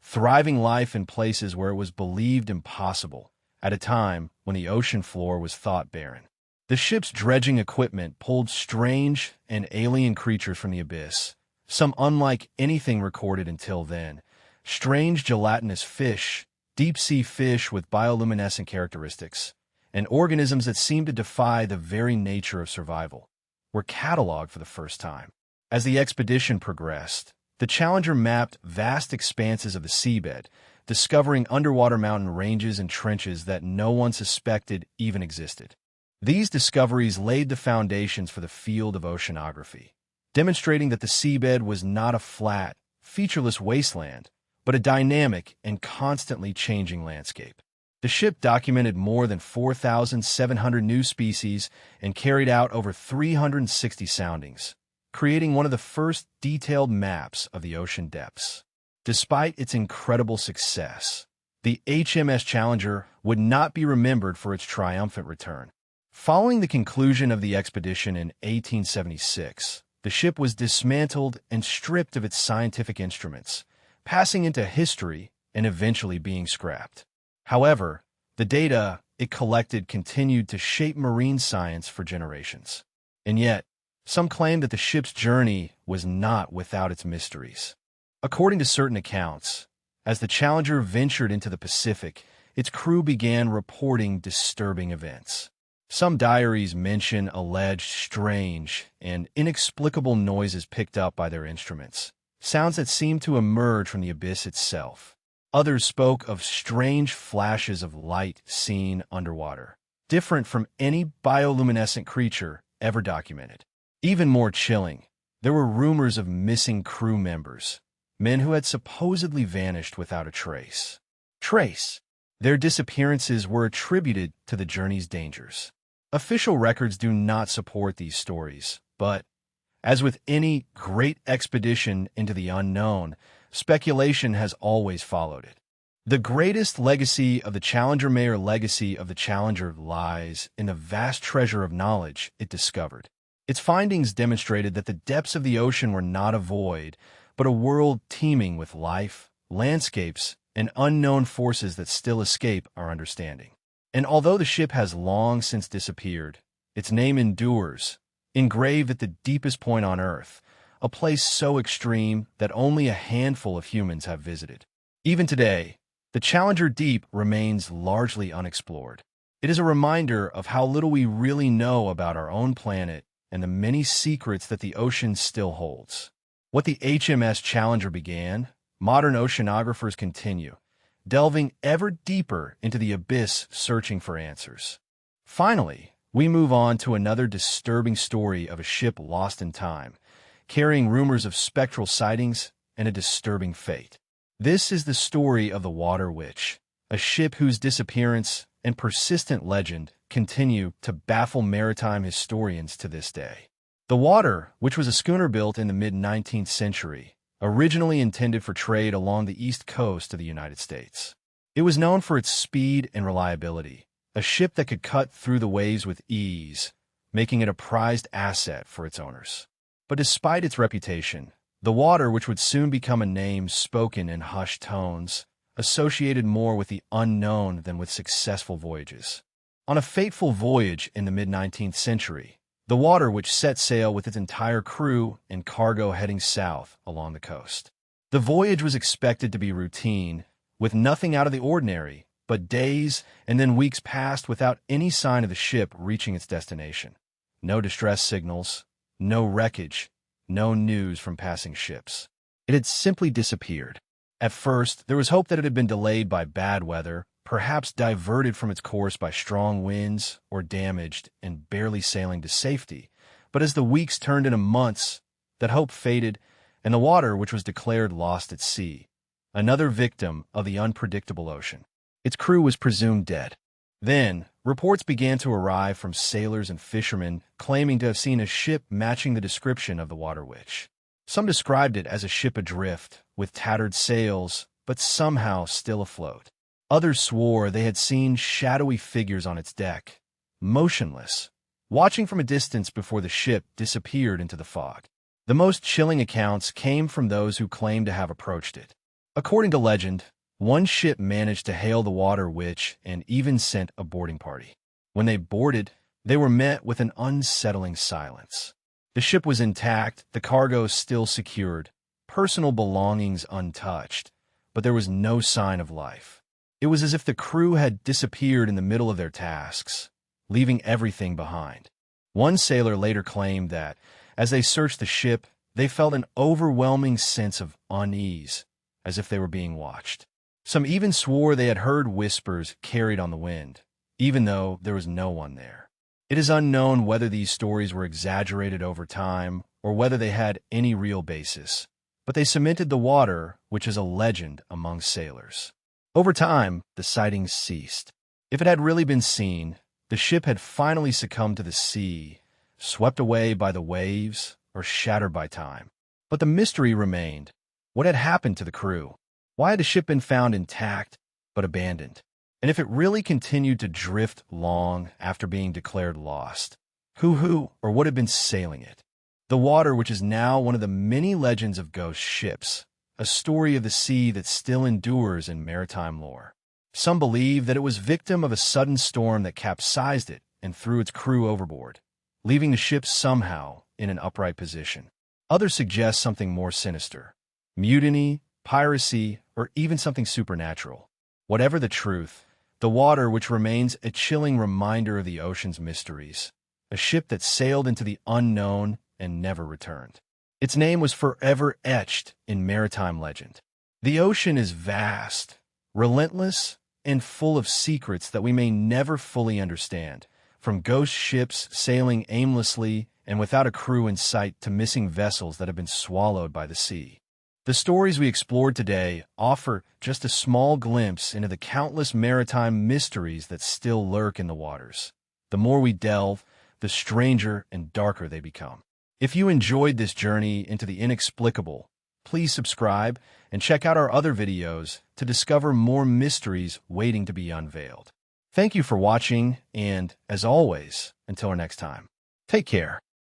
thriving life in places where it was believed impossible, at a time when the ocean floor was thought barren. The ship's dredging equipment pulled strange and alien creatures from the abyss, some unlike anything recorded until then: strange gelatinous fish, deep-sea fish with bioluminescent characteristics, and organisms that seemed to defy the very nature of survival, were cataloged for the first time. As the expedition progressed, the Challenger mapped vast expanses of the seabed, discovering underwater mountain ranges and trenches that no one suspected even existed. These discoveries laid the foundations for the field of oceanography, demonstrating that the seabed was not a flat, featureless wasteland, but a dynamic and constantly changing landscape. The ship documented more than 4,700 new species and carried out over 360 soundings, creating one of the first detailed maps of the ocean depths. Despite its incredible success, the HMS Challenger would not be remembered for its triumphant return. Following the conclusion of the expedition in 1876, the ship was dismantled and stripped of its scientific instruments, passing into history and eventually being scrapped. However, the data it collected continued to shape marine science for generations. And yet, some claim that the ship's journey was not without its mysteries. According to certain accounts, as the Challenger ventured into the Pacific, its crew began reporting disturbing events. Some diaries mention alleged strange and inexplicable noises picked up by their instruments, sounds that seemed to emerge from the abyss itself. Others spoke of strange flashes of light seen underwater, different from any bioluminescent creature ever documented. Even more chilling, there were rumors of missing crew members, men who had supposedly vanished without a trace. Their disappearances were attributed to the journey's dangers. Official records do not support these stories, but, as with any great expedition into the unknown, speculation has always followed it. The greatest legacy of the Challenger legacy of the Challenger lies in the vast treasure of knowledge it discovered. Its findings demonstrated that the depths of the ocean were not a void, but a world teeming with life, landscapes, and unknown forces that still escape our understanding. And although the ship has long since disappeared, its name endures, engraved at the deepest point on Earth, a place so extreme that only a handful of humans have visited. Even today, the Challenger Deep remains largely unexplored. It is a reminder of how little we really know about our own planet and the many secrets that the ocean still holds. What the HMS Challenger began, modern oceanographers continue, delving ever deeper into the abyss searching for answers. Finally, we move on to another disturbing story of a ship lost in time, carrying rumors of spectral sightings and a disturbing fate. This is the story of the Water Witch, a ship whose disappearance and persistent legend continue to baffle maritime historians to this day. The Water, which was a schooner built in the mid-19th century, originally intended for trade along the east coast of the United States. It was known for its speed and reliability, a ship that could cut through the waves with ease, making it a prized asset for its owners. But despite its reputation, the Water, which would soon become a name spoken in hushed tones, associated more with the unknown than with successful voyages. On a fateful voyage in the mid-19th century, the Water, which set sail with its entire crew and cargo heading south along the coast. The voyage was expected to be routine, with nothing out of the ordinary, but days and then weeks passed without any sign of the ship reaching its destination. No distress signals, no wreckage, no news from passing ships. It had simply disappeared. At first, there was hope that it had been delayed by bad weather, perhaps diverted from its course by strong winds, or damaged and barely sailing to safety. But as the weeks turned into months, that hope faded, and the Water, which was declared lost at sea, another victim of the unpredictable ocean. Its crew was presumed dead. Then, reports began to arrive from sailors and fishermen claiming to have seen a ship matching the description of the Water Witch. Some described it as a ship adrift, with tattered sails, but somehow still afloat. Others swore they had seen shadowy figures on its deck, motionless, watching from a distance before the ship disappeared into the fog. The most chilling accounts came from those who claimed to have approached it. According to legend, one ship managed to hail the Water Witch and even sent a boarding party. When they boarded, they were met with an unsettling silence. The ship was intact, the cargo still secured, personal belongings untouched, but there was no sign of life. It was as if the crew had disappeared in the middle of their tasks, leaving everything behind. One sailor later claimed that, as they searched the ship, they felt an overwhelming sense of unease, as if they were being watched. Some even swore they had heard whispers carried on the wind, even though there was no one there. It is unknown whether these stories were exaggerated over time or whether they had any real basis, but they cemented the Water, which is a legend among sailors. Over time, the sightings ceased. If it had really been seen, the ship had finally succumbed to the sea, swept away by the waves, or shattered by time. But the mystery remained. What had happened to the crew? Why had the ship been found intact, but abandoned? And if it really continued to drift long after being declared lost, who or what had been sailing it? The Water, which is now one of the many legends of ghost ships, a story of the sea that still endures in maritime lore. Some believe that it was victim of a sudden storm that capsized it and threw its crew overboard, leaving the ship somehow in an upright position. Others suggest something more sinister: mutiny, piracy, or even something supernatural. Whatever the truth, the Water, which remains a chilling reminder of the ocean's mysteries, a ship that sailed into the unknown and never returned. Its name was forever etched in maritime legend. The ocean is vast, relentless, and full of secrets that we may never fully understand. From ghost ships sailing aimlessly and without a crew in sight to missing vessels that have been swallowed by the sea. The stories we explored today offer just a small glimpse into the countless maritime mysteries that still lurk in the waters. The more we delve, the stranger and darker they become. If you enjoyed this journey into the inexplicable, please subscribe and check out our other videos to discover more mysteries waiting to be unveiled. Thank you for watching, and as always, until our next time, take care.